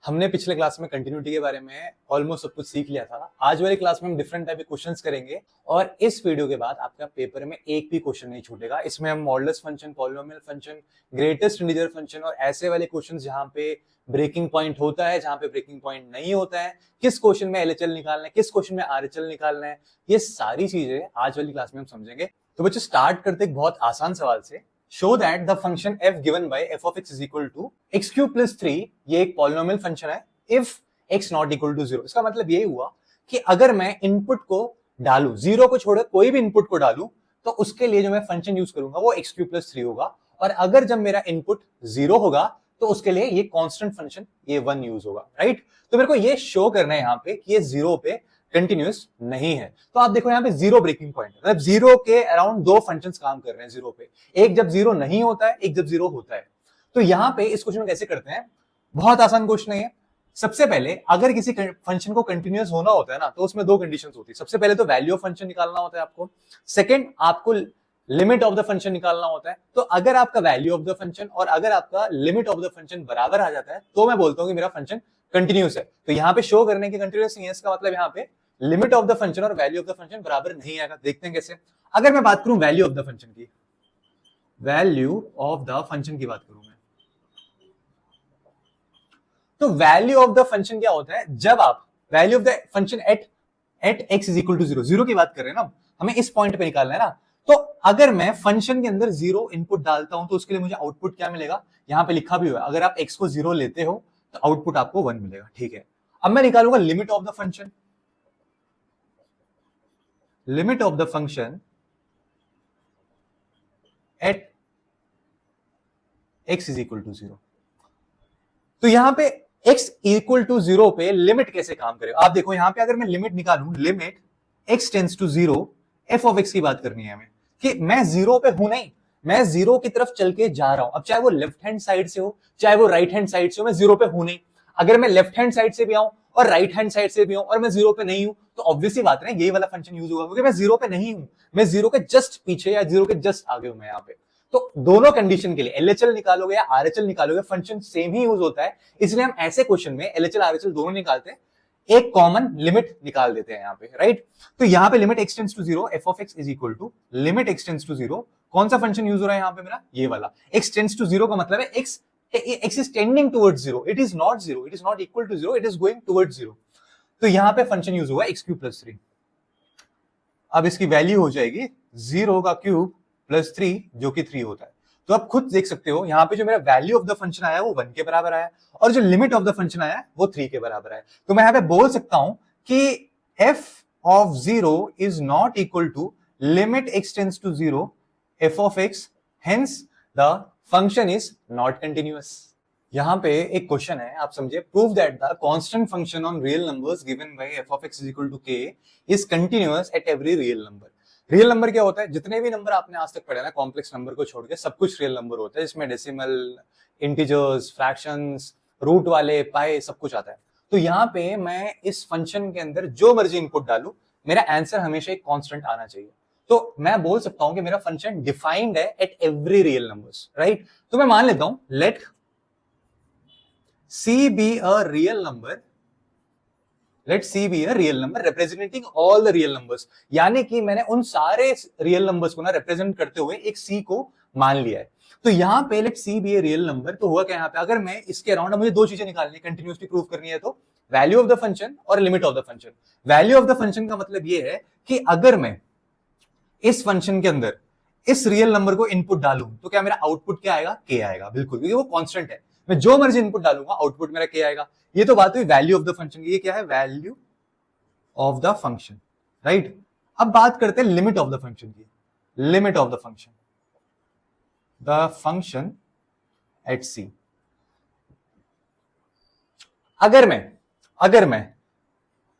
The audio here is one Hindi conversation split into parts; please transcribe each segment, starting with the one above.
हमने पिछले क्लास में कंटिन्यूटी के बारे में ऑलमोस्ट सब कुछ सीख लिया था। आज वाली क्लास में हम डिफरेंट टाइप के क्वेश्चंस करेंगे और इस वीडियो के बाद आपका पेपर में एक भी क्वेश्चन नहीं छूटेगा। इसमें हम modulus function, polynomial function, greatest integer function और ऐसे वाले क्वेश्चंस जहां पे ब्रेकिंग पॉइंट होता है, जहां पे ब्रेकिंग पॉइंट नहीं होता है, किस क्वेश्चन में एलएचएल निकालना है, किस क्वेश्चन में आरएचएल निकालना है, ये सारी चीजें आज वाली क्लास में हम समझेंगे। तो बच्चों स्टार्ट करते एक बहुत आसान सवाल से। Show that the function f given by f of x is equal to x cube plus 3, ये एक पॉलिनोमियल फंक्शन है, if x not equal to 0। इसका मतलब ये हुआ कि अगर मैं इनपुट को डालूं, जीरो को छोड़कर कोई भी इनपुट को डालूं, तो उसके लिए जो मैं फंक्शन यूज करूंगा वो x cube plus 3 होगा। और अगर जब मेरा इनपुट 0 होगा तो उसके लिए ये कांस्टेंट फंक्शन ये 1 यूज होगा, राइट। तो मेरे को ये शो करना है यहाँ पे कि ये 0 पे कंटिन्यूअस नहीं है। तो आप देखो यहाँ पे जीरो ब्रेकिंग पॉइंट है, मतलब जीरो के अराउंड दो फंक्शंस काम कर रहे हैं जीरो पे, एक जब जीरो नहीं होता है, एक जब जीरो होता है। तो यहाँ पे इस क्वेश्चन को कैसे करते हैं, बहुत आसान क्वेश्चन है। सबसे पहले अगर किसी फंक्शन को कंटिन्यूअस होना होता है ना, तो उसमें दो कंडीशंस होती है। सबसे पहले तो वैल्यू ऑफ फंक्शन निकालना होता है आपको, सेकंड आपको लिमिट ऑफ द फंक्शन निकालना होता है। तो अगर आपका वैल्यू ऑफ द फंक्शन और अगर आपका लिमिट ऑफ द फंक्शन बराबर आ जाता है तो मैं बोलता हूं कि मेरा फंक्शन कंटिन्यूअस है। तो यहाँ पे शो करने की कंटिन्यूअस नहीं है, इसका मतलब यहाँ पे लिमिट ऑफ द फंक्शन और वैल्यू ऑफ द फंक्शन बराबर नहीं आएगा। देखते हैं कैसे। अगर मैं बात करूं वैल्यू ऑफ द फंक्शन की, वैल्यू ऑफ द फंक्शन की बात करूं मैं, तो वैल्यू ऑफ द फंक्शन क्या होता है, जब आप value of the function at x is equal to zero, zero की बात कर रहे हैं ना, हमें इस पॉइंट पे निकालना है ना। तो अगर मैं फंक्शन के अंदर जीरो इनपुट डालता हूं तो उसके लिए मुझे आउटपुट क्या मिलेगा, यहां पे लिखा भी हुआ है, अगर आप एक्स को जीरो लेते हो तो आउटपुट आपको 1 मिलेगा, ठीक है। अब मैं निकालूंगा limit of the function, limit of the function at x is equal to 0। तो यहां पे x equal to 0 पे लिमिट कैसे काम करेगा, आप देखो यहां पे अगर मैं लिमिट निकालूं, limit x tends to 0 f of x की बात करनी है हमें, कि मैं 0 पे हूं नहीं, मैं 0 की तरफ चल के जा रहा हूं। अब चाहे वो लेफ्ट हैंड साइड से हो चाहे वो राइट हैंड साइड से हो, मैं 0 पे हूं नहीं। अगर मैं लेफ्ट हैंड साइड से भी आऊं और राइट हैंड साइड से भी हूं और मैं 0 पे नहीं हूं, तो ऑब्वियसली बात है ना, यही वाला फंक्शन यूज होगा, क्योंकि मैं 0 पे नहीं हूं, मैं 0 के जस्ट पीछे या 0 के जस्ट आगे हूं मैं यहाँ पे। तो दोनों कंडीशन के लिए एलएचएल निकालोगे या आरएचएल निकालोगे, फंक्शन सेम ही यूज होता है। इसलिए हम ऐसे क्वेश्चन में एलएचएल आरएचएल दोनों निकालते हैं, एक कॉमन लिमिट निकाल देते हैं यहाँ पे, राइट। तो यहाँ पे limit x tends to 0 f of x is equal to limit x tends to 0, कौन सा फंक्शन यूज हो रहा है यहाँ पे मेरा, ये वाला एक्स टेंड्स टू 0 का मतलब है x is tending towards 0, it is not 0, it is not equal to 0, it is going towards 0। तो यहां पे फंक्शन यूज हुआ x क्यूब प्लस 3। अब इसकी वैल्यू हो जाएगी 0 का क्यूब प्लस 3 जो कि 3 होता है। तो आप खुद देख सकते हो यहां पे जो मेरा वैल्यू ऑफ द फंक्शन आया वो 1 के बराबर आया और जो लिमिट ऑफ द फंक्शन आया वो 3 के बराबर आया। तो मैं यहां पे बोल सकता हूं कि f of 0 is not equal to limit x tends to 0 f of x, hence the function is not continuous। यहां पे एक क्वेश्चन है, आप समझे, prove that the constant function on real numbers given by f of x is equal to k is continuous at every real number। Real number क्या होता है, जितने भी नंबर आपने आज तक पढ़े ना, कॉम्प्लेक्स नंबर को छोड़ के सब कुछ रियल नंबर होता है, जिसमें डेसिमल, इंटीजर्स, फ्रैक्शंस, रूट वाले, पाई, सब कुछ आता है। तो यहाँ पे मैं इस फंक्शन के अंदर जो मर्जी इनपुट डालू, मेरा आंसर हमेशा एक कांस्टेंट आना चाहिए। तो मैं बोल सकता हूं कि मेरा फंक्शन डिफाइंड है at every real numbers, right. तो मैं मान लेता हूं late C be a real number, let C be a real number representing all the real numbers। यानी कि मैंने उन सारे रियल नंबर्स को ना रिप्रेजेंट करते हुए एक C को मान लिया है। तो यहाँ पे let C be a real number, तो हुआ क्या यहाँ पे, अगर मैं इसके अराउंड मुझे दो चीजें निकालनी, कंटिन्यूअसली प्रूव करनी है, तो वैल्यू ऑफ द फंक्शन और limit of the function. Value of the function का मतलब ये है कि अगर मैं इस फंक्शन के अंदर इस रियल नंबर को इनपुट डालूं तो क्या मेरा आउटपुट क्या आएगा, के आएगा, बिल्कुल, क्योंकि वो कांस्टेंट है। मैं जो मर्जी इनपुट डालूंगा आउटपुट मेरा के आएगा। ये तो बात हुई वैल्यू ऑफ द फंक्शन की, ये क्या है, value of the function, right. अब बात करते हैं लिमिट ऑफ द फंक्शन की, limit of the function at C. अगर मैं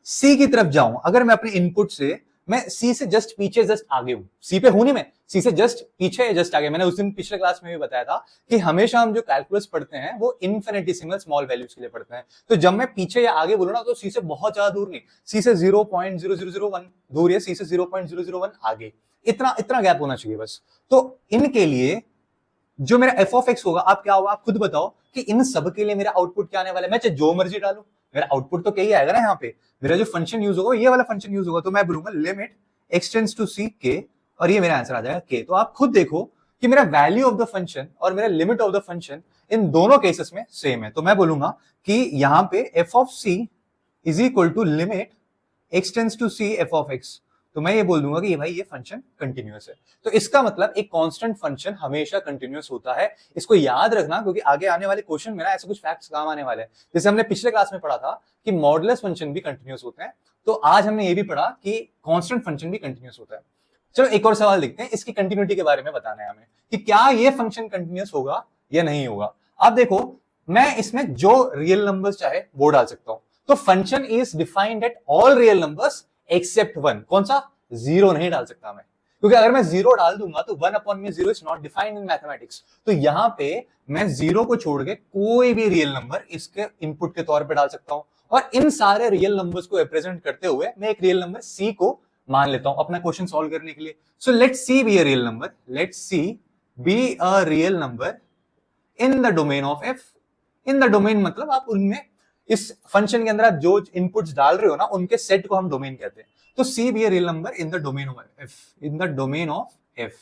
सी की तरफ जाऊं, अगर मैं अपने इनपुट से, मैं सी से जस्ट पीछे, जस्ट आगे हूं, सी पे हूं नहीं, मैं सी से जस्ट पीछे या जस्ट आगे। मैंने उस दिन पिछले क्लास में भी बताया था कि हमेशा हम जो कैलकुलस पढ़ते हैं वो इनफिनिटेसिमल स्मॉल वैल्यूज के लिए पढ़ते हैं। तो जब मैं पीछे या आगे बोलूं ना, तो सी से बहुत ज्यादा दूर नहीं, सी से 0.0001 दूर या सी से 0.001 आगे, इतना गैप होना चाहिए बस। तो इनके लिए जो मेरा एफ ऑफ एक्स होगा, आप क्या होगा, आप खुद बताओ कि इन सब के लिए मेरा आउटपुट क्या आने वाला है। मैं चाहे जो मर्जी डालू, मेरा आउटपुट तो यही आएगा ना। यहाँ पे मेरा जो फंक्शन यूज होगा ये वाला फंक्शन यूज होगा, तो मैं बोलूंगा लिमिट एक्स टेंड्स टू सी के, और ये मेरा आंसर आ जाएगा के। तो आप खुद देखो कि मेरा वैल्यू ऑफ द फंक्शन और मेरा limit of the function in दोनों केसेस में सेम है। तो मैं बोलूंगा कि यहाँ पे f of c is equal to limit x tends to c f of x. तो मैं ये बोल दूंगा कि ये भाई ये फंक्शन कंटिन्यूअस है। तो इसका मतलब एक कांस्टेंट फंक्शन हमेशा कंटिन्यूअस होता है। इसको याद रखना, क्योंकि आगे आने वाले क्वेश्चन में ना ऐसे कुछ फैक्ट्स काम आने वाले हैं। जैसे हमने पिछले क्लास में पढ़ा था कि मॉडुलस फंक्शन भी कंटिन्यूअस होते हैं, तो आज हमने ये भी पढ़ा कि कांस्टेंट फंक्शन भी कंटिन्यूअस होता है। चलो एक और सवाल देखते हैं, इसकी कंटिन्यूटी के बारे में बताना है हमें कि क्या ये फंक्शन कंटिन्यूअस होगा या नहीं होगा। आप देखो, मैं इसमें जो रियल नंबर्स चाहे वो डाल सकता हूं। तो function is defined at all real numbers except one. कौन सा? जीरो नहीं डाल सकता मैं, क्योंकि अगर मैं जीरो डाल दूंगा तो 1/0 is not defined in mathematics. तो यहां पे मैं जीरो को छोड़ के कोई भी रियल नंबर इसके इनपुट के तौर पे डाल सकता हूं, और इन सारे रियल नंबर्स को रिप्रेजेंट करते हुए मैं एक रियल नंबर सी को मान लेता हूं अपना क्वेश्चन सॉल्व करने के लिए। So let c be a real number, let c be a real number in the domain of f. In the domain मतलब आप उनमें, इस फंक्शन के अंदर आप जो इनपुट्स डाल रहे हो ना, उनके सेट को हम डोमेन कहते हैं। तो c be a real number in the domain of f, in the domain of f.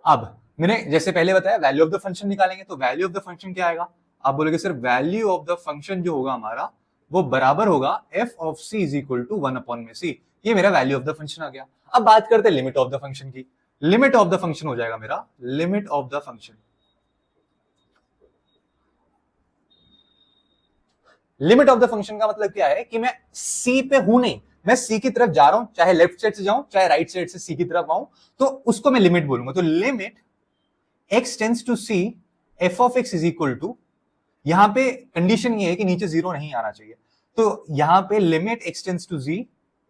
अब मैंने जैसे पहले बताया वैल्यू ऑफ द फंक्शन निकालेंगे, तो वैल्यू ऑफ द फंक्शन क्या आएगा? आप बोलोगे sir value of the function जो होगा हमारा वो बराबर होगा f of c is equal to 1/c। ये मेरा वैल्यू ऑफ द फंक्शन आ गया। अब बात करते हैं लिमिट ऑफ द फंक्शन की। लिमिट ऑफ द फंक्शन हो जाएगा मेरा, limit of the function, limit of the function का मतलब क्या है कि मैं सी पे हूं नहीं, मैं सी की तरफ जा रहा हूं, चाहे लेफ्ट साइड से जाऊं चाहे राइट साइड से सी की तरफ आऊं, तो उसको मैं लिमिट बोलूंगा। तो limit x tends to c f of x is equal to, यहां पे कंडीशन ये है कि नीचे जीरो नहीं आना चाहिए, तो यहां पे limit x tends to c,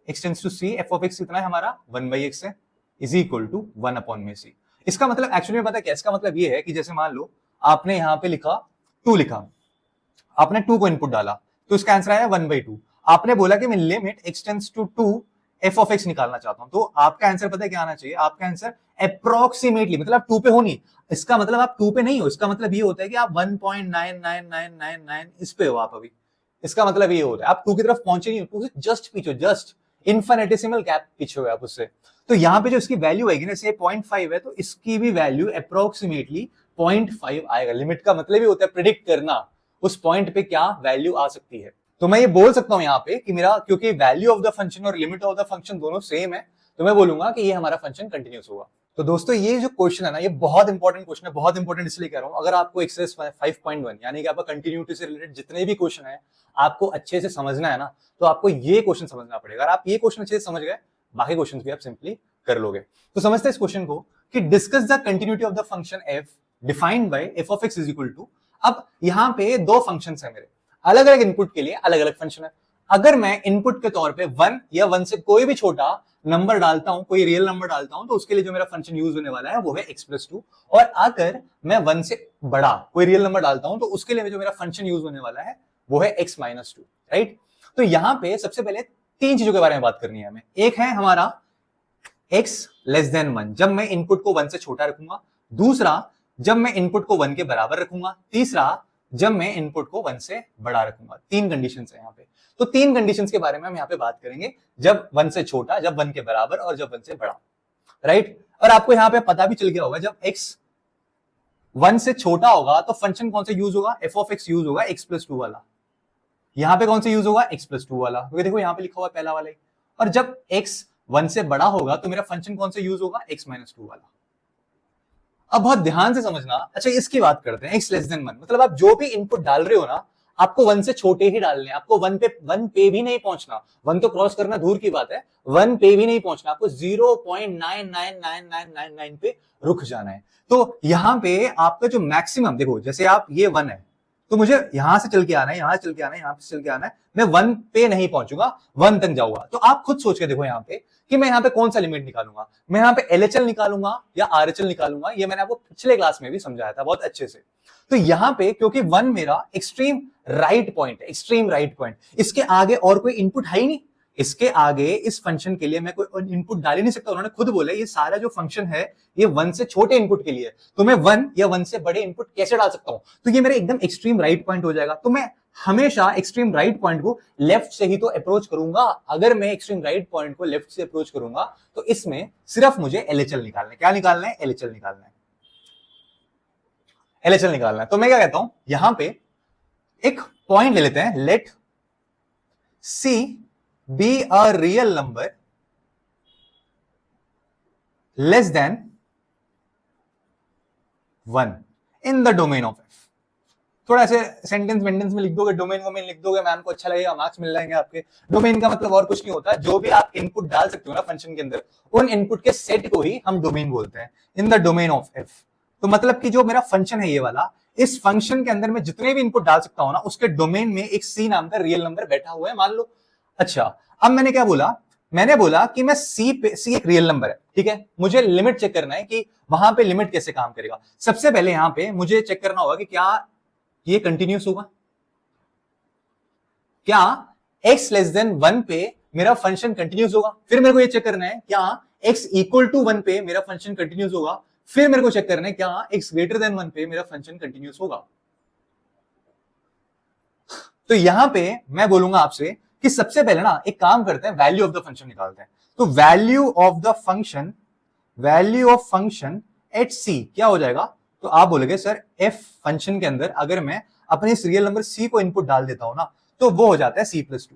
x tends to c f of x कितना है हमारा 1/x है, इज इक्वल टू 1/c। इसका मतलब एक्चुअली में पता क्या, इसका मतलब ये है कि जैसे मान लो आपने यहां पे लिखा 2 लिखा, आपने 2 को इनपुट डाला, तो इसका आंसर आया 1/2। आपने बोला कि मैं limit x tends to 2 f of x निकालना चाहता हूं, तो आपका आंसर पता है क्या आना चाहिए? आपका आंसर अप्रोक्सीमेटली, मतलब आप 2 पे हो नहीं, इसका मतलब आप 2 पे नहीं हो, इसका मतलब ये होता है कि आप 1.99999 इस पे हो आप अभी। इसका मतलब ये होता है आप 2 की तरफ पहुंचे नहीं हो, 2 से जस्ट पीछे, जस्ट इन्फिनिटेसिमल गैप पीछे हो आप उससे। तो यहां पे जो इसकी वैल्यू आएगी ना, जैसे 0.5 है, तो इसकी भी वैल्यू अप्रोक्सीमेटली 0.5 आएगा। लिमिट का मतलब ही होता है प्रिडिक्ट करना उस पॉइंट पे क्या वैल्यू आ सकती है। तो मैं ये बोल सकता हूं यहाँ पे कि मेरा, क्योंकि वैल्यू ऑफ द फंक्शन और लिमिट ऑफ द फंक्शन दोनों सेम है, तो मैं बोलूंगा कि ये हमारा फंक्शन कंटिन्यूअस होगा। तो दोस्तों ये जो क्वेश्चन है ना, ये बहुत इंपॉर्टेंट क्वेश्चन है। बहुत इंपॉर्टेंट इसलिए कह रहा हूं, अगर आपको एक्सरसाइज 5.1 यानी कि आपका कंटिन्यूटी से रिलेटेड जितने भी क्वेश्चन है आपको अच्छे से समझना है ना, तो आपको ये क्वेश्चन समझना पड़ेगा। अगर आप ये क्वेश्चन अच्छे से समझ गए, बाकी क्वेश्चन भी आप सिंपली कर लोगे। तो समझते हैं इस क्वेश्चन को कि discuss the continuity of the function f defined by f of x is equal to. अब यहां पे 2 फंक्शंस है मेरे, अलग अलग इनपुट के लिए अलग अलग फंक्शन है। अगर मैं इनपुट के तौर पे 1 या 1 से कोई भी छोटा नंबर डालता हूं, कोई रियल नंबर डालता हूं, तो उसके लिए जो मेरा फंक्शन यूज होने वाला है वो है x+2। और अगर मैं 1 से बड़ा कोई रियल नंबर डालता हूं, तो उसके लिए जो मेरा फंक्शन यूज होने वाला है वो है x-2, राइट। तो यहां पे सबसे पहले 3 चीजों के बारे में बात करनी है हमें। एक है हमारा x<1, जब मैं इनपुट को 1 से छोटा रखूंगा। दूसरा, जब मैं इनपुट को 1 के बराबर रखूंगा। तीसरा, जब मैं इनपुट को 1 से बड़ा रखूंगा। 3 कंडीशंस है यहाँ पे। तो 3 कंडीशंस के बारे में हम यहाँ पे बात करेंगे, जब 1 से छोटा, जब 1 के बराबर और जब 1 से बड़ा, राइट। और आपको यहाँ पे पता भी चल गया होगा, जब x 1 से छोटा होगा तो फंक्शन कौन सा यूज होगा? एफ ऑफ एक्स यूज होगा, x+2 वाला। यहाँ पे कौन सा यूज होगा? x+2 वाला, क्योंकि देखो यहाँ पे लिखा हुआ पहला वाला ही। और जब x 1 से बड़ा होगा तो मेरा फंक्शन कौन सा यूज होगा? x-2 वाला। अब बहुत ध्यान से समझना। अच्छा, इसकी बात करते हैं। x<1 मतलब आप जो भी इनपुट डाल रहे हो ना, आपको 1 से छोटे ही डालने, आपको 1 पे भी नहीं पहुंचना। 1 तो क्रॉस करना दूर की बात है, 1 पे भी नहीं पहुंचना, आपको 0.99999 पे रुक जाना है। तो यहां पे आपका जो मैक्सिमम, देखो जैसे आप ये 1 है, तो मुझे यहां से चल के आना है, यहां से चल के आना है, यहां से चल के आना है, मैं 1 पे नहीं पहुंचूंगा, 1 तक जाऊंगा। तो आप खुद सोच के देखो यहाँ पे कि मैं यहाँ पे कौन सा लिमिट निकालूंगा। मैं यहाँ पे LHL निकालूंगा या RHL निकालूंगा, ये मैंने आपको पिछले क्लास में भी समझाया था बहुत अच्छे से। तो यहाँ पे क्योंकि 1 मेरा एक्सट्रीम राइट पॉइंट है, एक्सट्रीम राइट पॉइंट, इसके आगे और कोई इनपुट है ही नहीं, इसके आगे इस फंक्शन के लिए मैं कोई इनपुट डाल ही नहीं सकता। उन्होंने खुद बोला ये सारा जो फंक्शन है ये 1 से छोटे इनपुट के लिए है, तो मैं 1 या 1 से बड़े इनपुट कैसे डाल सकता हूं? तो ये मेरे एकदम एक्सट्रीम राइट पॉइंट हो जाएगा। तो मैं हमेशा एक्सट्रीम राइट पॉइंट को लेफ्ट से ही तो अप्रोच करूंगा। अगर मैं एक्सट्रीम राइट पॉइंट को लेफ्ट से अप्रोच करूंगा तो इसमें सिर्फ मुझे LHL निकालना है। क्या निकालना है? LHL निकालना है। LHL निकालना है। तो मैं क्या कहता हूं, यहां पे एक पॉइंट ले लेते हैं, late C be a real number less than 1 in the domain of f। थोड़ा ऐसे सेंटेंस वेंटेंस में लिख दोगे, डोमेन वोमेन लिख दोगे, मैम को अच्छा लगेगा, मार्क्स मिल जाएंगे आपके। डोमेन का मतलब और कुछ नहीं होता, जो भी आप इनपुट डाल सकते हो ना फंक्शन के अंदर, उन इनपुट के सेट को ही हम डोमेन बोलते हैं, इन द डोमेन ऑफ f। तो मतलब कि जो मेरा फंक्शन है ये वाला, इस फंक्शन के अंदर मैं जितने भी इनपुट डाल सकता हूं ना, उसके डोमेन में एक C नाम का रियल नंबर बैठा हुआ है, मान लो। अच्छा, अब मैंने क्या बोला? मैंने बोला कि मैं C एक रियल नंबर है, ठीक है, मुझे लिमिट चेक करना है कि वहां पे लिमिट कैसे काम करेगा। सबसे पहले यहां पे मुझे चेक करना होगा कि क्या ये कंटिन्यूस होगा, क्या x लेस देन 1 पे मेरा फंक्शन कंटिन्यूस होगा। फिर मेरे को ये चेक करना है क्या x इक्वल टू 1 पे मेरा फंक्शन कंटिन्यूस होगा। फिर मेरे को चेक करना है क्या x ग्रेटर देन 1 पे मेरा फंक्शन कंटिन्यूस होगा। तो यहां पे मैं बोलूंगा आपसे कि सबसे पहले ना एक काम करते हैं, वैल्यू ऑफ द फंक्शन निकालते हैं। तो value of the function, value of function at C क्या हो जाएगा? तो आप बोलोगे सर f फंक्शन के अंदर अगर मैं अपने इस रियल नंबर C को इनपुट डाल देता हूं ना, तो वो हो जाता है C+2।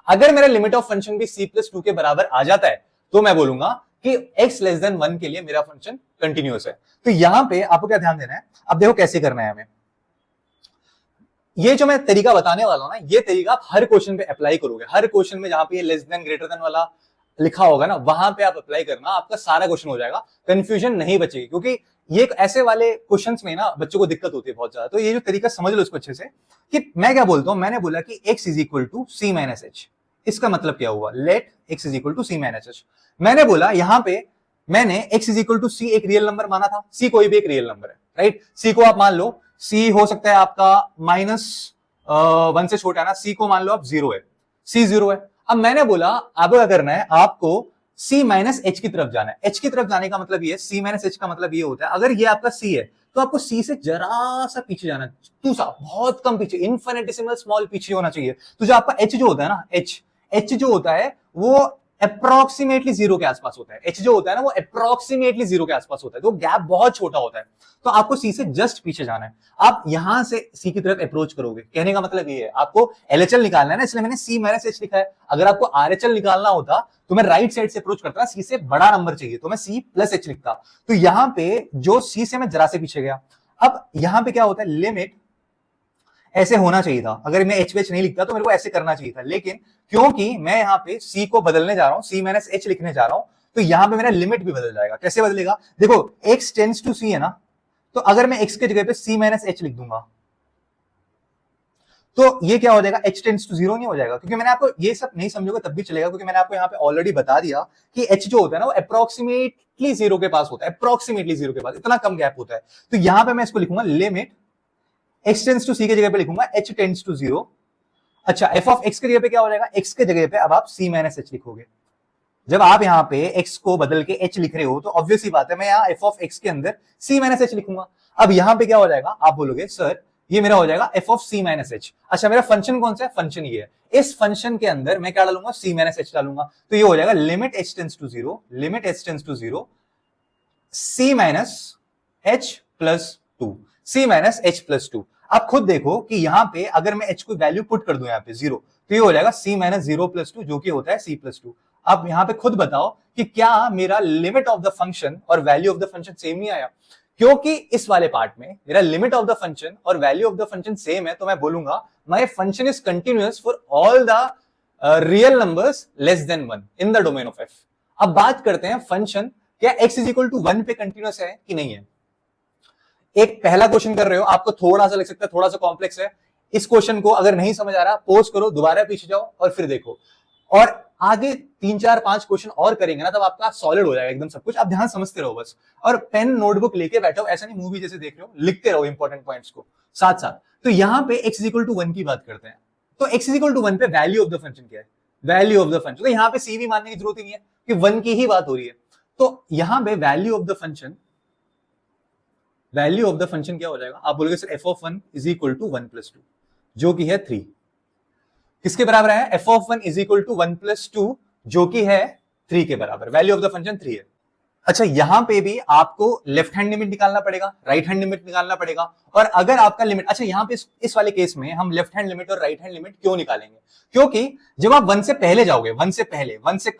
अगर मेरा लिमिट ऑफ फंक्शन भी C+2 के बराबर आ जाता है तो मैं बोलूंगा कि x लेस देन 1 के लिए मेरा फंक्शन कंटिन्यूअस है। तो यहां पे आपको क्या ध्यान देना है, अब देखो कैसे करना है हमें। ये जो मैं तरीका बताने वाला हूं ना, ये तरीका आप हर क्वेश्चन पे अप्लाई करोगे। हर क्वेश्चन में जहां पे ये लेस देन ग्रेटर देन वाला लिखा होगा ना, वहां पे आप अप्लाई करना, आपका सारा क्वेश्चन हो जाएगा, कंफ्यूजन नहीं बचेगी। क्योंकि ये ऐसे वाले क्वेश्चंस में ना बच्चों को दिक्कत होती है बहुत ज्यादा। तो ये जो तरीका समझ लो इसको अच्छे से, कि मैं क्या बोलता हूं, मैंने बोला कि x is equal to C minus h। इसका मतलब क्या हुआ? लेट x is equal to C minus h। मैंने बोला यहां पे मैंने x is equal to C एक रियल नंबर माना था। C कोई भी एक रियल नंबर है, राइट? C को आप मान लो, C हो सकता है आपका -1 से छोटा है ना, C को मान लो आप 0 है, C 0 है। अब मैंने बोला अब क्या करना है, आपको C माइनस H की तरफ जाना है। H की तरफ जाने का मतलब ये, C माइनस H का मतलब ये होता है, अगर ये आपका C है तो आपको C से जरा सा पीछे जाना है, तू सा बहुत कम पीछे, इनफिनिटेसिमल स्मॉल पीछे होना चाहिए। तो जो आपका H जो होता है ना, H जो होता है वो अप्रोक्सीमेटली 0 के आसपास होता है। H जो होता है ना वो अप्रोक्सीमेटली 0 के आसपास होता है, तो गैप बहुत छोटा होता है। तो आपको C से जस्ट पीछे जाना है। आप यहां से C की तरफ अप्रोच करोगे। कहने का मतलब ये है, आपको LHL निकालना है ना, इसलिए मैंने C माइनस H लिखा है। अगर आपको RHL निकालना होता तो मैं राइट साइड से अप्रोच करता, C से बड़ा नंबर चाहिए तो मैं C प्लस H लिखता। तो यहां पे जो C से मैं जरा से पीछे गया। अब यहां पे क्या होता है, लिमिट ऐसे होना चाहिए था। अगर मैं HH नहीं लिखता तो मेरे को ऐसे करना चाहिए था, लेकिन क्योंकि मैं यहाँ पे C को बदलने जा रहा हूं, C माइनस H लिखने जा रहा हूं, तो यहां पे मेरा लिमिट भी बदल जाएगा। कैसे बदलेगा? देखो x टेंड्स टू C है ना, तो अगर मैं x के जगह पे C माइनस H लिख दूंगा तो ये क्या हो जाएगा, h टेंड्स टू 0 नहीं हो जाएगा। क्योंकि मैंने आपको ये सब नहीं समझोगे तब भी चलेगा, क्योंकि मैंने आपको यहाँ पे ऑलरेडी बता दिया कि h जो होता है ना वो अप्रोक्सीमेटली 0 के पास होता है, अप्रोक्सीमेटली 0 के पास, इतना कम गैप होता है। तो यहां पे मैं इसको लिखूंगा limit x tends to C के जगह पे लिखूंगा h टेंड्स टू 0। अच्छा, f ऑफ x के जगह पे क्या हो जाएगा, x के जगह पे अब आप C माइनस H लिखोगे। जब आप यहाँ पे x को बदल के h लिख रहे हो तो ऑब्वियस ही बात है मैं यहाँ f ऑफ x के अंदर C माइनस H लिखूंगा। अब यहाँ पे क्या हो जाएगा, आप बोलोगे सर ये मेरा हो जाएगा f of C minus H। अच्छा, मेरा फंक्शन कौन सा है? फंक्शन ये है। इस फंक्शन के अंदर मैं क्या डालूंगा, C माइनस H डालूंगा। तो ये हो जाएगा limit h tends to 0, limit h tends to 0 C minus H plus 2, C minus H plus 2। आप खुद देखो कि यहां पे अगर मैं h को वैल्यू पुट कर दूं यहाँ पे 0, तो ये हो जाएगा C माइनस 0 प्लस 2, जो कि होता है C प्लस 2। अब यहां पे खुद बताओ कि क्या मेरा लिमिट ऑफ द फंक्शन और value of the function same नहीं आया? क्योंकि इस वाले पार्ट में मेरा लिमिट ऑफ द फंक्शन और value of the function same है, तो मैं बोलूंगा my function is continuous for all the real numbers less than 1 in the domain of f। अब बात करते हैं फंक्शन क्या x इज इक्वल टू 1 पे कंटिन्यूअस है कि नहीं है। एक पहला क्वेश्चन कर रहे हो, आपको थोड़ा सा लग सकता है थोड़ा सा कॉम्प्लेक्स है। इस क्वेश्चन को अगर नहीं समझ आ रहा, पॉज करो, दोबारा पीछे जाओ और फिर देखो, और आगे 3 4 5 क्वेश्चन और करेंगे ना, तब आपका सॉलिड हो जाएगा एकदम सब कुछ। आप ध्यान समझते रहो बस, और पेन नोटबुक लेके बैठो, ऐसा नहीं मूवी जैसे देख रहे हो, लिखते रहो इंपॉर्टेंट पॉइंट्स को साथ साथ। तो यहां पे x इक्वल टू 1 की बात करते हैं। तो x इज इक्वल टू 1 पे वैल्यू ऑफ द फंक्शन क्या है, वैल्यू ऑफ द फंक्शन, तो यहां पे c भी मानने की जरूरत ही नहीं है कि 1 की ही बात हो रही है। तो यहां पे value of the function, value of the function क्या हो जाएगा, आप बोलोगे sir f(1) is equal to 1 + 2 जो कि है 3। किसके बराबर है, f(1) इज इक्वल टू 1 + 2 जो कि है 3 के बराबर, वैल्यू ऑफ द फंक्शन 3 है। अच्छा यहां पे भी आपको लेफ्ट हैंड लिमिट निकालना पड़ेगा, राइट हैंड लिमिट निकालना पड़ेगा, और अगर आपका लिमिट, अच्छा यहां पे इस वाले केस में हम लेफ्ट हैंड लिमिट और राइट हैंड लिमिट क्यों निकालेंगे, क्योंकि जब आप 1 से पहले जाओगे, 1 से पहले, 1 से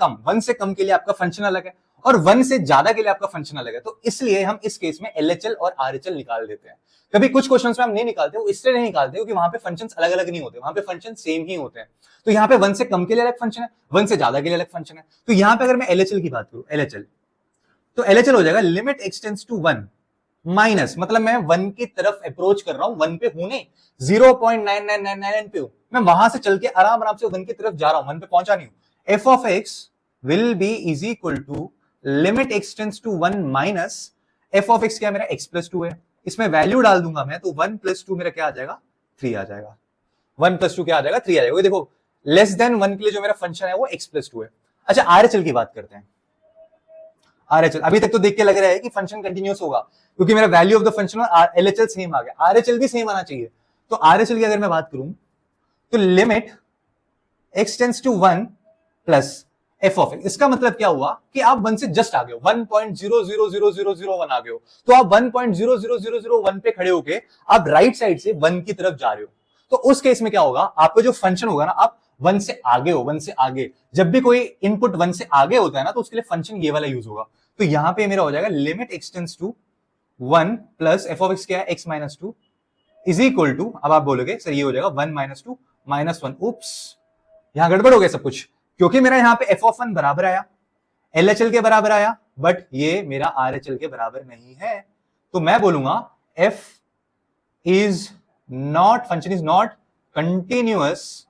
कम के लिए आपका फंक्शन अलग है और 1 से ज्यादा के लिए आपका फंक्शन अलग है, तो इसलिए हम इस केस में LHL और RHL निकाल देते हैं। कभी कुछ क्वेश्चंस में हम नहीं निकालते, वो इसलिए नहीं निकालते क्योंकि वहां पे फंक्शंस अलग अलग नहीं होते, वहां पे फंक्शन सेम ही होते हैं। तो यहाँ पे 1 से कम के लिए अलग फंक्शन है, 1 से ज्यादा के लिए अलग फंक्शन है। तो यहाँ पे अगर मैं LHL की बात करूं, LHL, तो LHL हो जाएगा limit x tends to 1 minus, मतलब मैं 1 की तरफ अप्रोच कर रहा हूं, 1 पे हूं नहीं, 0.9999 पे हूं, मैं वहां से चल के आराम आराम से 1 की तरफ जा रहा हूं, 1 पे पहुंचा नहीं हूं। f of x will be is equal to limit x tends to 1 minus f of x क्या मेरा x + 2 है, इसमें वैल्यू डाल दूंगा मैं, तो 1 + 2 मेरा क्या आ जाएगा, 3 आ जाएगा। 1 + 2 क्या आ जाएगा, 3 आ जाएगा। देखो लेस देन 1 के लिए जो मेरा फंक्शन है वो x + 2 है। अच्छा RHL की बात करते हैं। RHL अभी तक तो देख के लग रहा है कि फंक्शन कंटिन्यूअस होगा क्योंकि मेरा वैल्यू ऑफ द फंक्शन और LHL सेम आ गया, RHL भी सेम आना चाहिए। तो RHL की अगर मैं बात करूं तो limit x tends to 1 plus f of x, इसका मतलब क्या हुआ कि आप 1 से जस्ट आ गए हो, 1.000001 आ गए हो, तो आप 1.00001 पे खड़े होके आप राइट साइड से 1 की तरफ जा रहे हो। तो उस केस में क्या होगा, आपका जो फंक्शन होगा ना, आप 1 से आगे हो, 1 से आगे, जब भी कोई इनपुट 1 से आगे होता है ना, तो उसके लिए फंक्शन ये वाला यूज होगा। तो यहां पे मेरा हो जाएगा limit x tends to 1 plus f of x क्या है, x - 2 इज इक्वल टू, अब आप बोलोगे सर ये हो जाएगा 1 - 2 - 1, उप्स यहां गड़बड़ हो गया सब कुछ, क्योंकि मेरा यहां पे f(1) बराबर आया, LHL के बराबर आया, बट ये मेरा RHL के बराबर नहीं है। तो मैं बोलूंगा f is not, function is not continuous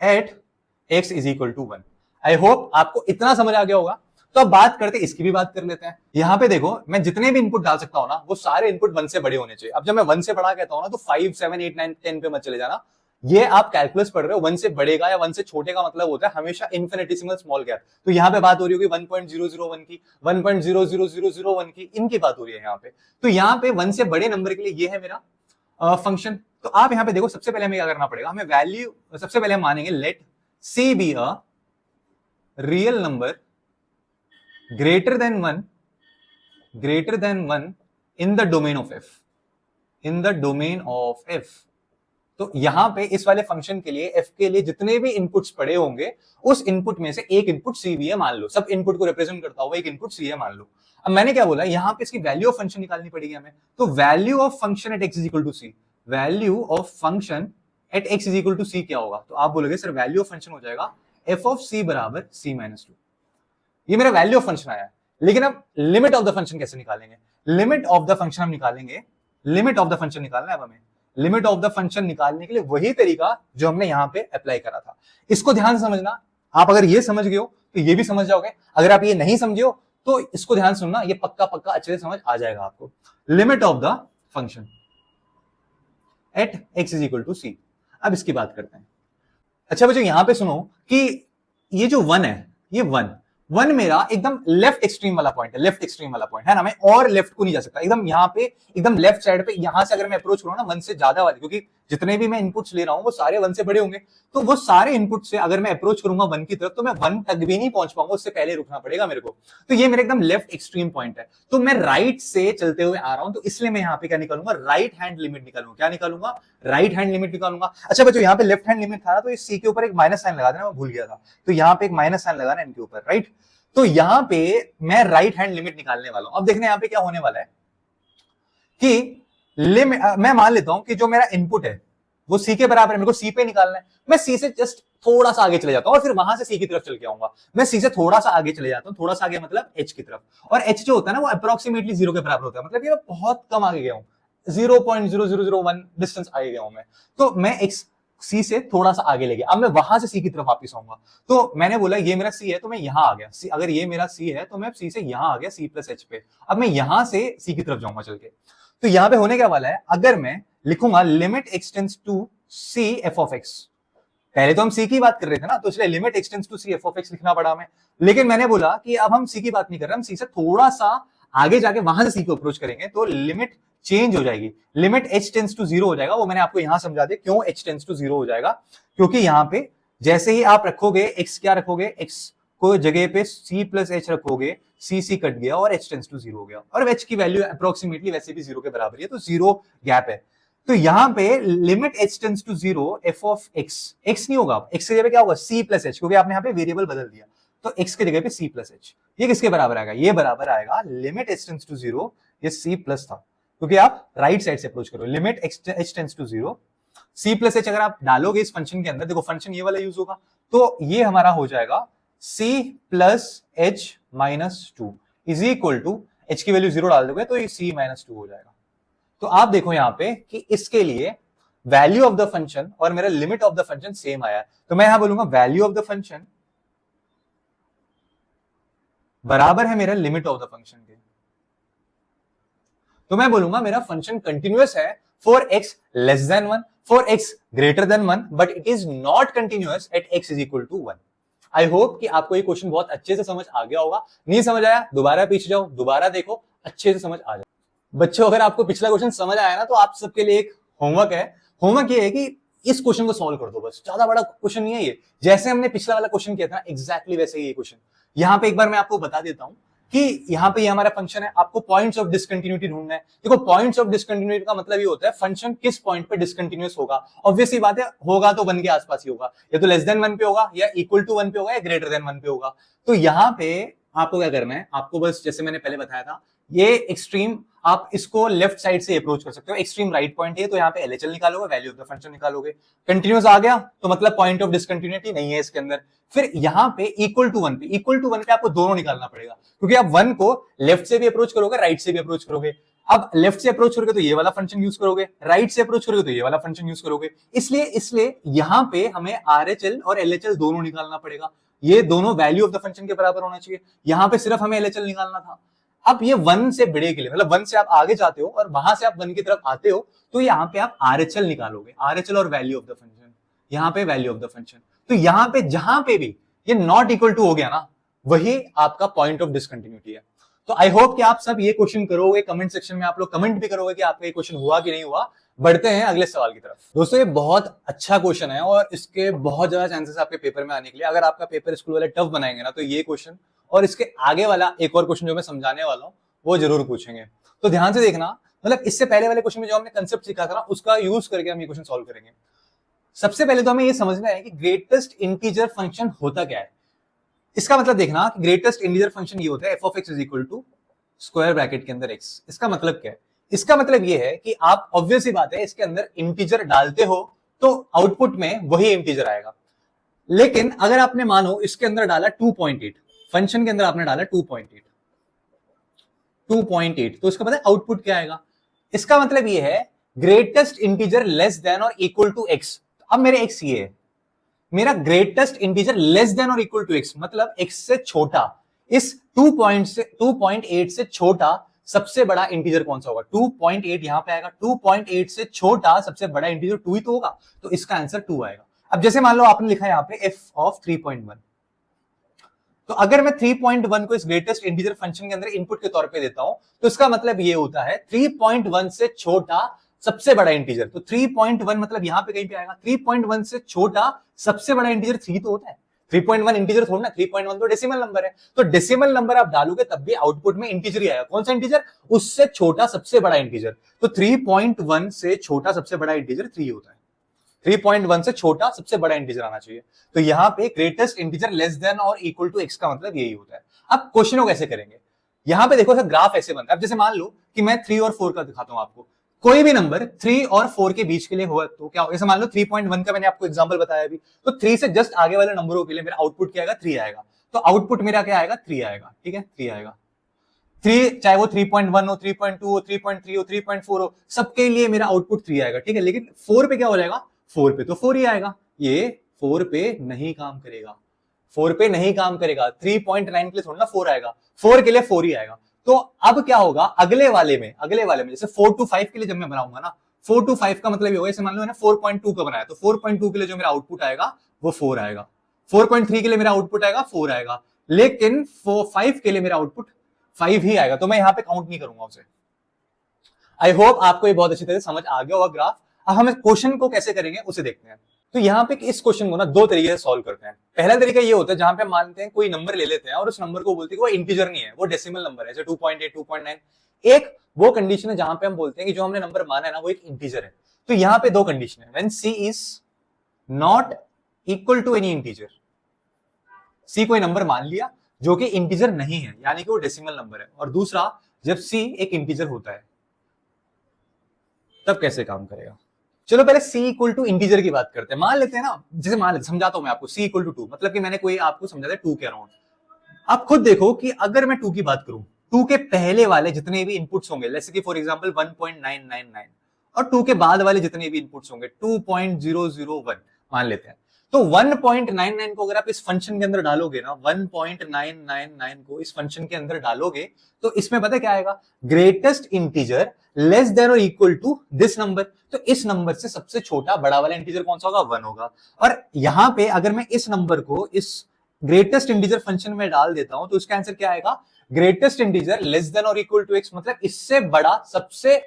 at x is equal to 1। I hope आपको इतना समझ आ गया होगा। तो अब बात करते, इसकी भी बात कर लेते हैं। यहां पे देखो मैं जितने भी इनपुट डाल सकता हूं ना, वो सारे इनपुट 1 से बड़े होने चाहिए। अब जब मैं 1 से बड़ा कहता हूं ना, तो 5, 7, 8, 9, 10 पे मत चले जाना, ये आप कैलकुलस पढ़ रहे हो, 1 से बढ़ेगा या 1 से छोटे का मतलब होता है हमेशा इन्फिनिटेसिमल स्मॉल गैप। तो यहां पे बात हो रही होगी 1.001 की, 1.00001 की, इनकी बात हो रही है यहाँ पे। तो यहाँ पे 1 से बड़े नंबर के लिए ये है मेरा फंक्शन। तो आप यहाँ पे देखो, सबसे पहले हमें क्या करना पड़ेगा, हमें वैल्यू, सबसे पहले हम मानेंगे let C be a real number greater than 1 in the domain of f, in the domain of f। तो यहां पे इस वाले फंक्शन के लिए f के लिए जितने भी इनपुट्स पड़े होंगे, उस इनपुट में से एक इनपुट c भी है मान लो, सब इनपुट को रिप्रेजेंट करता हुआ एक इनपुट c है मान लो। अब मैंने क्या बोला, यहां पे इसकी वैल्यू ऑफ फंक्शन निकालनी पड़ेगी हमें। तो value of function at x is equal to c, value of function at x is equal to c क्या होगा, तो आप बोलोगे सर वैल्यू ऑफ फंक्शन हो जाएगा f ऑफ c बराबर c - 2। ये मेरा वैल्यू ऑफ फंक्शन आया है। लेकिन अब लिमिट ऑफ द फंक्शन कैसे निकालेंगे, लिमिट ऑफ द फंक्शन हम निकालेंगे, लिमिट ऑफ द फंक्शन निकालना है अब हमें। लिमिट ऑफ द फंक्शन निकालने के लिए वही तरीका जो हमने यहां पे अप्लाई करा था। इसको ध्यान से समझना, आप अगर ये समझ गए हो तो ये भी समझ जाओगे, अगर आप ये नहीं समझे हो तो इसको ध्यान सुनना, ये पक्का पक्का अच्छे से समझ आ जाएगा आपको। Limit of the function at x is equal to c। अब इसकी बात करते हैं। अच्छा बच्चों यहां पे सुनो कि ये जो 1 है, ये 1 मेरा एकदम लेफ्ट एक्सट्रीम वाला पॉइंट है, लेफ्ट एक्सट्रीम वाला पॉइंट है ना, मैं और लेफ्ट को नहीं जा सकता, एकदम यहाँ पे एकदम लेफ्ट साइड पे, यहां से अगर मैं अप्रोच करूँ ना 1 से ज्यादा वाले, क्योंकि जितने भी मैं इनपुट्स ले रहा हूं वो सारे 1 से बड़े होंगे, तो वो सारे इनपुट से अगर मैं अप्रोच करूंगा 1 की तरफ तो मैं 1 तक भी नहीं पहुंच पाऊंगा, उससे पहले रुकना पड़ेगा मेरे को। तो ये मेरा एकदम लेफ्ट एक्सट्रीम पॉइंट है, तो मैं राइट से चलते हुए आ रहा हूं, तो इसलिए मैं यहाँ पे क्या निकालूंगा, राइट हैंड लिमिट निकालूंगा। क्या निकालूंगा, राइट हैंड लिमिट निकालूंगा। अच्छा बच्चों यहाँ पे लेफ्ट हैंड लिमिट था ना, तो इस c के ऊपर एक माइनस साइन लगा देना, मैं भूल गया था, तो यहाँ पे एक माइनस साइन लगाना इनके ऊपर, राइट। तो यहां पे मैं राइट हैंड लिमिट निकालने वाला हूं। अब देखने यहां पे क्या होने वाला है कि मैं मान लेता हूं कि जो मेरा इनपुट है वो c के बराबर है, मेरे को c पे निकालना है। मैं c से जस्ट थोड़ा सा आगे चले जाता हूं और फिर वहां से c की तरफ चल के आऊंगा। मैं c से थोड़ा सा आगे चले जाता हूं, थोड़ा सा आगे मतलब h की तरफ, और h जो होता है ना वो अप्रोक्सीमेटली 0 के बराबर होता है, मतलब ये बहुत कम आगे गया हूं, 0.0001 डिस्टेंस आगे गया हूं मैं। तो मैं x c से थोड़ा सा आगे ले गया, अब मैं वहां से c की तरफ वापस आऊंगा। तो मैंने बोला ये मेरा c है तो मैं यहां आ गया, अगर ये मेरा c है तो मैं c से यहां आ गया, c प्लस h पे। अब मैं यहां से c की तरफ जाऊंगा चल के। तो यहां पे होने क्या वाला है, अगर मैं लिखूंगा limit x tends to c f of x. पहले तो हम सी की बात कर रहे थे ना, तो इसलिए limit x tends to c f of x लिखना पड़ा हमें। लेकिन मैंने बोला कि अब हम सी की बात नहीं कर रहे, हम सी से थोड़ा सा आगे जाके वहां से सी को अप्रोच करेंगे तो लिमिट चेंज हो जाएगी, limit h tends to zero हो जाएगा। वो मैंने आपको यहां समझा दिया क्यों एच टेंड्स टू जीरो हो जाएगा, क्योंकि यहां पे जैसे ही आप रखोगे एक्स, क्या रखोगे, एक्स को जगह पे सी प्लस एच रखोगे, सी कट गया और एच टेंड्स टू जीरो हो गया, और एच की वैल्यू अप्रोक्सीमेटली वैसे भी जीरो के बराबर है, तो जीरो गैप है। तो यहां पे limit h tends to zero f of x, x नहीं होगा, एक्स की जगह क्या होगा, सी प्लस एच, क्योंकि आपने यहाँ पे वेरिएबल बदल दिया, तो एक्स की जगह पे सी प्लस एच। ये किसके बराबर आएगा, ये बराबर आएगा limit h tends to zero, ये सी प्लस था क्योंकि आप राइट साइड से अप्रोच करो, limit h tends to zero c plus h अगर आप डालोगे इस फंक्शन के अंदर, देखो फंक्शन ये वाला यूज होगा, तो ये हमारा हो जाएगा c plus h minus two is equal to, h की वैल्यू जीरो डाल दोगे तो ये सी माइनस टू हो जाएगा। तो आप देखो यहां पे कि इसके लिए वैल्यू ऑफ द फंक्शन और मेरा limit of the function same आया है, तो मैं यहां बोलूंगा वैल्यू ऑफ द फंक्शन बराबर है मेरा लिमिट ऑफ द फंक्शन के। तो मैं बोलूंगा मेरा फंक्शन कंटिन्यूअस है for x less than one, for x greater than one, but it is not continuous at x is equal to one. I hope कि आपको ये क्वेश्चन बहुत अच्छे से समझ आ गया होगा। नहीं समझ आया दोबारा पीछे जाओ, दोबारा देखो, अच्छे से समझ आ जाए। बच्चों अगर आपको पिछला क्वेश्चन समझ आया ना, तो आप सबके लिए एक होमवर्क है, होमवर्क ये है कि इस क्वेश्चन को सॉल्व कर दो, बस ज्यादा बड़ा क्वेश्चन नहीं है ये, जैसे हमने पिछला वाला क्वेश्चन किया था एग्जैक्टली वैसे ही ये क्वेश्चन। यहां पे एक बार मैं आपको बता देता हूं कि यहाँ पे ये हमारा फंक्शन है, आपको पॉइंट्स ऑफ डिसकंटिन्यूटी ढूंढना है। देखो पॉइंट्स ऑफ डिसकंटिन्यूटी का मतलब ये होता है फंक्शन किस पॉइंट पे डिसकंटिन्यूअस होगा। ऑब्वियसली बात है, होगा तो वन के आसपास ही होगा, या तो लेस देन वन पे होगा, या इक्वल टू वन पे होगा, या ग्रेटर देन वन पे होगा। तो यहाँ पे आपको क्या करना है, आपको बस जैसे मैंने पहले बताया था, ये एक्सट्रीम आप इसको लेफ्ट साइड से अप्रोच कर सकते हो, एक्सट्रीम राइट पॉइंट है तो यहाँ पे एलएचएल निकालोगे, वैल्यू ऑफ द फंक्शन निकालोगे, कंटिन्यूअस आ गया तो मतलब पॉइंट ऑफ डिसकंटिन्यूटी नहीं है इसके अंदर। फिर यहाँ पे इक्वल टू वन पे आपको दोनों निकालना पड़ेगा, क्योंकि आप वन को लेफ्ट से भी अप्रोच करोगे, राइट से भी अप्रोच करोगे। अब लेफ्ट से अप्रोच करोगे तो ये वाला फंक्शन यूज करोगे, राइट से अप्रोच करोगे तो ये वाला फंक्शन यूज करोगे। इसलिए यहाँ पे हमें आरएचएल और एलएचएल दोनों निकालना पड़ेगा, ये दोनों वैल्यू ऑफ द फंक्शन के बराबर होना चाहिए। यहाँ पे सिर्फ हमें एलएचएल निकालना था। अब ये वन से बड़े के लिए, मतलब वन से आप आगे जाते हो और वहां से आप वन की तरफ आते हो, तो यहाँ पे आप आरएचएल निकालोगे, आरएचएल और वैल्यू ऑफ द फंक्शन, यहाँ पे वैल्यू ऑफ द फंक्शन। तो यहाँ पे जहां पे भी ये नॉट इक्वल टू हो गया ना, वही आपका पॉइंट ऑफ डिसकंटिन्यूटी है। तो आई होप कि आप सब ये क्वेश्चन करोगे, कमेंट सेक्शन में आप लोग कमेंट भी करोगे कि आपका ये क्वेश्चन हुआ कि नहीं हुआ। बढ़ते हैं अगले सवाल की तरफ। दोस्तों ये बहुत अच्छा क्वेश्चन है और इसके बहुत ज्यादा चांसेस आपके पेपर में आने के लिए। अगर आपका पेपर स्कूल वाले टफ बनाएंगे ना, तो ये क्वेश्चन और इसके आगे वाला एक और क्वेश्चन जो मैं समझाने वाला हूँ वो जरूर पूछेंगे। तो ध्यान से देखना, मतलब इससे पहले वाले क्वेश्चन में जो हमने कंसेप्ट सीखा था ना, उसका यूज करके हम ये क्वेश्चन सॉल्व करेंगे। सबसे पहले तो हमें ये समझना है कि ग्रेटेस्ट इंटीजर फंक्शन होता क्या है। इसका मतलब देखना कि ग्रेटेस्ट इंटीजर फंक्शन ये होता है f of x is equal to square bracket के अंदर एक्स। इसका मतलब क्या है, इसका मतलब ये है कि आप ऑब्वियस ही बात है इसके अंदर इंटीजर डालते हो तो आउटपुट में वही इंटीजर आएगा। लेकिन अगर आपने मानो इसके अंदर डाला 2.8, फंक्शन के अंदर आपने डाला 2.8, तो इसका मतलब आउटपुट क्या आएगा। इसका मतलब ये है ग्रेटेस्ट इंटीजर लेस देन और इक्वल टू एक्स। अब मेरे एक्स ये है, मेरा ग्रेटेस्ट इंटीजर लेस देन और इक्वल टू एक्स, मतलब एक्स से छोटा, इस 2.8 से छोटा सबसे बड़ा इंटीजर कौन सा होगा। 2.8 यहां पे आएगा, 2.8 से छोटा सबसे बड़ा इंटीजर 2 ही तो होगा, तो इसका आंसर 2 आएगा। अब जैसे मान लो आपने लिखा है यहां पे f ऑफ 3.1, तो अगर मैं 3.1 को इस ग्रेटेस्ट इंटीजर फंक्शन के अंदर इनपुट के तौर पे देता हूं, तो इसका मतलब ये होता है 3.1 से छोटा सबसे बड़ा इंटीजर। तो 3.1 मतलब यहां पे कहीं पे आएगा, 3.1 से छोटा सबसे बड़ा इंटीजर 3 तो होता है, 3.1 इंटीजर थोड़ा ना, 3.1 तो डेसिमल नंबर है। तो डेसिमल नंबर आप डालोगे तब भी आउटपुट में इंटीजर ही आएगा। कौन सा इंटीजर, उससे छोटा सबसे बड़ा इंटीजर। तो 3.1 से छोटा सबसे बड़ा इंटीजर 3 होता है, 3.1 से छोटा सबसे बड़ा इंटीजर आना चाहिए। तो यहाँ पे ग्रेटेस्ट इंटीजर लेस देन और इक्वल टू एक्स का मतलब यही होता है। अब क्वेश्चन को कैसे करेंगे, यहाँ पे देखो ग्राफ ऐसे बनता है। अब जैसे मान लो कि मैं 3 और 4 का दिखाता हूं आपको, कोई भी नंबर 3 और 4 के बीच के लिए हुआ तो क्या होगा। जैसे मान लो 3.1 का मैंने आपको एग्जांपल बताया अभी, तो 3 से जस्ट आगे वाले नंबरों के लिए मेरा आउटपुट क्या आएगा, 3 आएगा। तो आउटपुट मेरा क्या आएगा, 3 आएगा, ठीक है, 3 आएगा। 3 चाहे वो 3.1 हो, 3.2 हो, 3.3 हो, 3.4 हो, सबके लिए मेरा आउटपुट 3 आएगा, ठीक है। लेकिन 4 पे क्या हो जाएगा, 4 पे तो 4 ही आएगा। ये 4 पे नहीं काम करेगा, 4 पे नहीं काम करेगा। 3.9 के लिए थोड़ा ना 4 आएगा, 4 के लिए 4 ही आएगा। तो अब क्या होगा, अगले वाले में जैसे 4 to 5 के लिए जब मैं बनाऊंगा ना, 4 to 5 का मतलब ये होगा, जैसे मान लो मैंने 4.2 का बनाया, तो 4.2 के लिए जो मेरा आउटपुट आएगा वो 4 आएगा, 4.3 के लिए मेरा आउटपुट आएगा 4 आएगा, लेकिन 5 के लिए मेरा आउटपुट 5 ही आएगा, तो मैं यहां पे काउंट नहीं करूंगा उसे। आई होप आपको ये बहुत अच्छी तरह से समझ आ गया होगा ग्राफ। अब हम क्वेश्चन को कैसे करेंगे उसे देखते हैं। तो यहाँ पे इस क्वेश्चन को ना दो तरीके से सॉल्व करते हैं। पहला तरीका ये होता है जहां पे हम मानते हैं कोई नंबर ले लेते हैं और उस नंबर को बोलते हैं कि वो इंटीजर नहीं है, वो डेसिमल नंबर है, जैसे 2.8, 2.9। एक वो कंडीशन है जहां पे हम बोलते हैं कि जो हमने नंबर माना है ना वो एक इंटीजर है। तो यहाँ पे दो कंडीशन है, when c is not equal to any integer, c कोई नंबर मान लिया जो कि इंटीजर नहीं है, यानी कि वो डेसिमल नंबर है, और दूसरा जब c एक इंटीजर होता है तब कैसे काम करेगा। चलो पहले c इक्वल टू इंटीजर की बात करते हैं। मान लेते हैं ना, जैसे मान लेते, समझाता हूं मैं आपको, c इक्वल टू 2, मतलब कि मैंने कोई आपको समझाता है 2 के अराउंड। आप खुद देखो कि अगर मैं 2 की बात करूं, 2 के पहले वाले जितने भी इनपुट्स होंगे, जैसे कि फॉर एग्जांपल 1.999, और 2 के बाद वाले जितने भी इनपुट्स होंगे 2.001 मान लेते हैं, तो 1.99 को अगर आप इस फंक्शन के अंदर डालोगे ना, 1.999 को इस फंक्शन के अंदर डालोगे, तो इसमें पता क्या आएगा, ग्रेटेस्ट इंटीजर लेस देन और इक्वल टू दिस नंबर। तो इस नंबर से सबसे छोटा बड़ा वाला इंटीजर कौन सा होगा, 1 होगा। और यहां पे अगर मैं इस नंबर को इस ग्रेटेस्ट इंटीजर फंक्शन में डाल देता हूं, तो इसका आंसर क्या आएगा, ग्रेटेस्ट इंटीजर लेस देन और इक्वल टू x, मतलब इससे बड़ा सबसे,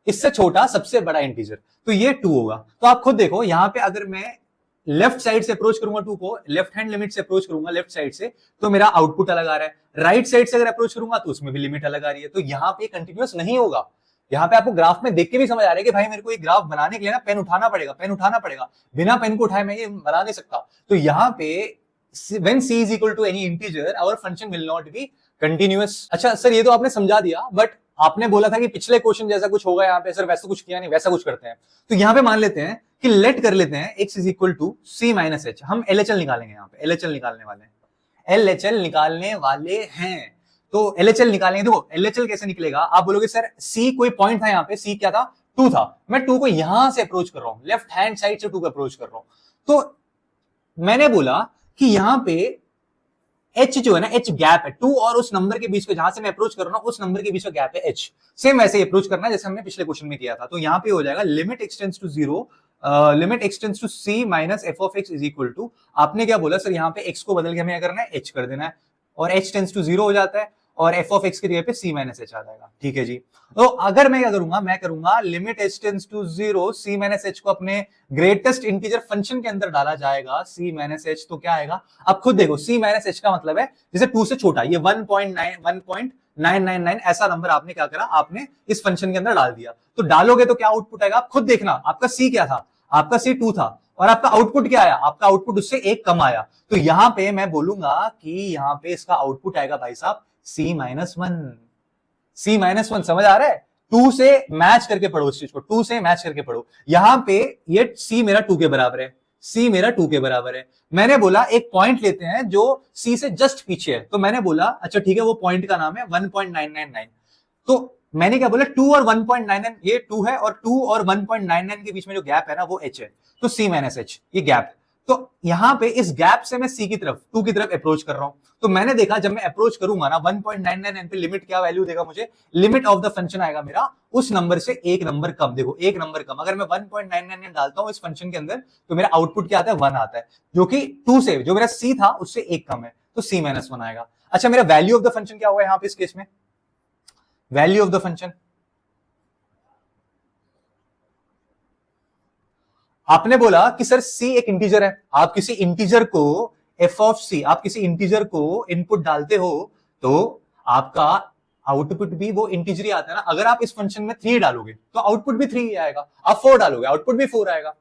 इससे छोटा सबसे बड़ा इंटीजर, तो ये 2 होगा। तो आप खुद देखो यहां पे अगर मैं लेफ्ट साइड से अप्रोच करूंगा 2 को, लेफ्ट हैंड लिमिट से अप्रोच करूंगा लेफ्ट साइड से, तो मेरा आउटपुट अलग आ रहा है। राइट साइड से अगर अप्रोच करूंगा तो उसमें भी लिमिट अलग आ रही है, तो यहां पे कंटिन्यूअस नहीं होगा। यहाँ पे आपको ग्राफ में देख के भी समझ आ रहा है कि भाई मेरे को ये ग्राफ बनाने के लिए ना पेन उठाना पड़ेगा, पेन उठाना पड़ेगा, बिना पेन को उठाए मैं ये बना नहीं सकता। तो यहाँ पे when c is equal to any integer our function will not be continuous। अच्छा सर ये तो आपने समझा दिया, बट आपने बोला था कि पिछले क्वेश्चन जैसा कुछ होगा, यहाँ पे सर वैसा कुछ किया नहीं, वैसा कुछ करते हैं। तो यहाँ पे मान लेते हैं कि लेट कर लेते हैं x is equal to c minus h, हम LHL निकालेंगे, यहाँ पे LHL निकालने वाले हैं, LHL निकालने वाले हैं। तो LHL निकालेंगे, देखो LHL कैसे निकलेगा, आप बोलोगे सर c कोई पॉइंट था, यहाँ पे c क्या था, 2 था, मैं 2 को यहां से अप्रोच कर रहा हूं, लेफ्ट हैंड साइड से 2 को अप्रोच कर रहा हूं, तो मैंने बोला कि यहां पे h जो है ना, h गैप है 2 और उस नंबर के बीच में, जहां से मैं अप्रोच कर रहा हूं उस नंबर के बीच में गैप है h। सेम वैसे ही अप्रोच करना है जैसे हमने पिछले क्वेश्चन में किया था। तो यहां पे हो जाएगा limit x tends to 0, limit x tends to c minus f of x is equal to, आपने क्या बोला सर, यहाँ पे x को बदल के हमें क्या करना है, h कर देना है, और h टेंड्स टू 0 हो जाता है, और f ऑफ x की जगह पे c माइनस h आ जाएगा। ठीक है जी। तो अगर मैं क्या करूंगा, मैं करूंगा limit h tends to 0, c minus h को अपने ग्रेटेस्ट इंटीजर फंक्शन के अंदर डाला जाएगा, c माइनस h, तो क्या आएगा, अब खुद देखो c माइनस h का मतलब है जैसे 2 से छोटा, ये 1.999 ऐसा नंबर आपने क्या करा, आपने इस फंक्शन के अंदर डाल दिया। तो डालोगे तो क्या आउटपुट आएगा, आप खुद देखना, आपका c क्या था, आपका c 2 था, और आपका आउटपुट क्या आया, आपका आउटपुट उससे एक कम आया। तो यहां पे मैं बोलूंगा कि यहां पे इसका आउटपुट आएगा भाई साहब c माइनस 1, c माइनस 1, समझ आ रहा है। 2 से मैच करके पढ़ो इस चीज को, 2 से मैच करके पढ़ो। यहां पे ये c मेरा 2 के बराबर है, c मेरा 2 के बराबर है। मैंने बोला एक पॉइंट लेते हैं जो c से जस्ट पीछे है, तो मैंने बोला अच्छा ठीक है, वो पॉइंट का नाम है 1.999। तो मैंने क्या बोला, 2 और 1.99, ये 2 है, और 2 और 1.99 के बीच में जो गैप है ना वो h है, तो c माइनस h ये गैप। तो यहां पे इस गैप से मैं c की तरफ, 2 की तरफ अप्रोच कर रहा हूं। तो मैंने देखा जब मैं अप्रोच करूंगा ना 1.99 पे लिमिट क्या वैल्यू देगा मुझे, लिमिट ऑफ द फंक्शन आएगा मेरा उस नंबर से एक नंबर कम। देखो एक नंबर कम, अगर मैं 1.99 डालता हूं इस फंक्शन के अंदर, तो मेरा आउटपुट क्या आता है, 1 आता है, जो कि 2 से, जो मेरा c था उससे एक कम है, तो c माइनस 1 आएगा। अच्छा मेरा वैल्यू ऑफ द फंक्शन क्या होगा यहां पे इस केस में, वैल्यू ऑफ द फंक्शन, आपने बोला कि सर c एक इंटीजर है, आप किसी इंटीजर को f ऑफ c, आप किसी इंटीजर को इनपुट डालते हो तो आपका आउटपुट भी वो इंटीजर ही आता है ना। अगर आप इस फंक्शन में 3 डालोगे तो आउटपुट भी 3 ही आएगा, आप 4 डालोगे आउटपुट भी 4 आएगा।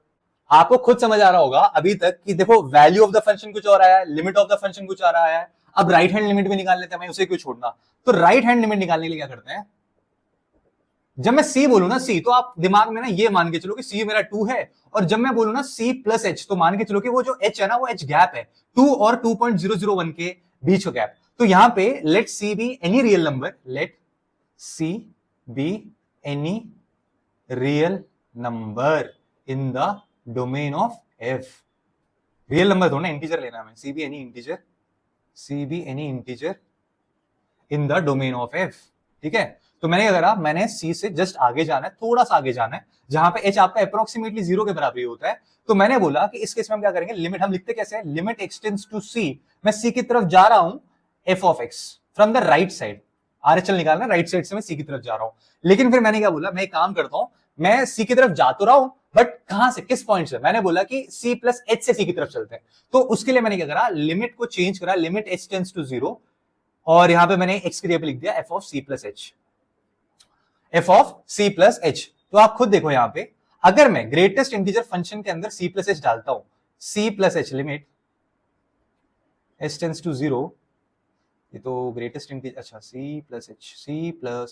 आपको खुद समझ आ रहा होगा अभी तक कि देखो वैल्यू ऑफ द फंक्शन कुछ और आया है, लिमिट ऑफ द फंक्शन कुछ आ रहा है। अब राइट हैंड लिमिट भी निकाल लेते हैं, मैं उसे क्यों छोड़ना। तो राइट हैंड लिमिट निकालने के लिए क्या करते हैं, जब मैं c बोलूं ना c, तो आप दिमाग में ना ये मान के चलो कि c मेरा 2 है, और जब मैं बोलूं ना c प्लस h, तो मान के चलो कि वो जो h है ना वो h गैप है, 2 और 2.001 के बीच का गैप। तो यहां पे let c be any real number, let c be any real number in the domain of f। Real number थोड़ा इंटीजर लेना है, c be any integer, c be any integer in the domain of f। ठीक है, तो मैंने क्या करा, मैंने सी से जस्ट आगे जाना है, थोड़ा सा आगे जाना है, जहां पे एच आपका अप्रोक्सीमेटली 0 के बराबर ही होता है। तो मैंने बोला कि इस केस में हम क्या करेंगे, लिमिट हम लिखते कैसे हैं, लिमिट एक्स टेंड्स टू सी, मैं सी की तरफ जा रहा हूं f of x from the right side, RHL निकालना, राइट साइड से मैं सी की तरफ जा रहा हूं। लेकिन फिर मैंने क्या बोला, मैं एक काम करता हूं, मैं सी की तरफ जा तो रहा हूं, बट कहां से, किस पॉइंट से, मैंने बोला कि सी प्लस एच से सी की तरफ चलते हैं। तो उसके लिए मैंने क्या करा, लिमिट को चेंज करा, लिमिट एच टेंड्स टू 0, और यहां पे मैंने एक्स की जगह पे लिख दिया f of c plus h, f of c plus h. तो आप खुद देखो यहां पे, अगर मैं ग्रेटेस्ट इंटीजर फंक्शन के अंदर सी प्लस एच डालता हूं, c plus h limit h tends to 0, ये तो ग्रेटेस्ट इंटीजर, अच्छा सी प्लस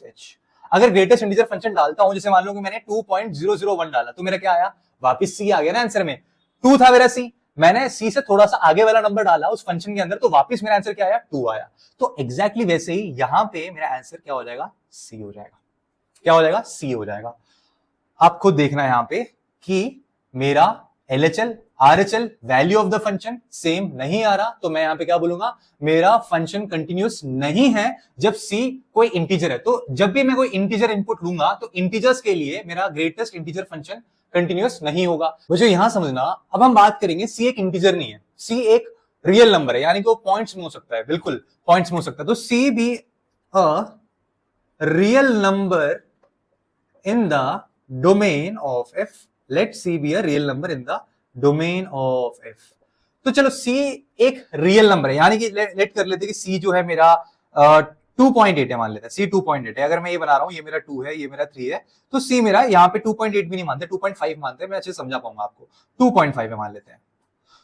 एच, अगर ग्रेटेस्ट इंटीजर फंक्शन डालता हूं, जैसे मान लो कि मैंने 2.001 डाला, तो मेरा क्या आया, वापस सी आ गया ना आंसर में, 2 था मेरा सी, मैंने सी से थोड़ा सा आगे वाला नंबर डाला उस फंक्शन के अंदर, तो वापस मेरा आंसर क्या आया, 2 आया। तो एग्जैक्टली वैसे ही यहां पे मेरा आंसर क्या हो जाएगा, सी हो जाएगा। क्या हो जाएगा, सी हो जाएगा। आप खुद देखना यहां पे कि मेरा LHL RHL value of the function same नहीं आ रहा, तो मैं यहां पे क्या बोलूंगा, मेरा फंक्शन कंटिन्यूअस नहीं है जब सी कोई इंटीजर है। तो जब भी मैं कोई इंटीजर इनपुट लूंगा, तो इंटीजर्स के लिए मेरा ग्रेटेस्ट इंटीजर फंक्शन कंटिन्यूअस नहीं होगा। मुझे यहां समझना, अब हम बात करेंगे, सी एक इंटीजर नहीं है, सी एक रियल नंबर है, यानी कि वो पॉइंट्स में हो सकता है, बिल्कुल पॉइंट्स में हो सकता है। तो c be a real number in the domain of f, let c be a real number in the domain of f। तो चलो c एक रियल नंबर है, यानी कि लेट कर लेते कि c जो है मेरा 2.8 है, मान लेते हैं c 2.8 है। अगर मैं ये बना रहा हूं, ये मेरा 2 है, ये मेरा 3 है, तो c मेरा यहाँ पे 2.8 भी नहीं मानते, 2.5 मानते हैं, मैं अच्छे से समझा पाऊंगा आपको, 2.5 है मान लेते हैं।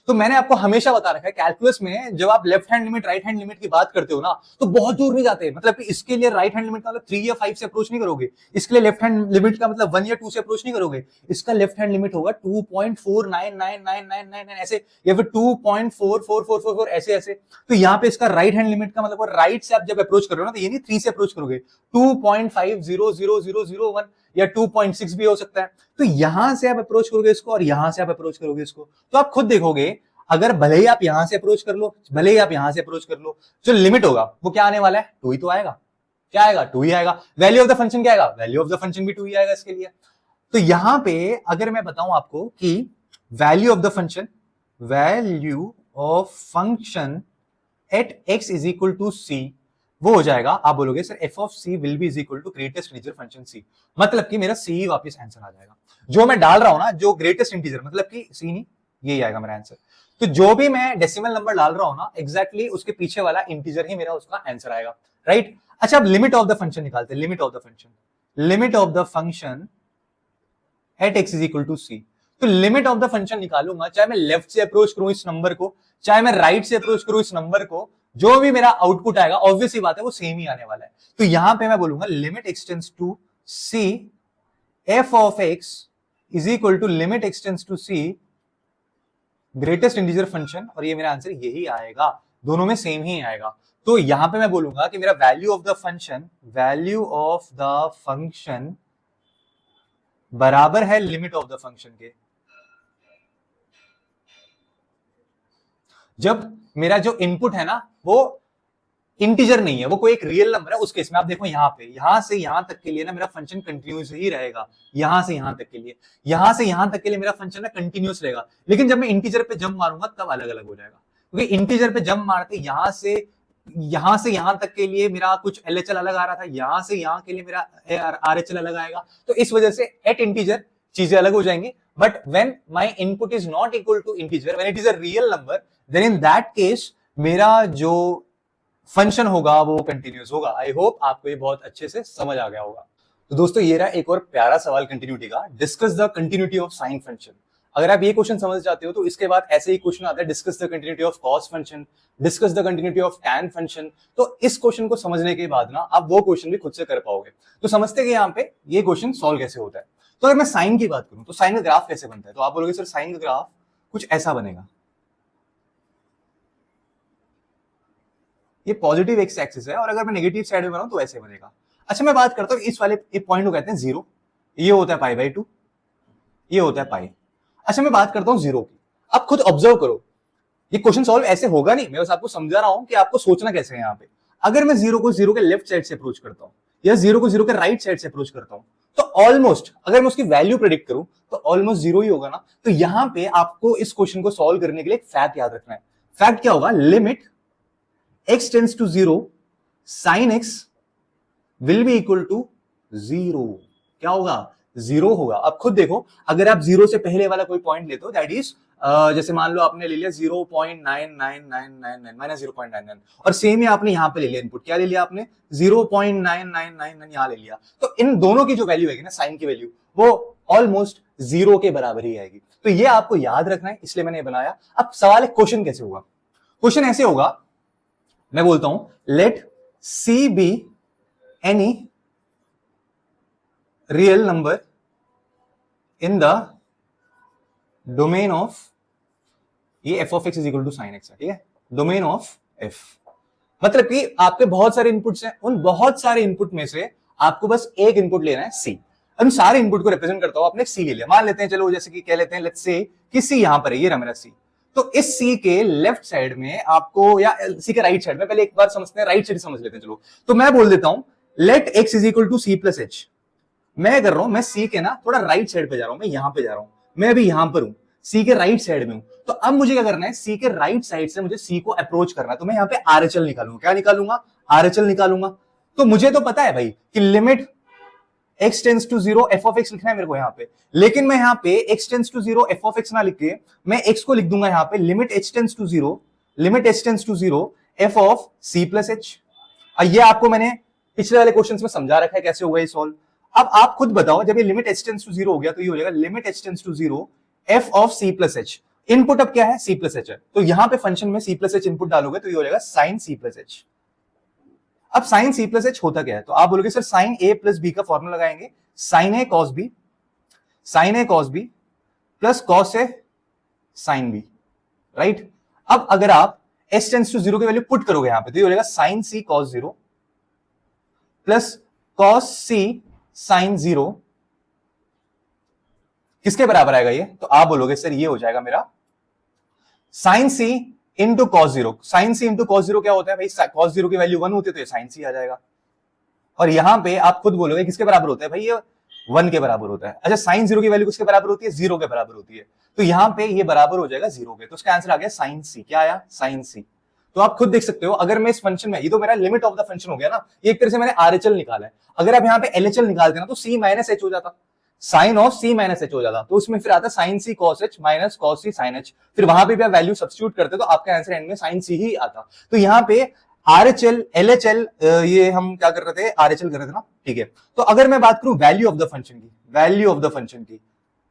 तो मैंने आपको हमेशा बता रखा है, कैलकुलस में जब आप left hand limit right hand limit की बात करते हो ना, तो बहुत दूर नहीं जाते, मतलब कि इसके लिए राइट हैंड लिमिट का मतलब 3 या 5 से अप्रोच नहीं करोगे, इसके लिए लेफ्ट हैंड लिमिट का मतलब 1 या 2 से अप्रोच नहीं करोगे, इसका लेफ्ट हैंड लिमिट होगा 2.499999 ऐसे, या फिर 2.4444 ऐसे ऐसे। तो यहाँ पे इसका राइट हैंड लिमिट का मतलब राइट से आप जब अप्रोच करोगे ना, तो ये नहीं 3 से अप्रोच करोगे, 2.500001 या 2.6 भी हो सकता है। तो यहां से आप अप्रोच करोगे इसको, और यहां से आप अप्रोच करोगे इसको, तो आप खुद देखोगे, अगर भले ही आप यहां से अप्रोच कर लो, भले ही आप यहां से अप्रोच कर लो, जो लिमिट होगा वो क्या आने वाला है, 2 ही तो आएगा। क्या आएगा, 2 ही आएगा। वैल्यू ऑफ द फंक्शन क्या आएगा, वैल्यू ऑफ द फंक्शन भी 2 ही आएगा इसके लिए। तो यहां पे अगर मैं बताऊं आपको कि value of the function, value of function at x is equal to C, वो हो जाएगा, आप बोलोगे sir F of C will be is equal to greatest integer function C, मतलब कि मेरा सी वापस आंसर आ जाएगा। जो मैं डाल रहा हूं ना, जो ग्रेटेस्ट इंटीजर, मतलब कि सी नहीं, यही आएगा मेरा आंसर। तो जो भी मैं डेसिमल नंबर डाल रहा हूं ना, एग्जैक्टली उसके पीछे वाला इंटीजर ही मेरा उसका आंसर आएगा, राइट। अच्छा, अब लिमिट ऑफ द फंक्शन निकालते हैं, limit of the function, limit of the function at x is equal to C. तो लिमिट ऑफ द फंक्शन निकालूंगा, चाहे मैं लेफ्ट से अप्रोच करूं इस नंबर को, चाहे मैं राइट से अप्रोच करूं इस नंबर को, जो भी मेरा आउटपुट आएगा, ऑब्वियस ही बात है वो सेम ही आने वाला है। तो यहां पे मैं बोलूंगा limit x tends to c f of x is equal to limit x tends to c greatest integer function, और ये मेरा आंसर यही आएगा, दोनों में सेम ही आएगा। तो यहां पे मैं बोलूंगा कि मेरा value of the function, value of the function बराबर है लिमिट ऑफ द फंक्शन के। जब मेरा जो इनपुट है ना वो इंटीजर नहीं है, वो कोई एक रियल नंबर है, उस केस में आप देखो यहां पे, यहां से यहां तक के लिए ना मेरा फंक्शन कंटिन्यूअस ही रहेगा, यहां से यहां तक के लिए, यहां से यहां तक के लिए मेरा फंक्शन ना कंटिन्यूअस रहेगा। लेकिन जब मैं इंटीजर पे जंप मारूंगा तब अलग अलग हो जाएगा, क्योंकि इंटीजर पे जंप मारते यहां से यहां तक के लिए मेरा कुछ एलएचएल अलग आ रहा था, यहां से यहां के लिए मेरा आरएचएल अलग आएगा, तो इस वजह से एट इंटीजर चीजें अलग हो जाएंगी। But when my input is not equal to integer, when it is a real number, then in that case मेरा जो फंक्शन होगा वो कंटिन्यूअस होगा। आई होप आपको ये बहुत अच्छे से समझ आ गया होगा। तो दोस्तों ये रहा एक और प्यारा सवाल कंटिन्यूटी का, discuss the continuity of sine function. अगर आप ये क्वेश्चन समझ जाते हो तो इसके बाद ऐसे ही क्वेश्चन आता है, discuss the continuity of cos function, discuss the continuity of tan function. तो इस क्वेश्चन को समझने के बाद ना आप वो क्वेश्चन भी खुद से कर पाओगे। तो समझते कि यहाँ पे ये क्वेश्चन सॉल्व कैसे होता है। तो अगर मैं साइन की बात करूं तो साइन का ग्राफ कैसे बनता है, तो आप बोलोगे सर साइन का ग्राफ कुछ ऐसा बनेगा, ये पॉजिटिव एक्स एक्सिस है, और अगर मैं नेगेटिव साइड में बनाऊं तो ऐसे बनेगा। अच्छा, मैं बात करता हूं इस वाले पॉइंट को कहते हैं 0, ये होता है π/2, ये होता है पाई। अच्छा, मैं बात करता हूं 0 की। अब खुद ऑब्जर्व करो, ये क्वेश्चन सॉल्व ऐसे होगा नहीं, मैं बस आपको समझा रहा हूं कि आपको सोचना कैसे है। यहाँ पे अगर मैं 0 को 0 के लेफ्ट साइड से अप्रोच करता हूं, या जीरो को जीरो के राइट साइड से अप्रोच करता हूं, तो ऑलमोस्ट अगर मैं उसकी वैल्यू प्रेडिक्ट करूं तो ऑलमोस्ट जीरो ही होगा ना। तो यहां पे आपको इस क्वेश्चन को सॉल्व करने के लिए एक फैक्ट याद रखना है। फैक्ट क्या होगा, limit x tends to zero sine x will be equal to zero. क्या होगा, जीरो होगा। अब खुद देखो, अगर आप जीरो से पहले वाला कोई पॉइंट लेते हो दैट इज जैसे मान लो आपने ले लिया 0.99999 माइनस 0.99 और सेम ही आपने यहां पे ले लिया इनपुट, क्या ले लिया आपने 0.9999 यहां ले लिया, तो इन दोनों की जो वैल्यू आएगी ना, साइन की वैल्यू, वो ऑलमोस्ट जीरो के बराबर ही आएगी। तो ये आपको याद रखना है, इसलिए मैंने बनाया। अब सवाल है क्वेश्चन कैसे होगा। क्वेश्चन ऐसे होगा, मैं बोलता हूं let c be any real number in the domain of, ये f of x is equal to sine x है, ठीक है, डोमेन ऑफ f, मतलब कि आपके बहुत सारे इनपुट्स हैं, उन बहुत सारे इनपुट में से आपको बस एक इनपुट लेना है c। उन सारे इनपुट को रिप्रेजेंट करता हूं, आपने c ले लिया, मान लेते हैं, चलो जैसे कि कह लेते हैं लेट्स से कि c यहां पर है, ये रहा मेरा c। तो इस c के लेफ्ट साइड में आपको, या c के राइट साइड में, पहले एक बार समझते हैं, राइट साइड समझ लेते हैं चलो। तो मैं बोल देता हूं let x is equal to c plus h। मैं कर रहा हूं, मैं c के ना थोड़ा राइट साइड पे जा रहा हूं, मैं यहां पे जा रहा हूं, मैं अभी यहां पर हूं, c के राइट साइड में हूं। तो अब मुझे क्या करना है, c के राइट साइड से मुझे c को अप्रोच करना है, तो मैं यहां पे RHL निकालूंगा। क्या निकालूंगा, RHL निकालूंगा। तो मुझे तो पता है भाई कि limit x tends to zero f of x लिखना है मेरे को यहां पे, लेकिन मैं यहां पे x tends to zero f of x ना लिख के मैं x को लिख दूंगा यहां पे limit h tends to zero f of c plus h। ये आपको मैंने पिछले वाले क्वेश्चंस में समझा रखा है कैसे होगा ये सॉल्व। अब आप खुद बताओ, जब ये limit h tends to zero हो गया तो ये हो जाएगा limit h tends to zero f of c plus h। Input अब क्या है, c प्लस h है, तो यहां पे फंक्शन में c प्लस h इनपुट डालोगे तो ये हो जाएगा साइन c प्लस h। अब साइन c प्लस h होता क्या है, तो आप बोलोगे sir sine a plus b का फॉर्मूला लगाएंगे, sine a cos b, sine a cos b plus cos a sine b, right. अब अगर आप h टेंड्स टू जीरो की वैल्यू पुट करोगे यहां पे तो ये हो जाएगा sine c cos zero plus cos c sine zero, किसके बराबर आएगा ये, तो आप बोलोगे सर ये हो जाएगा मेरा sine c into cos zero. Sine c into cos zero क्या होता है भाई, कॉस जीरो की वैल्यू 1 होती है तो ये साइन c आ जाएगा। और यहां पे आप खुद बोलोगे किसके बराबर होता है भाई, ये 1 के बराबर होता है। अच्छा, साइन जीरो की वैल्यू किसके बराबर होती है, 0 के बराबर होती है, तो यहां पे ये बराबर हो जाएगा 0 के, तो उसका आंसर आ गया साइन c। क्या आया, साइन c। तो आप खुद देख सकते हो, अगर मैं इस फंक्शन में, ये तो मेरा लिमिट ऑफ द फंक्शन हो गया ना, ये एक तरह से मैंने RHL निकाला है। अगर आप यहाँ पे LHL निकालते ना तो c माइनस h हो जाता, sine of c minus h हो जाता, तो उसमें फिर आता sine c cos h minus cos c sine h। फिर वहां पे भी आप वैल्यू सब्स्टिट्यूट करते तो आपका आंसर एंड में साइन c ही आता। तो यहाँ पे RHL LHL ये हम क्या कर रहे थे, RHL कर रहे थे ना, ठीक है। तो अगर मैं बात करूं वैल्यू ऑफ द फंक्शन की, वैल्यू ऑफ द फंक्शन की,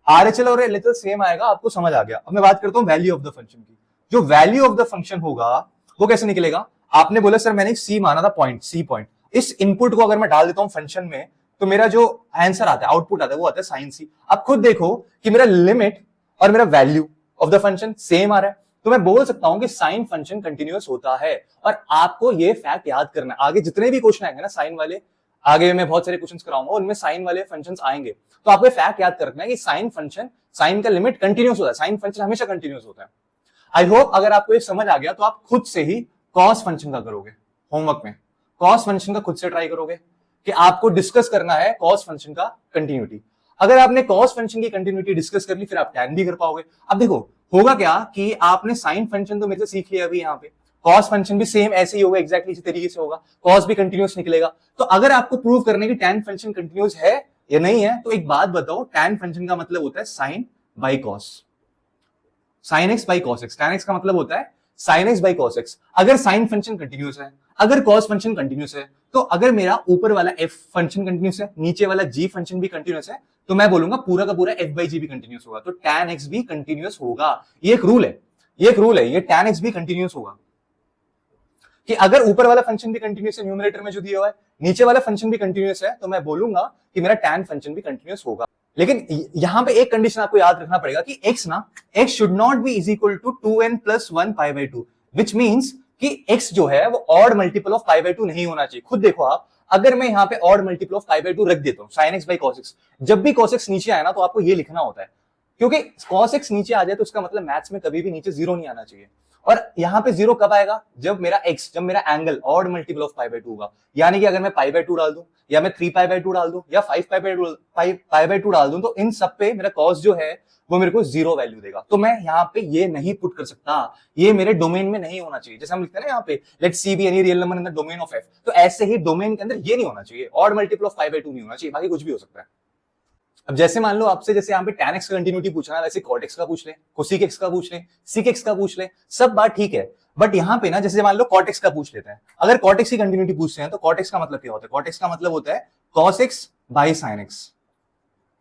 RHL और LHL सेम आएगा, आपको समझ आ गया। अब मैं बात करता हूं वैल्यू ऑफ द फंक्शन की। जो वैल्यू ऑफ द फंक्शन होगा वो कैसे निकलेगा, आपने बोला सर मैंने c माना था पॉइंट, c पॉइंट, इस इनपुट को अगर मैं डाल देता हूं फंक्शन में तो मेरा जो आंसर आता है, आउटपुट आता है, वो आता है साइन c। अब खुद देखो कि मेरा लिमिट और मेरा value of the function same आ रहा है, तो मैं बोल सकता हूं कि साइन फंक्शन कंटिन्यूअस होता है। और आपको ये फैक्ट याद करना है, आगे जितने भी क्वेश्चन आएंगे ना साइन वाले, आगे मैं बहुत सारे क्वेश्चंस कराऊंगा उनमें साइन वाले फंक्शंस आएंगे, तो आपको फैक्ट याद रखना है कि साइन फंक्शन, साइन का लिमिट कंटिन्यूअस होता है, साइन फंक्शन हमेशा कंटिन्यूअस होता है। आई होप अगर आपको ये समझ आ गया तो आप खुद से ही कॉस फंक्शन का करोगे, होमवर्क में कॉस फंक्शन का खुद से ट्राई करोगे कि आपको डिस्कस करना है कॉस फंक्शन का कंटिन्यूटी। अगर आपने कॉस फंक्शन की कंटिन्यूटी डिस्कस कर ली फिर आप टैन भी कर पाओगे। अब देखो होगा क्या कि आपने साइन फंक्शन तो मेरे से सीख लिया अभी, यहाँ पे कॉस फंक्शन भी सेम ऐसे ही होगा, एग्जैक्टली इसी तरीके से होगा, कॉस भी कंटिन्यूअस निकलेगा। तो अगर आपको प्रूव करने की टैन फंक्शन कंटिन्यूअस है या नहीं है, तो एक बात बताओ, टैन फंक्शन का मतलब होता है sine by cos, sine x by cos x, tan x का मतलब होता है sine x by cos x. अगर साइन फंक्शन कंटिन्यूअस है, अगर कॉस फंक्शन कंटिन्यूअस है, तो अगर मेरा ऊपर वाला एफ फंक्शन कंटिन्यूअस है, नीचे वाला जी फंक्शन भी कंटिन्यूअस है, तो मैं बोलूंगा पूरा का पूरा एफ बाई जी भी कंटिन्यूअस होगा, तो टैन एक्स भी कंटिन्यूअस होगा। ये एक रूल है, ये एक रूल है, ये टैन एक्स भी कंटिन्यूअस होगा कि अगर ऊपर वाला फंक्शन भी कंटिन्यूअस है न्यूमरेटर में जो दिया हुआ है, नीचे वाला फंक्शन भी कंटिन्यूअस है, तो मैं बोलूंगा कि मेरा टैन फंक्शन भी कंटिन्यूअस होगा। लेकिन यहां पे एक कंडीशन आपको याद रखना पड़ेगा कि x ना, x should not be is equal to 2n plus 1 pi by 2, which means कि x जो है वो odd multiple of pi by 2 नहीं होना चाहिए। खुद देखो आप, अगर मैं यहाँ पे odd multiple of pi by 2 रख देता हूँ, sign x by cos x, जब भी कॉस एक्स नीचे आए ना तो आपको ये लिखना होता है, क्योंकि कॉस एक्स नीचे आ जाए तो उसका मतलब मैथ्स में कभी भी नीचे जीरो नहीं आना चाहिए। और यहां पे 0 कब आएगा? जब मेरा angle odd multiple of pi by 2 होगा। यानी कि अगर मैं पाई बाय 2 डाल दूं, या मैं 3 पाई बाय 2 डाल दूं, या 5 पाई बाय 2 डाल दूं, तो इन सब पे मेरा कॉस जो है वो मेरे को 0 वैल्यू देगा। तो मैं यहाँ पे ये नहीं पुट कर सकता, ये मेरे डोमेन में नहीं होना चाहिए। जैसे हम लिखते हैं ना यहाँ पे let c be any real number in the domain of f, तो ऐसे ही डोमेन के अंदर ये नहीं होना चाहिए, odd multiple of pi by 2 नहीं होना चाहिए, बाकी कुछ भी हो सकता है। अब जैसे मान लो आपसे जैसे यहाँ पे tan x का कंटिन्यूटी पूछना है, वैसे cot x का पूछ ले, cosec x का पूछ ले, sec x का पूछ ले, सब बात ठीक है। बट यहाँ पे ना जैसे मान लो cot x का पूछ लेते हैं, अगर cot x की कंटिन्यूटी पूछते हैं तो cot x का मतलब क्या होता है? cot x का मतलब होता है cos x by sin x।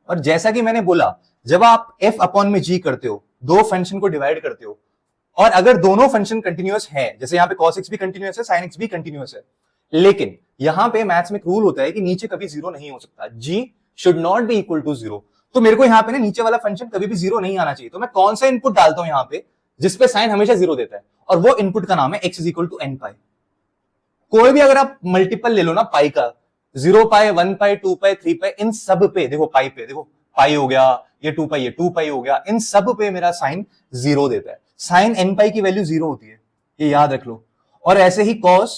और जैसा कि मैंने बोला, जब आप f अपॉन में g करते हो, दो फंक्शन को डिवाइड करते हो, और अगर दोनों फंक्शन कंटिन्यूअस है, जैसे यहाँ पे cos x भी कंटिन्यूअस है, sin x भी कंटिन्यूअस है, लेकिन यहाँ पे मैथ्स में एक रूल होता है कि नीचे कभी 0 नहीं हो सकता, g should not be equal to 0। तो मेरे को यहाँ पे ना नीचे वाला फंक्शन कभी भी 0 नहीं आना चाहिए। तो मैं कौन सा इनपुट डालता हूं यहाँ पे जिसपे साइन हमेशा 0 देता है, और वो इनपुट का नाम है x is equal to n pi. कोई भी अगर आप मल्टीपल ले लो ना पाई का, 0 पाई, 1 पाई, 2 पाई, 3 पाई, इन सब पे देखो, पाई पे देखो, पाई हो गया, ये 2 पाई, ये 2 पाई हो गया, इन सब पे मेरा साइन 0 देता है। साइन n पाई की वैल्यू 0 होती है, ये याद रख लो। और ऐसे ही cos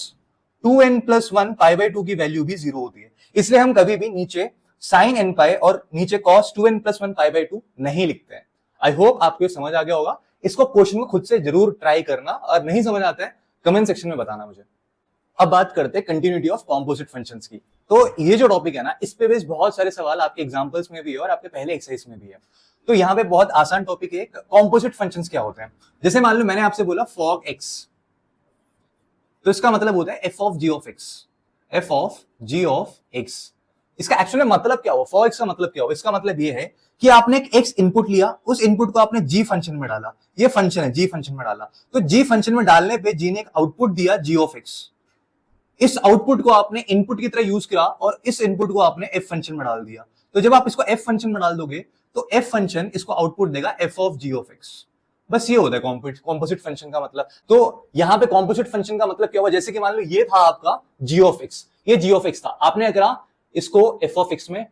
2n plus 1 pi by 2 की वैल्यू भी 0 होती है। इसलिए हम कभी भी नीचे साइन n पाई और नीचे cos 2n plus 1 pi by 2 नहीं लिखते हैं। आई होप आपको ये समझ आ गया होगा। इसको क्वेश्चन में खुद से जरूर ट्राई करना, और नहीं समझ आता है कमेंट सेक्शन में बताना मुझे। अब बात करते हैं कंटिन्यूटी ऑफ कॉम्पोजिट फंक्शंस की। तो ये जो टॉपिक है ना, इस पे बेस्ड बहुत सारे सवाल आपके एग्जांपल्स में भी है और आपके पहले एक्सरसाइज में भी है। तो यहाँ पे बहुत आसान टॉपिक है, कॉम्पोजिट फंक्शंस क्या होते हैं। जैसे मान लो मैंने आपसे बोला फॉग x, तो इसका मतलब होता है f of g of x, f of g of x। इसका एक्चुअली मतलब क्या हुआ? फॉर x का मतलब क्या हुआ? इसका मतलब ये है कि आपने एक x इनपुट लिया, उस इनपुट को आपने g फंक्शन में डाला, ये फंक्शन है, g फंक्शन में डाला, तो g फंक्शन में डालने पे g ने एक आउटपुट दिया g ऑफ x। इस आउटपुट को आपने इनपुट की तरह यूज किया और इस इनपुट को आपने f फंक्शन में डाल दिया। तो जब आप इसको f फंक्शन में डाल दोगे तो f फंक्शन इसको आउटपुट देगा f of g of x। बस ये होता है कॉम्पोजिट फंक्शन का मतलब। तो यहाँ पे कॉम्पोजिट फंक्शन का मतलब क्या हुआ? जैसे कि मान लो ये था आपका g ऑफ x, ये g ऑफ x था, आपने करा इसको f ऑफ x में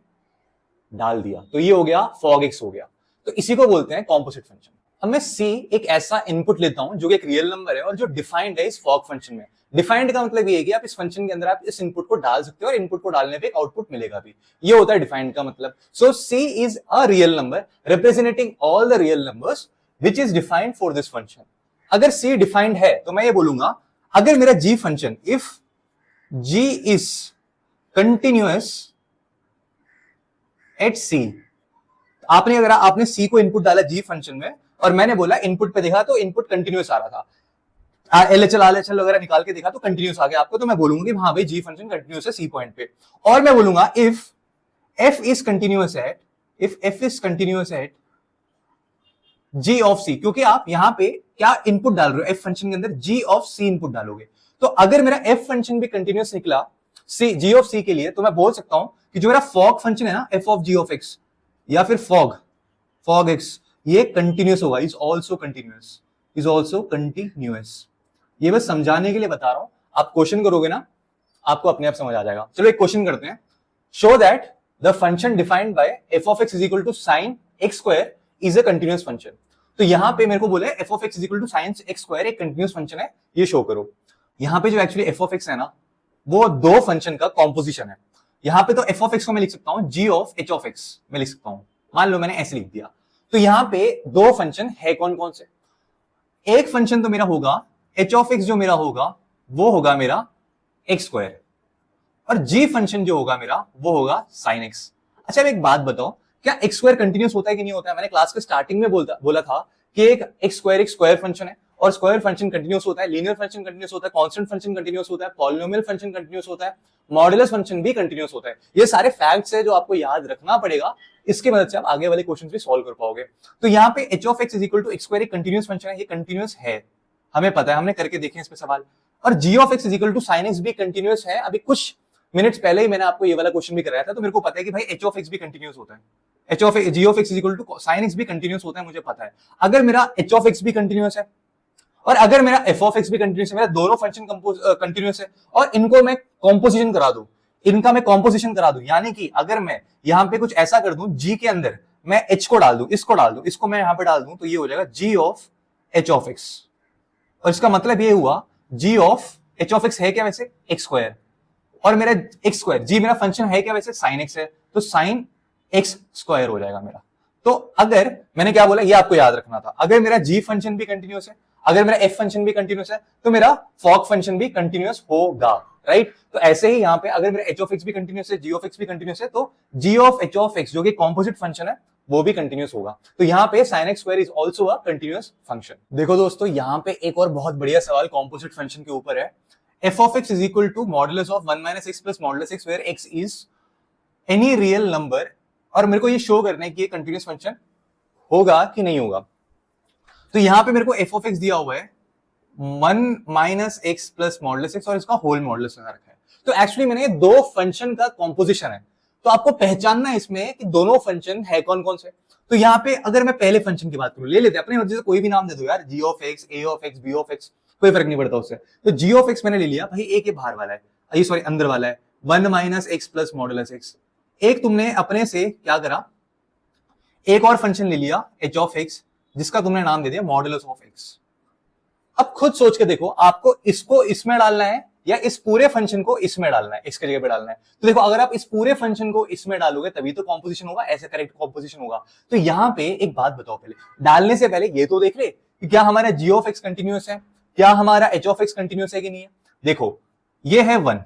डाल दिया, तो ये हो गया fog x हो गया। तो इसी को बोलते हैं कॉम्पोजिट फंक्शन। अब मैं c एक ऐसा इनपुट लेता हूं जो कि एक रियल नंबर है और जो डिफाइंड है इस फॉग फंक्शन में। डिफाइंड का मतलब ये है कि आप इस फंक्शन के अंदर आप इस इनपुट को डाल सकते हो और इनपुट को डालने पे एक आउटपुट मिलेगा भी, ये होता है डिफाइंड का मतलब। सो c is a real number representing all the real numbers which is defined for this function. अगर c डिफाइंड है तो मैं ये बोलूंगा, अगर मेरा g function if g is continuous eight c, आपने अगर आपने c को इनपुट डाला g फंक्शन में और मैंने बोला इनपुट पे देखा तो इनपुट कंटिन्यूअस आ रहा था, LHL RHL वगैरह निकाल के देखा तो कंटिन्यूअस आ गया आपको, तो मैं बोलूंगा कि हाँ भाई g फंक्शन कंटिन्यूअस है c पॉइंट पे। और मैं बोलूंगा if f is continuous eight g of c, क्योंकि आप यहां पे क्या इनपुट डाल रहे हो f फंक्शन के अंदर, g ऑफ c इनपुट डालोगे। तो अगर मेरा f फंक्शन भी कंटिन्यूअस निकला g ऑफ c के लिए, तो मैं बोल सकता हूं कि जो मेरा फॉग फंक्शन है ना f of g of x या फिर फॉग x, ये कंटिन्यूअस होगा, इज ऑल्सो कंटिन्यूअस। ये बस समझाने के लिए बता रहा हूं, आप क्वेश्चन करोगे ना आपको अपने आप समझ आ जाएगा। चलो एक क्वेश्चन करते हैं। Show that the function defined by f of x is equal to sin x square is a continuous function. तो यहां पे मेरे को बोले f of x is equal to sin x square एक कंटिन्यूअस फंक्शन है, ये शो करो। यहां पे जो एक्चुअली f ऑफ x है ना, वो दो फंक्शन का कॉम्पोजिशन है। यहां पे तो f ऑफ x को मैं लिख सकता हूं g of h of x मैं लिख सकता हूं, मान लो मैंने ऐसे लिख दिया। तो यहां पे दो फंक्शन है, कौन कौन से? एक फंक्शन तो मेरा होगा h ऑफ x, जो मेरा होगा वो होगा मेरा x स्क्वायर, और g फंक्शन जो होगा मेरा वो होगा sin x। अच्छा अब एक बात बताओ, क्या x स्क्वायर कंटिन्यूअस होता है कि नहीं होता है? मैंने क्लास के स्टार्टिंग में बोला था कि एक स्क्वायर फंक्शन है और स्क्वायर फंक्शन कंटिन्यूअस होता है, लीनियर फंक्शन कंटिन्यूअस होता है, कांस्टेंट फंक्शन कंटिन्यूअस होता है, पॉलिनोमियल फंक्शन कंटिन्यूअस होता है, मॉडुलस फंक्शन भी कंटिन्यूअस होता है। ये सारे फैक्ट्स है जो आपको याद रखना पड़ेगा, इसकी मदद से आप आगे वाले क्वेश्चंस भी सॉल्व कर पाओगे। तो यहाँ पे h of x is equal to x square एक कंटिन्यूअस फंक्शन है, ये कंटिन्यूअस है, हमें पता है, हमने करके देखे इस पे सवाल। और g of x is equal to sin x भी कंटिन्यूअस है, अभी कुछ मिनट्स पहले ही मैंने आपको ये वाला क्वेश्चन भी कराया था, तो मेरे को पता है कि भाई h ऑफ x भी कंटिन्यूअस होता है, g of x is equal to sin x भी कंटिन्यूअस होता है, मुझे पता है। अगर मेरा h ऑफ x भी कंटिन्यूअस है और अगर मेरा f ऑफ x भी कंटिन्यूअस है, मेरा दोनों फंक्शन कंटिन्यूअस है और इनको मैं कॉम्पोजिशन करा दूं, इनका मैं कॉम्पोजिशन करा दूं, यानी कि अगर मैं यहां पे कुछ ऐसा कर दूं, g के अंदर मैं h को डाल दूं, इसको डाल दूं, इसको मैं यहां पे डाल दूं, तो ये हो जाएगा g of h of x। और इसका मतलब ये हुआ g of h of x है क्या वैसे x स्क्वायर, और मेरा x स्क्वायर g मेरा फंक्शन है क्या वैसे sin x है, तो sin x स्क्वायर हो जाएगा मेरा। तो अगर मैंने क्या बोला ये आपको याद रखना था, अगर मेरा g फंक्शन भी कंटिन्यूस है, अगर मेरा f फंक्शन भी कंटिन्यूस है, तो मेरा फॉक फंक्शन भी कंटिन्यूस होगा, राइट। तो ऐसे ही यहाँ पे अगर मेरा h ऑफ x भी कंटिन्यूस है, g ऑफ x भी कंटिन्यूस है, तो g of h of x जो कि कॉम्पोजिट फंक्शन है वो भी कंटिन्यूस होगा। तो यहाँ पे sin x square is also a continuous function. देखो दोस्तों यहाँ पे एक और बहुत बढ़िया सवाल कॉम्पोजिट फंक्शन के ऊपर है। f of x is equal to modulus of 1 minus x plus modulus x where x is any real number, और मेरे को ये शो करना है कि ये कंटिन्यूस फंक्शन होगा कि नहीं होगा। तो यहाँ पे मेरे को f of x दिया हुआ है 1 minus x plus modulus x और इसका होल मॉडुलस लगा रखा है। तो एक्चुअली मैंने दो फंक्शन का कॉम्पोजिशन है, तो आपको पहचानना है इसमें कि दोनों फंक्शन है कौन कौन से। तो यहाँ पे अगर मैं पहले फंक्शन की बात करूं, ले लेते अपने मर्जी से कोई भी नाम दे दो यार, g of x, a of x, b of x, कोई फर्क नहीं पड़ता उससे। तो g ऑफ x मैंने ले लिया भाई, एक बाहर वाला है, ये सॉरी अंदर वाला है 1 minus x plus modulus x। एक तुमने अपने से क्या करा, एक और फंक्शन ले लिया h ऑफ x जिसका तुमने नाम दे दिया मॉडुलस ऑफ x। अब खुद सोच के देखो आपको इसको इसमें डालना है या इस पूरे फंक्शन को इसमें डालना है, x की जगह पे डालना है। तो देखो अगर आप इस पूरे फंक्शन को इसमें डालोगे तभी तो कॉम्पोजिशन होगा, ऐसे करेक्ट कॉम्पोजिशन होगा। तो यहाँ पे एक बात बताओ, पहले डालने से पहले ये तो देख ले कि क्या हमारा g ऑफ x कंटिन्यूस है, क्या हमारा h ऑफ x कंटिन्यूस है कि नहीं है। देखो ये है 1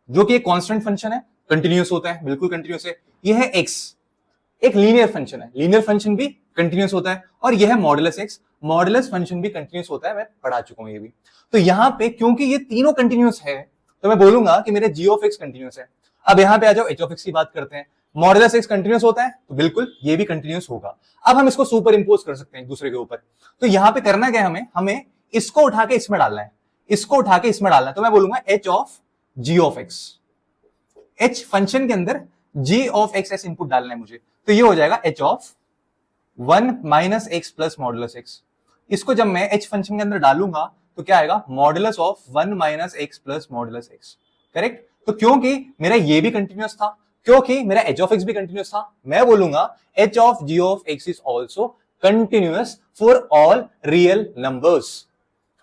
जो कि एक कांस्टेंट फंक्शन है, कंटिन्यूस होता है, बिल्कुल कंटिन्यूस है। ये है x, एक लीनियर फंक्शन है, लीनियर फंक्शन भी कंटिन्यूस होता है। और यह है मॉडुलस x, मॉडुलस फंक्शन भी कंटिन्यूस होता है, मैं पढ़ा चुका हूं ये भी। तो यहां पे क्योंकि ये तीनों कंटिन्यूस है तो मैं बोलूंगा कि मेरे g ऑफ x कंटिन्यूस है। अब यहां पे आ जाओ, h ऑफ x की बात करते हैं, मॉडुलस x कंटिन्यूस होता है तो बिल्कुल ये भी कंटिन्यूस होगा। अब हम इसको सुपर इंपोज कर सकते हैं एक दूसरे के ऊपर। तो यहां पे करना क्या है, हमें इसको उठा के इसमें डालना है, इसको उठा के इसमें डालना है। तो मैं बोलूंगा h of g of x, h function के अंदर g ऑफ x ऐसे इनपुट डालना है मुझे, तो ये हो जाएगा h of 1 minus x plus modulus x। इसको जब मैं h फंक्शन के अंदर डालूंगा तो क्या आएगा, modulus of 1 minus x plus modulus x, correct. तो क्योंकि मेरा ये भी कंटिन्यूस था, क्योंकि मेरा h ऑफ x भी कंटिन्यूस था, मैं बोलूंगा h of g of x is also continuous for all real numbers.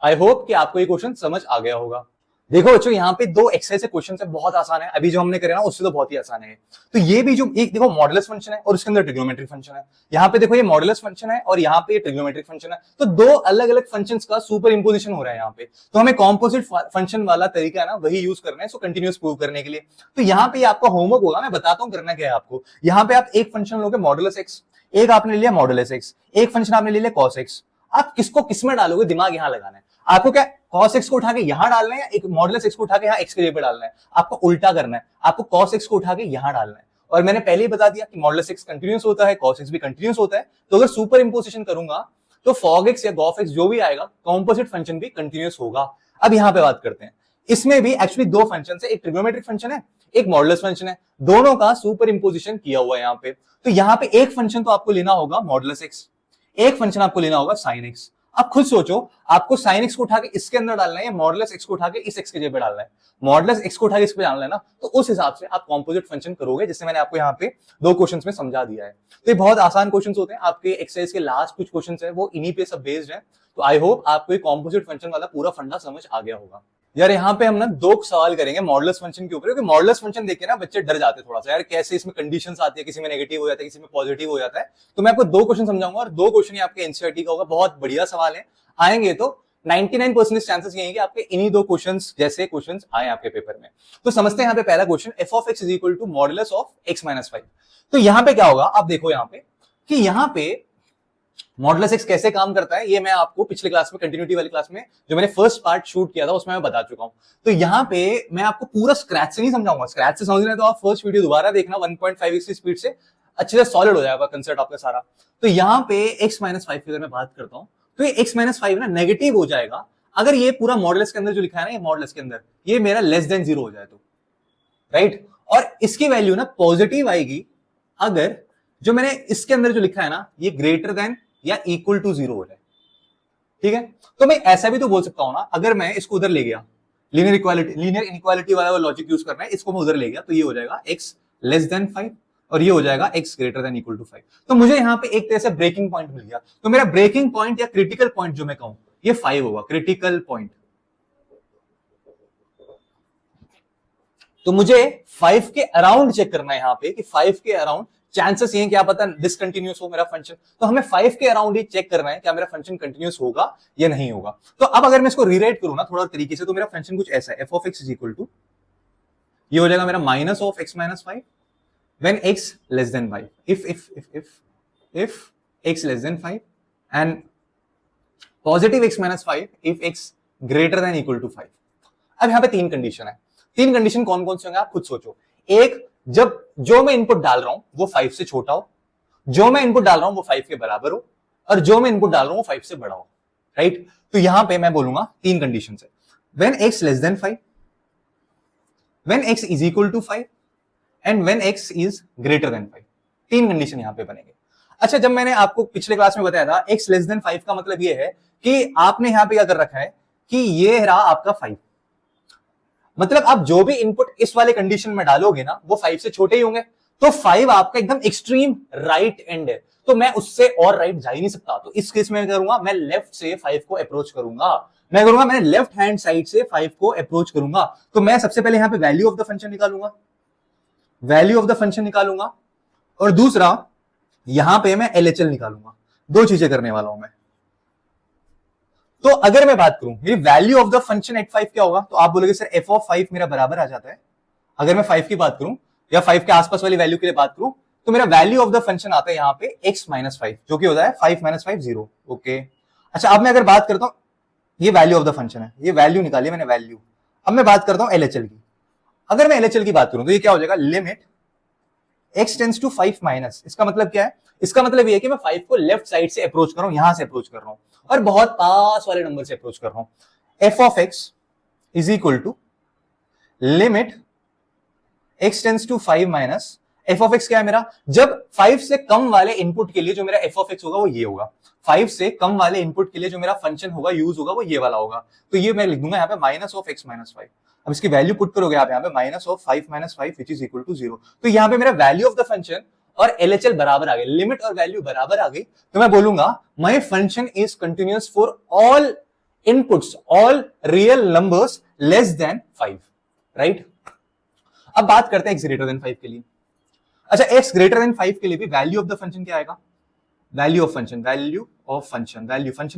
I hope कि आपको ये क्वेश्चन समझ आ गया होगा। देखो बच्चों यहाँ पे दो एक्सरसाइज क्वेश्चन है, बहुत आसान है, अभी जो हमने करे ना उससे तो बहुत ही आसान है। तो ये भी जो एक देखो मॉडुलस फंक्शन है और उसके अंदर ट्रिग्नोमेट्रिक फंक्शन है, यहाँ पे देखो ये मॉडुलस फंक्शन है और यहाँ पे ट्रिग्नोमेट्रिक फंक्शन है। तो दो अलग अलग फंक्शंस का सुपर इंपोजिशन हो रहा है यहाँ पे। तो हमें कॉम्पोजिट फंक्शन वाला तरीका है ना वही यूज करना है इसको कंटिन्यूस प्रूव करने के लिए। तो यहाँ पे आपका होमवर्क होगा, मैं बताता हूँ करना क्या है आपको। यहाँ पे आप एक फंक्शन लोगे मॉडुलस एक्स, एक आपने लिया मॉडुलस एक्स, एक फंक्शन आपने ले लिया कॉस एक्स। आप किसको किसमें डालोगे, दिमाग यहाँ लगाना है आपको। क्या cos x को उठा के यहां डालना है या एक मॉडुलस x को उठा के यहां x के जगह पे डालना है, आपको उल्टा करना है, आपको cos x को उठा के यहां डालना है। और मैंने पहले ही बता दिया कि मॉडुलस x कंटिन्यूस होता है, cos x भी कंटिन्यूस होता है। तो अगर सुपर इंपोजिशन करूंगा तो fog x या gauf x जो भी आएगा कॉम्पोजिट फंक्शन भी कंटिन्यूस होगा। अब यहां पे बात करते हैं, इसमें भी एक्चुअली दो फंक्शन है, एक ट्रिग्नोमेट्रिक फंक्शन है, एक मॉडुलस फंक्शन है, दोनों का सुपर इंपोजिशन किया हुआ है यहाँ पे। तो यहाँ पे एक फंक्शन तो आपको लेना होगा मॉडुलस x, एक फंक्शन आपको लेना होगा sin x। अब खुद सोचो आपको sin x को उठा के इसके अंदर डालना है या मॉडुलस x को उठा के इस x के जगह पे डालना है। मॉडुलस x को उठा के इस पे डालना है ना, तो उस हिसाब से आप कॉम्पोजिट फंक्शन करोगे, जिससे मैंने आपको यहाँ पे दो क्वेश्चंस में समझा दिया है। तो ये बहुत आसान क्वेश्चंस होते हैं, आपके एक्सरसाइज के लास्ट कुछ क्वेश्चंस है वो इन्हीं पे सब बेस्ड है। तो आई होप आपको ये कॉम्पोजिट फंक्शन वाला पूरा फंडा समझ आ गया होगा। यार यहाँ पे हम ना दो सवाल करेंगे मॉडुलस फंक्शन के ऊपर, क्योंकि मॉडुलस फंक्शन देख के ना बच्चे डर जाते हैं थोड़ा सा, यार कैसे इसमें कंडीशंस आती है, किसी में नेगेटिव हो जाता है, किसी में पॉजिटिव हो जाता है। तो मैं आपको दो क्वेश्चन समझाऊंगा और दो क्वेश्चन आपके एनसीईआरटी का होगा, बहुत बढ़िया सवाल है, आएंगे तो 99% चांसेस ये हैं कि आपके इन्हीं दो क्वेश्चंस जैसे क्वेश्चंस आए आपके पेपर में। तो समझते हैं यहाँ पे पहला question, f of x is equal to modulus of x minus 5। तो यहाँ पे क्या होगा, आप देखो यहाँ पे कि यहाँ पे मॉडुलस x कैसे काम करता है, ये मैं आपको पिछले क्लास में कंटिन्यूटी वाली क्लास में जो मैंने फर्स्ट पार्ट शूट किया था उसमें मैं बता चुका हूं। तो यहाँ पे मैं आपको पूरा स्क्रैच से नहीं समझाऊंगा, स्क्रैच से समझना है तो आप फर्स्ट वीडियो दोबारा देखना 1.5x की स्पीड से, अच्छे से सॉलिड हो जाएगा कंसेप्ट आपका सारा। तो यहाँ पे x माइनस 5 की अगर मैं बात करता हूँ तो ये x माइनस 5 ना नेगेटिव हो जाएगा अगर ये पूरा मॉडुलस के अंदर जो लिखा है ना, ये मॉडुलस के अंदर ये मेरा लेस देन 0 हो जाए तो, राइट। और इसकी वैल्यू ना पॉजिटिव आएगी अगर जो मैंने इसके अंदर जो लिखा है ना ये ग्रेटर देन या इक्वल टू 0 हो जाए, ठीक है। तो मैं ऐसा भी तो बोल सकता हूं ना, अगर मैं इसको उधर ले गया, लीनियर इनइक्वालिटी वाला लॉजिक यूज करना है, इसको मैं उधर ले गया तो ये हो जाएगा x लेस देन 5 और ये हो जाएगा x greater than equal to 5। तो मुझे यहाँ पे एक तरह से ब्रेकिंग पॉइंट मिल गया। तो मेरा ब्रेकिंग पॉइंट या क्रिटिकल पॉइंट जो मैं कहूं ये 5 होगा क्रिटिकल पॉइंट। तो मुझे 5 के अराउंड चेक करना है यहां पे कि 5 के अराउंड चांसेस ये क्या पता डिसकंटिन्यूस हो मेरा फंक्शन, तो हमें 5 के अराउंड ही चेक करना है क्या मेरा फंक्शन कंटिन्यूस होगा या नहीं होगा। तो अब अगर मैं इसको रीराइट करूं ना थोड़ा तरीके से, तो मेरा फंक्शन कुछ ऐसा है, f of x is equal to, ये हो जाएगा मेरा minus of x minus 5 when x less than 5, if x less than 5 and positive x minus 5 if x greater than equal to 5। अब यहां पे तीन कंडीशन है, तीन कंडीशन कौन कौन से होंगे आप खुद सोचो। एक, जब जो मैं इनपुट डाल रहा हूं वो 5 से छोटा हो, जो मैं इनपुट डाल रहा हूं वो 5 के बराबर हो, और जो मैं इनपुट डाल रहा हूं वो 5 से बड़ा हो, राइट। तो यहां पे मैं बोलूंगा तीन कंडीशन है, when x less than 5, when x is equal to 5 and when x is greater than 5। तीन कंडीशन यहां पे बनेंगे। अच्छा, जब मैंने आपको पिछले क्लास में बताया था x लेस देन 5 का मतलब ये है कि आपने यहां पे क्या कर रखा है कि ये रहा आपका 5, मतलब आप जो भी इनपुट इस वाले कंडीशन में डालोगे ना वो 5 से छोटे ही होंगे। तो 5 आपका एकदम एक्सट्रीम राइट एंड है, तो मैं उससे और राइट जा ही नहीं सकता। तो इस केस में करूंगा मैं लेफ्ट से 5 को अप्रोच करूंगा, मैं लेफ्ट हैंड साइड से 5 को अप्रोच करूंगा। तो मैं सबसे पहले यहां पे वैल्यू ऑफ द फंक्शन निकालूंगा, और दूसरा यहां पे मैं एलएचएल निकालूंगा। दो चीजें करने वाला हूं मैं। तो अगर मैं बात करूं मेरी value of the function eight 5 क्या होगा, तो आप बोलोगे सर एफ ऑफ 5 मेरा बराबर आ जाता है। अगर मैं 5 की बात करूं या 5 के आसपास वाली वैल्यू के लिए बात करूं, तो मेरा वैल्यू ऑफ द फंक्शन आता है यहां पे x माइनस 5, जो कि होता है 5 माइनस 5 0। ओके, अच्छा अब मैं अगर बात करता हूं, ये वैल्यू ऑफ द फंक्शन है, ये वैल्यू निकाली मैंने वैल्यू। अब मैं बात करता हूं एलएचएल की। अगर मैं एलएचएल की बात करूं तो ये क्या हो जाएगा, limit x tends to 5 minus. इसका मतलब क्या है, इसका मतलब ये है कि मैं 5 को लेफ्ट साइड से अप्रोच कर रहा हूं, यहां से अप्रोच कर रहा हूं, और बहुत पास वाले नंबर से अप्रोच कर रहा हूं। F of x is equal to limit x tends to 5 minus, f of x क्या है मेरा, जब 5 से कम वाले इनपुट के लिए जो मेरा एफ ऑफ एक्स होगा वो ये होगा, 5 से कम वाले इनपुट के लिए जो मेरा फंक्शन होगा यूज होगा वो ये वाला होगा। तो ये मैं लिख दूंगा यहाँ पे माइनस ऑफ एक्स माइनस 5। अब इसकी वैल्यू पुट करोगे आप यहाँ पे minus of 5 minus 5 which is equal to 0। तो यहाँ पे मेरा वैल्यू ऑफ द फंक्शन और एलएचएल बराबर आ गए, लिमिट और वैल्यू बराबर आ गई। तो मैं बोलूंगा my function is continuous for all inputs, all real numbers less than 5, right. अब बात करते हैं x ग्रेटर देन 5 के लिए। अच्छा, x ग्रेटर देन 5 के लिए भी वैल्यू ऑफ द फंक्शन क्या आएगा, वैल्यू ऑफ फंक्शन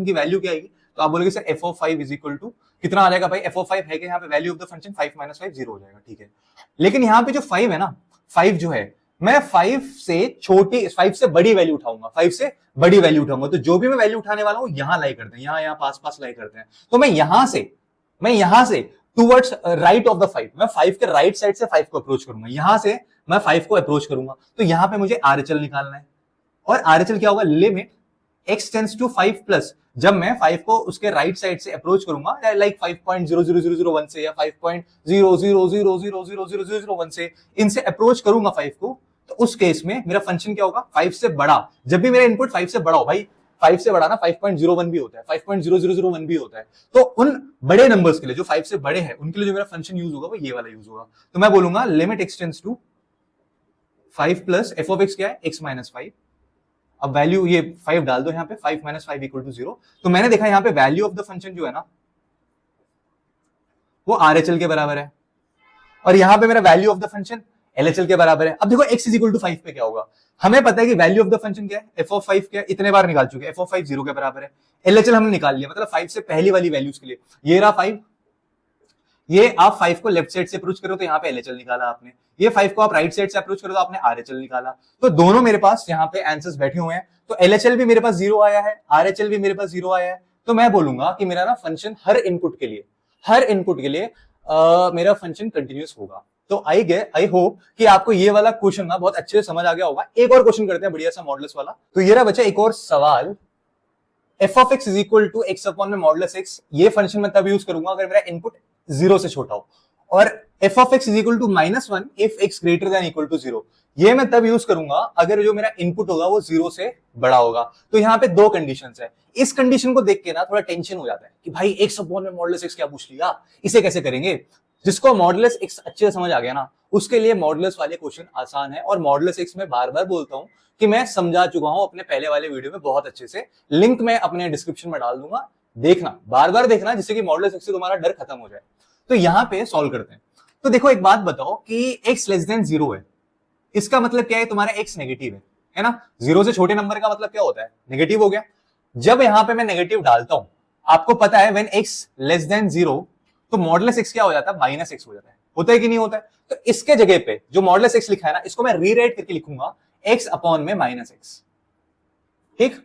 की वैल्यू क्या आएगी, तो आप बोलोगे sir F of 5 is equal to कितना आ जाएगा भाई, एफ ऑफ 5 है कि यहाँ पे value of the function 5 minus 5 0 हो जाएगा, ठीक है। लेकिन यहाँ पे जो 5 है ना, 5 जो है मैं 5 से बड़ी वैल्यू उठाऊंगा, 5 से बड़ी वैल्यू उठाऊंगा। तो जो भी मैं वैल्यू उठाने वाला हूं यहां लाई करते हैं, यहां पास लाई करते हैं। तो मैं यहां से टुवर्ड्स राइट ऑफ द 5, मैं 5 के राइट साइड से 5 को अप्रोच करूंगा, यहां से मैं 5 को अप्रोच करूंगा। तो यहां पे मुझे आरएचएल निकालना है, और आरएचएल क्या होगा, limit x tends to 5 plus, जब मैं 5 को उसके राइट साइड से अप्रोच करूंगा, लाइक 5.00001 से या 5.000000001 से इनसे अप्रोच करूंगा 5 को, तो उस केस में मेरा फंक्शन क्या होगा, 5 से बड़ा। जब भी मेरा इनपुट 5 से बड़ा हो भाई, 5 से बड़ा ना 5.01 भी होता है, 5.0001 भी होता है। तो उन बड़े नंबर्स के लिए जो 5 से बड़े हैं उनके लिए जो मेरा फंक्शन यूज होगा वो ये वाला यूज होगा। तो मैं बोलूंगा limit x tends to 5 plus f of x क्या है, x माइनस 5। अब वैल्यू ये 5 डाल दो यहाँ पे, 5 माइनस 5 इक्वल टू 0। तो मैंने देखा यहाँ पे वैल्यू ऑफ द फंक्शन जो है ना वो आरएचएल के बराबर है, और यहाँ पे मेरा value of the function LHL के बराबर है। अब देखो x इज इक्वल टू 5 पे क्या होगा, हमें पता है कि वैल्यू ऑफ द फंक्शन क्या है, एफ ऑफ 5 क्या है, इतने बार निकाल चुके हैं, एफ ऑफ 5 0 के बराबर है, एलएचएल हमने निकाल लिया, मतलब 5 से पहली वाली वैल्यूज के लिए ये रहा 5, ये आप 5 को लेफ्ट साइड से अप्रोच करो तो यहाँ पे एलएचएल निकाला आपने, ये 5 को आप राइट साइड से अप्रोच करो तो आपने आरएचएल निकाला। तो दोनों मेरे पास यहाँ पे आंसर्स बैठे हुए हैं, तो एलएचएल भी मेरे पास 0 आया है, आरएचएल भी मेरे पास 0 आया है। तो मैं बोलूंगा कि मेरा ना फंक्शन हर इनपुट के लिए मेरा फंक्शन कंटिन्यूअस होगा। तो आई होप कि आपको ये वाला क्वेश्चन ना बहुत अच्छे से समझ आ गया होगा। एक और क्वेश्चन करते हैं बढ़िया सा मॉडुलस वाला। तो ये रहा बच्चा एक और सवाल, f of x is equal to x upon में मॉडुलस एक्स। ये फंक्शन मैं तब यूज करूंगा अगर मेरा इनपुट 0 से छोटा हो, और f of x is equal to -1 if x greater than equal to 0, ये मैं तब यूज करूंगा अगर जो मेरा इनपुट होगा वो 0 से बड़ा होगा। तो यहाँ पे दो कंडीशंस है। इस कंडीशन को देख के ना थोड़ा टेंशन हो जाता है कि भाई एक्स अपॉन में मॉडुलस एक्स क्या पूछ लिया, इसे कैसे करेंगे। जिसको मॉडुलस एक्स अच्छे से समझ आ गया ना उसके लिए मॉडुलस वाले क्वेश्चन आसान है, और मॉडुलस एक्स में बार बार बोलता हूं कि मैं समझा चुका हूं अपने पहले वाले वीडियो में बहुत अच्छे से, लिंक मैं अपने डिस्क्रिप्शन में डाल दूंगा, देखना, बार बार देखना, जिससे कि मॉडुलस एक्स से तुम्हारा डर खत्म हो जाए। तो यहां पे सॉल्व करते हैं। तो देखो एक बात बताओ कि x लेस देन 0 है, इसका मतलब क्या है, तुम्हारा x नेगेटिव है ना। 0 से छोटे नंबर का मतलब क्या होता है, नेगेटिव हो गया। जब यहां पे मैं नेगेटिव डालता हूं, आपको पता है व्हेन x लेस देन 0 तो मॉडुलस x क्या हो जाता है, माइनस x हो जाता है। होता है कि नहीं होता है। तो इसके जगह पे जो मॉडुलस x लिखा है ना, इसको मैं रीराइट करके लिखूंगा x अपॉन में माइनस x, ठीक।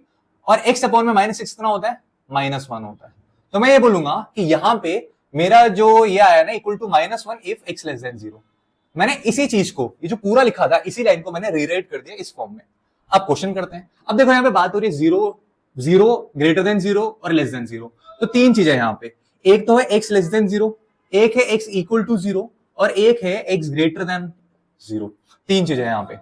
और x अपॉन में माइनस x कितना होता है, -1 होता है। तो मैं ये बोलूंगा कि यहां पे मेरा जो ये आया ना equal to -1 if x less than 0। मैंने इसी चीज को, ये जो पूरा लिखा था, इसी लाइन को मैंने रीराइट कर दिया इस फॉर्म में। अब क्वेश्चन करते हैं। अब देखो यहां पे बात हो रही है 0 ग्रेटर देन 0 और लेस देन 0। तो तीन चीजें यहां पे, एक तो है x लेस देन 0, एक है x इक्वल टू 0 और एक है x ग्रेटर देन 0। तीन चीजें यहां पे।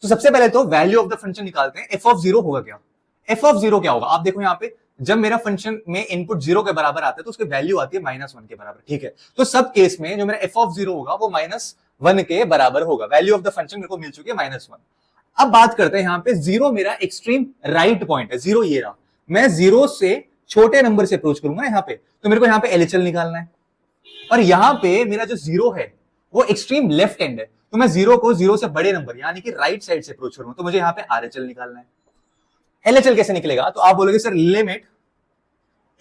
तो सबसे पहले तो वैल्यू ऑफ द फंक्शन निकालते हैं। f ऑफ 0 होगा क्या, f ऑफ 0 क्या होगा। आप देखो यहां पे जब मेरा फंक्शन में इनपुट 0 के बराबर आता है तो उसकी वैल्यू आती है -1 के बराबर, ठीक है। तो सब केस में जो मेरा f ऑफ 0 होगा वो -1 के बराबर होगा। वैल्यू ऑफ द फंक्शन मेरे को मिल चुकी है -1। अब बात करते हैं यहां पे 0 मेरा एक्सट्रीम राइट पॉइंट है, 0 ये रहा। मैं 0 से छोटे नंबर से अप्रोच करूंगा यहां पे, तो मेरे को यहां पे एलएचएल निकालना है। और यहां पे मेरा जो 0 है वो एक्सट्रीम लेफ्ट हैंड है, तो मैं 0 को 0 से बड़े नंबर यानी कि राइट साइड से अप्रोच करूंगा, तो मुझे यहां पे आरएचएल निकालना है। एलएचएल कैसे निकलेगा, तो आप बोलोगे sir limit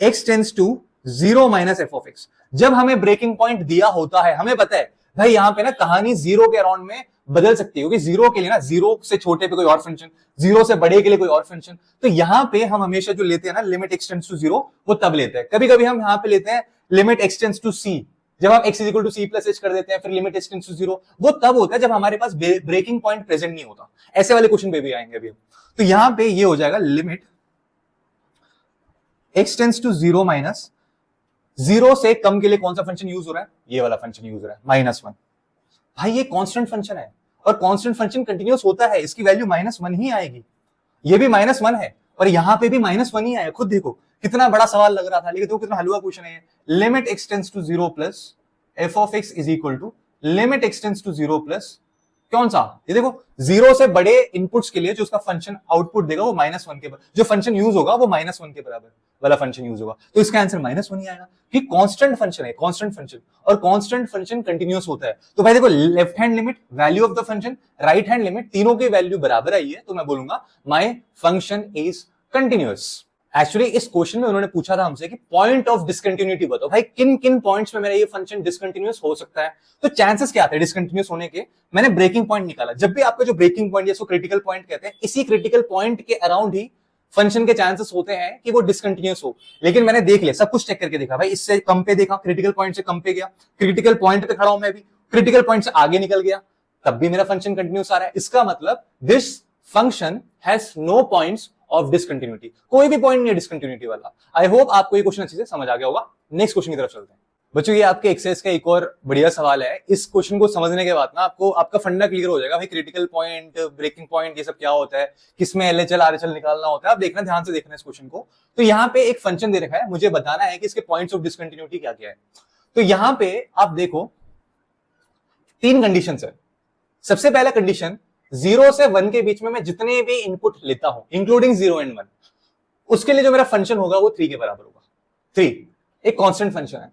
x tends to 0 minus f of x। जब हमें ब्रेकिंग पॉइंट दिया होता है, हमें पता है भाई यहां पे ना कहानी 0 के अराउंड में बदल सकती है, क्योंकि 0 के लिए ना 0 से छोटे पे कोई और फंक्शन, 0 से बड़े के लिए कोई और फंक्शन। तो यहां पे हम हमेशा जो लेते हैं ना लिमिट x टेंड्स टू 0, वो तब लेते हैं। कभी कभी हम यहां पे लेते हैं limit x tends to c, जब हम x equal to c plus h कर देते हैं, फिर लिमिट x टेंड्स टू 0, वो तब होता है जब हमारे पास ब्रेकिंग पॉइंट प्रेजेंट नहीं होता। ऐसे वाले क्वेश्चन पे भी आएंगे अभी हम। तो यहां पे ये हो जाएगा limit x tends to 0 minus 0 से कम के लिए कौन सा फंक्शन यूज हो रहा है, ये वाला फंक्शन यूज हो रहा है -1। भाई ये कांस्टेंट फंक्शन है और कांस्टेंट फंक्शन कंटीन्यूअस होता है, इसकी वैल्यू -1 ही आएगी। ये भी -1 है और यहां पे भी -1 ही आया। खुद देखो कितना बड़ा सवाल लग रहा था, लेकिन देखो कितना हलवा क्वेश्चन है। Limit x tends to 0 plus f of x is equal to limit x tends to 0 plus कौन सा, ये देखो 0 से बड़े इनपुट्स के लिए जो उसका फंक्शन आउटपुट देगा वो -1 के बराबर, जो फंक्शन यूज होगा वो -1 के बराबर वाला फंक्शन यूज होगा। तो इसका आंसर -1 ही आएगा कि कांस्टेंट फंक्शन है, कांस्टेंट फंक्शन, और कांस्टेंट फंक्शन कंटीन्यूअस होता है। तो भाई देखो left hand limit, value of the function, right hand limit, तीनों की वैल्यू बराबर आई है, तो मैं बोलूंगा my function is continuous. Actually इस क्वेश्चन में उन्होंने पूछा था हमसे कि पॉइंट ऑफ डिसकंटिन्यूटी बताओ, भाई किन किन पॉइंट्स में मेरा ये फंक्शन डिसकंटिन्यूअस हो सकता है। तो चांसेस क्या थे डिसकंटिन्यूअस होने के, मैंने ब्रेकिंग पॉइंट निकाला। जब भी आपका जो ब्रेकिंग पॉइंट, जिसको क्रिटिकल पॉइंट कहते हैं, इसी क्रिटिकल पॉइंट के अराउंड ही फंक्शन के चांसेस होते हैं कि वो डिसकंटिन्यूअस हो। लेकिन मैंने देख लिया, सब कुछ चेक करके देखा, भाई इससे कम पे देखा, क्रिटिकल पॉइंट से कम पे गया, क्रिटिकल पॉइंट पे खड़ा हूं मैं भी, क्रिटिकल पॉइंट से आगे निकल गया, तब भी मेरा फंक्शन कंटिन्यूअस आ रहा है। इसका मतलब this function has no points of discontinuity, कोई भी पॉइंट नहीं है डिसकंटिन्यूटी वाला। आई होप आपको ये क्वेश्चन अच्छे से समझ आ गया होगा। नेक्स्ट क्वेश्चन की तरफ चलते हैं। बच्चों ये आपके एक्सरसाइज का एक और बढ़िया सवाल है। इस क्वेश्चन को समझने के बाद ना आपको आपका फंडा क्लियर हो जाएगा, भाई क्रिटिकल पॉइंट, ब्रेकिंग पॉइंट, ये सब क्या होता है, किसमें एलएचएल आरएचएल निकालना होता है। आप देखना, ध्यान से देखना इस क्वेश्चन को। तो यहाँ पे एक फंक्शन दे रखा है, मुझे बताना है कि इसके पॉइंट्स ऑफ डिसकंटिन्यूटी क्या क्या है। तो यहां पे आप देखो 3 कंडीशन है। सबसे पहला कंडीशन, 0 से 1 के बीच में मैं जितने भी इनपुट लेता हूं इंक्लूडिंग 0 एंड 1, उसके लिए जो मेरा फंक्शन होगा वो 3 के बराबर होगा। 3 एक कांस्टेंट फंक्शन है।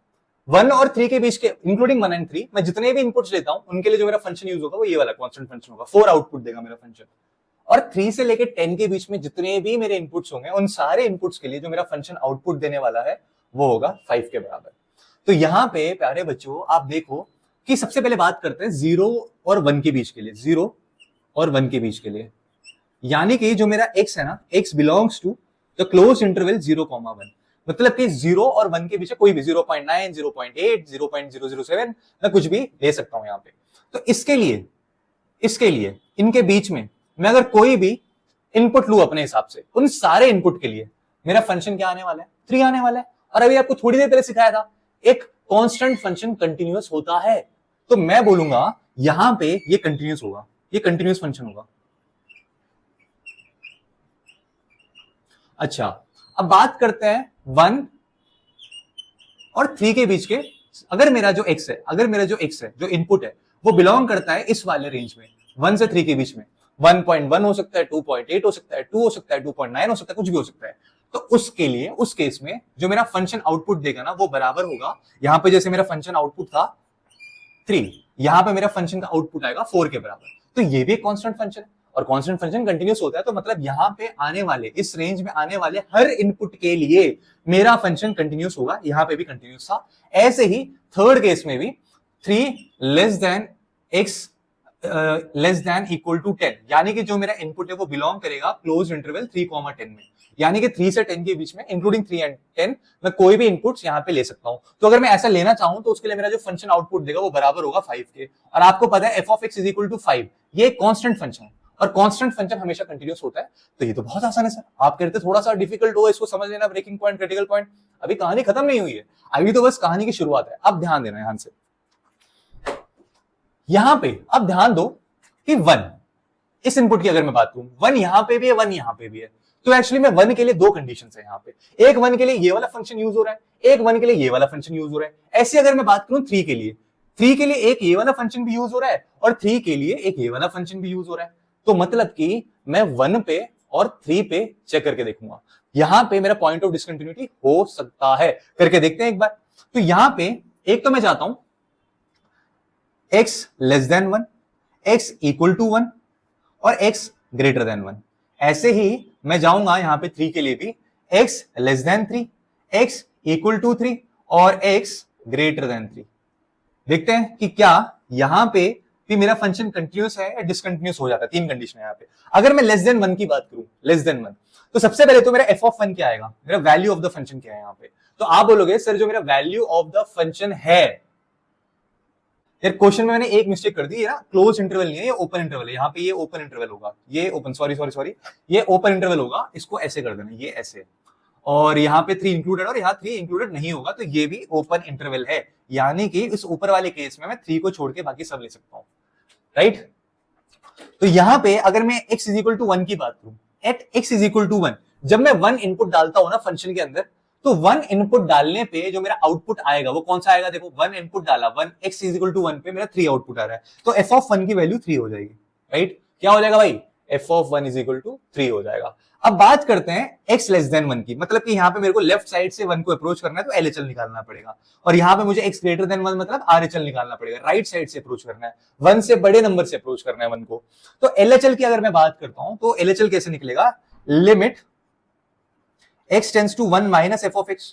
1 और 3 के बीच के इंक्लूडिंग 1 एंड 3 मैं जितने भी इनपुट्स लेता हूं उनके लिए जो मेरा फंक्शन यूज होगा वो ये वाला कांस्टेंट फंक्शन होगा। 4 आउटपुट देगा मेरा फंक्शन। और 3 से लेके 10 के बीच में जितने भी मेरे इनपुट्स होंगे उन सारे इनपुट्स के लिए जो मेरा फंक्शन आउटपुट देने वाला है वो होगा 5 के बराबर। तो यहां पे प्यारे बच्चों आप देखो कि सबसे पहले बात करते हैं 0 और 1 के बीच के लिए, 0 और 1 के बीच के लिए, यानी कि जो मेरा x है ना, x belongs to the closed interval 0,1, मतलब कि 0 और 1 के बीच कोई भी 0.9, 0.8, 0.007 मैं कुछ भी ले सकता हूं यहां पे। तो इसके लिए इनके बीच में मैं अगर कोई भी इनपुट लूं अपने हिसाब से, उन सारे इनपुट के लिए मेरा फंक्शन क्या आने वाला है, 3 आने वाला है। और अभी आपको थोड़ी देर पहले सिखाया था एक कांस्टेंट फंक्शन कंटीन्यूअस होता है, तो मैं बोलूंगा यहां पे ये कंटीन्यूअस होगा, ये कंटीन्यूअस फंक्शन होगा। अच्छा अब बात करते हैं 1 और 3 के बीच के। अगर मेरा जो x है, जो इनपुट है वो बिलोंग करता है इस वाले रेंज में 1 से 3 के बीच में, 1.1 हो सकता है, 2.8 हो सकता है, 2 हो सकता है, 2.9 हो सकता है, कुछ भी हो सकता है। तो उसके लिए उस केस में जो मेरा फंक्शन आउटपुट देगा ना वो बराबर होगा, यहां पे जैसे मेरा फंक्शन आउटपुट था 3, यहां पे मेरा फंक्शन का आउटपुट आएगा 4 के बराबर। तो ये भी एक कांस्टेंट फंक्शन है और कांस्टेंट फंक्शन कंटिन्यूस होता है, तो मतलब यहां पे आने वाले, इस रेंज में आने वाले हर इनपुट के लिए मेरा फंक्शन कंटिन्यूस होगा। यहां पे भी कंटिन्यूस था। ऐसे ही थर्ड केस में भी 3 less than x less than equal to 10, यानी कि जो मेरा इनपुट है वो बिलोंग करेगा क्लोज इंटरवल 3,10 में, यानी कि 3 से 10 के बीच में, इंक्लूडिंग 3 एंड 10 मैं कोई भी इनपुट्स यहां पे ले सकता हूं। तो अगर मैं ऐसा लेना चाहूं तो उसके लिए मेरा जो फंक्शन आउटपुट देगा वो बराबर होगा 5 के। और आपको पता है f of x is equal to 5, ये कांस्टेंट फंक्शन है और कांस्टेंट फंक्शन हमेशा कंटिन्यूस होता है। तो ये तो बहुत आसान है सर। आप कहते थोड़ा सा डिफिकल्ट हो इसको समझ लेना, ब्रेकिंग पॉइंट, क्रिटिकल पॉइंट। अभी कहानी खत्म नहीं हुई है, अभी तो बस कहानी की शुरुआत है। अब ध्यान देना यहां से, यहां पे अब ध्यान दो कि 1 इस इनपुट की अगर मैं बात करूं, 1 यहां पे भी है, 1 यहां पे भी है। तो एक्चुअली में 1 के लिए दो कंडीशंस है यहां पे, एक 1 के लिए ये वाला फंक्शन यूज हो रहा है, एक 1 के लिए ये वाला फंक्शन यूज हो रहा है। ऐसे अगर मैं बात करूं 3 के लिए, 3 के लिए एक ये वाला फंक्शन भी यूज हो रहा है और 3 के लिए एक ये वाला फंक्शन भी यूज हो रहा है। तो मतलब कि मैं 1 पे और 3 पे चेक करके देखूंगा, यहां पे मेरा पॉइंट ऑफ डिसकंटिन्यूटी हो सकता है, करके देखते हैं एक बार। तो यहां पे एक तो मैं चाहता हूं x less than 1, x equal to 1 और x ग्रेटर देन 1। ऐसे ही मैं जाऊंगा यहां पे 3 के लिए भी, x less than 3, x equal to 3 और x ग्रेटर देन 3। देखते हैं कि क्या यहां पे भी मेरा फंक्शन कंटिन्यूस है या डिसकंटिन्यूस हो जाता है। 3 कंडीशन है यहां पे। अगर मैं लेस देन 1 की बात करूं, लेस देन 1, तो सबसे पहले तो मेरा f ऑफ 1 क्या आएगा, मेरा वैल्यू ऑफ द फंक्शन क्या है यहां पे। तो आप बोलोगे सर जो मेरा वैल्यू ऑफ द फंक्शन है, यार क्वेश्चन में मैंने एक मिस्टेक कर दी, ये ना क्लोज इंटरवल नहीं है, ये ओपन इंटरवल है। यहाँ पे ये ओपन इंटरवल होगा, ये ओपन, सॉरी ये ओपन इंटरवल होगा, इसको ऐसे कर देना, ये ऐसे। और यहाँ पे 3 इंक्लूडेड और यहाँ 3 इंक्लूडेड नहीं होगा, तो ये भी ओपन इंटरवल है, यानी कि इस ऊपर वाले केस में मैं 3 को छोड़ के बाकी सब ले सकता हूँ, राइट। तो यहाँ पे अगर मैं x इज इक्वल टू 1 की बात करूं, at x is equal to 1, जब मैं 1 इनपुट डालता हूं ना फंक्शन के अंदर, तो 1 इनपुट डालने पे जो मेरा आउटपुट आएगा वो कौन सा आएगा। देखो 1 इनपुट डाला, 1 x इज इक्वल टू 1 पे मेरा 3 आउटपुट आ रहा है, तो f ऑफ 1 की वैल्यू 3 हो जाएगी, राइट। क्या हो जाएगा भाई, f of 1 is equal to 3 हो जाएगा। अब बात करते हैं x लेस देन 1 की, मतलब कि यहाँ पे मेरे को लेफ्ट साइड से 1 को अप्रोच करना है तो LHL निकालना पड़ेगा, और यहाँ पे मुझे x ग्रेटर देन 1 मतलब RHL निकालना पड़ेगा। राइट साइड से अप्रोच करना है, 1 से बड़े नंबर से अप्रोच करना है 1 को। तो LHL की अगर मैं बात करता हूं तो LHL कैसे निकलेगा, limit x tends to 1 minus f of x।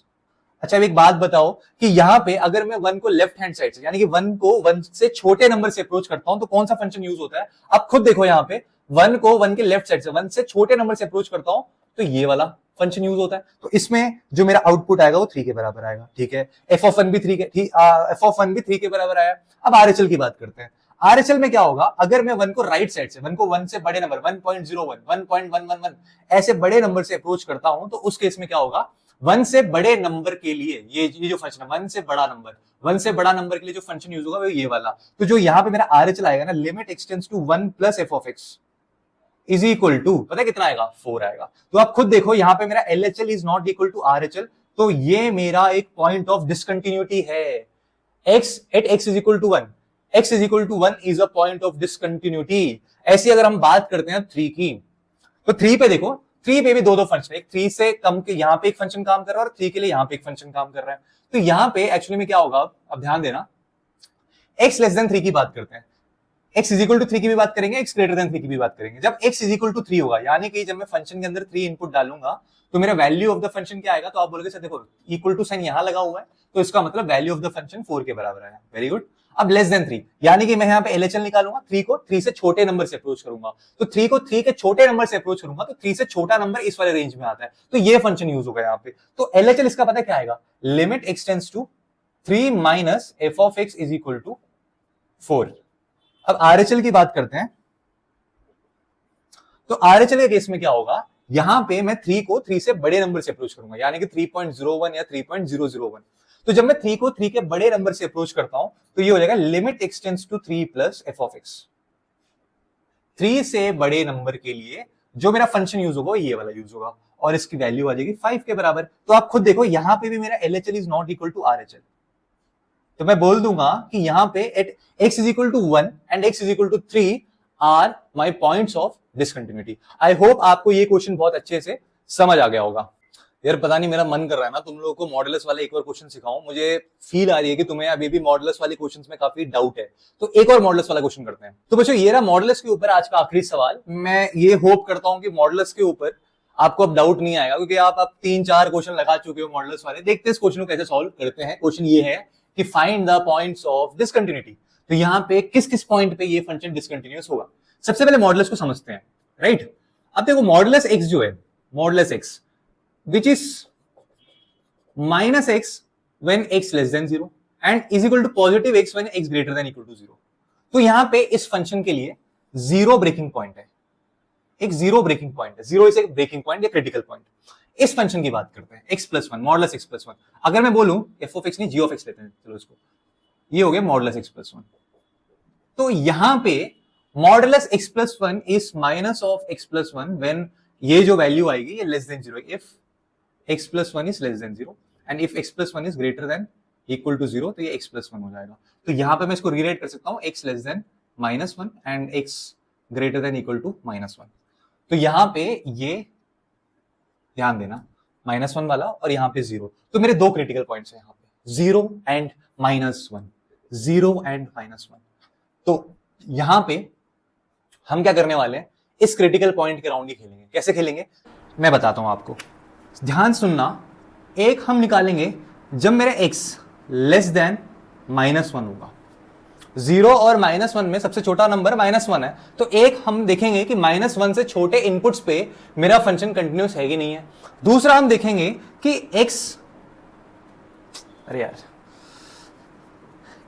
अच्छा अब एक बात बताओ कि यहां पे अगर मैं 1 को लेफ्ट हैंड साइड से, यानी कि 1 को 1 से छोटे नंबर से अप्रोच करता हूं तो कौन सा फंक्शन यूज होता है। आप खुद देखो यहां पे 1 को 1 के लेफ्ट साइड से 1 से छोटे नंबर से अप्रोच करता हूं तो ये वाला फंक्शन यूज होता है। तो इसमें जो मेरा आउटपुट आएगा वो 3 के बराबर आएगा, ठीक है। f ऑफ 1 भी 3 के, f ऑफ 1 भी 3 के बराबर आया। अब RHL की बात करते हैं। RHL में क्या होगा, अगर मैं 1 को राइट साइड से, 1 को 1 से बड़े नंबर 1.01, 1.111 ऐसे बड़े नंबर से अप्रोच करता हूं तो उस केस में क्या होगा, 1 से बड़े नंबर के लिए ये जो फंक्शन है 1 से बड़ा नंबर, 1 से बड़ा नंबर के लिए जो फंक्शन यूज होगा वो ये वाला। तो जो यहाँ पे मेरा RHL आएगा ना, limit x tends to 1 plus f of x is equal to, पता है कितना आएगा, 4 आएगा। तो आप खुद देखो यहाँ पे मेरा LHL is not equal to RHL, तो ये मेरा एक पॉइंट ऑफ डिसकंटिन्यूटी है। x at x is equal to 1, x is equal to 1 is a point of discontinuity. ऐसी अगर हम बात करते हैं 3 की, तो 3 पे देखो, 3 पे भी दो फंक्शन, एक 3 से कम के यहाँ पे एक फंक्शन काम कर रहा है और 3 के लिए यहाँ पे एक फंक्शन काम कर रहा है। तो यहाँ पे एक्चुअली में क्या होगा, अब ध्यान देना, x लेस देन 3 की बात करते हैं, x इज इक्वल टू 3 की भी बात करेंगे, x ग्रेटर देन 3 की भी बात करेंगे। जब x इज इक्वल टू 3 होगा, यानी कि जब मैं फंक्शन के अंदर 3 इनपुट डालूंगा तो मेरा वैल्यू ऑफ द फंक्शन क्या आएगा, तो आप बोलोगे सर देखो इक्वल टू साइन यहां लगा हुआ है तो इसका मतलब वैल्यू ऑफ द फंक्शन 4 के बराबर आया। Very good. अब लेस देन 3, यानी कि मैं यहाँ पे LHL निकालूंगा, 3 को 3 से छोटे नंबर से अप्रोच करूंगा, तो 3 को 3 के छोटे नंबर से अप्रोच करूंगा तो 3 से छोटा नंबर इस वाले रेंज में आता है, तो ये फंक्शन यूज होगा यहाँ पे। तो LHL इसका पता है क्या आएगा, limit x tends to 3 minus f of x is equal to 4। अब RHL की बात करते हैं, तो RHL के केस में क्या होगा, यहां पे मैं 3 को 3 से बड़े नंबर से अप्रोच करूंगा, यानी कि 3.01 या 3.001। तो जब मैं 3 को 3 के बड़े नंबर से अप्रोच करता हूं तो ये हो जाएगा limit x tends to 3 plus f of x। 3 से बड़े नंबर के लिए जो मेरा फंक्शन यूज होगा ये वाला यूज होगा और इसकी वैल्यू आ जाएगी 5 के बराबर। तो आप खुद देखो यहां पे भी मेरा LHL is not equal to RHL, तो मैं बोल दूंगा कि यहां पे at x is equal to 1 and x is equal to 3 are my points of discontinuity. I hope आपको ये क्वेश्चन बहुत अच्छे से समझ आ गया होगा। यार पता नहीं, मेरा मन कर रहा है ना तुम लोगों को मॉडुलस वाले एक और क्वेश्चन सिखाऊं। मुझे फील आ रही है कि तुम्हें अभी भी मॉडुलस वाले क्वेश्चंस में काफी डाउट है, तो एक और मॉडुलस वाला क्वेश्चन करते हैं। तो बच्चों ये रहा मॉडुलस के ऊपर आज का आखिरी सवाल। मैं ये होप करता हूं कि मॉडुलस के ऊपर आपको अब डाउट नहीं आएगा, क्योंकि आप अब 3-4 क्वेश्चन लगा चुके हो मॉडुलस वाले। देखते हैं इस क्वेश्चन को कैसे सॉल्व करते हैं। क्वेश्चन ये है कि find the points of discontinuity. तो यहाँ पे किस किस पॉइंट पे ये फंक्शन डिसकंटिन्यूअस होगा। सबसे पहले मॉडुलस को समझते हैं, राइट। अब देखो मॉडुलस एक्स जो है, modulus x which is minus x when x less than 0 and is equal to positive x when x greater than equal to 0। तो यहां पे इस फंक्शन के लिए जीरो ब्रेकिंग पॉइंट है, एक जीरो ब्रेकिंग पॉइंट है। जीरो इज एक ब्रेकिंग पॉइंट या क्रिटिकल पॉइंट। इस फंक्शन की बात करते हैं x plus one, modulus x plus one. अगर मैं बोलूं f ऑफ x नहीं g ऑफ x लेते हैं, चलो इसको, ये हो गया मॉडुलस x प्लस वन। तो यहां पे modulus x plus one is minus of x plus one when ये जो वैल्यू आएगी ये less than 0। If x plus one is less than 0 and if x plus one is greater than equal to 0, तो ये x प्लस वन हो जाएगा। तो यहां पे मैं इसको रीराइट कर सकता हूं x less than minus one and x greater than equal to minus one. तो यहां पे ये ध्यान देना माइनस वन वाला और यहां पे 0। तो मेरे दो क्रिटिकल पॉइंट्स हैं यहां पे, 0 and minus one, 0 and minus one. तो यहां पे हम क्या करने वाले हैं, इस क्रिटिकल पॉइंट के राउंड ही खेलेंगे। कैसे खेलेंगे मैं बताता हूं आपको, ध्यान सुनना। एक हम निकालेंगे जब मेरा x less than minus one होगा। 0 और माइनस वन में सबसे छोटा नंबर माइनस वन है। तो एक हम देखेंगे कि माइनस वन से छोटे इनपुट्स पे मेरा फंक्शन कंटिन्यूस है कि नहीं है। दूसरा हम देखेंगे कि x, अरे यार,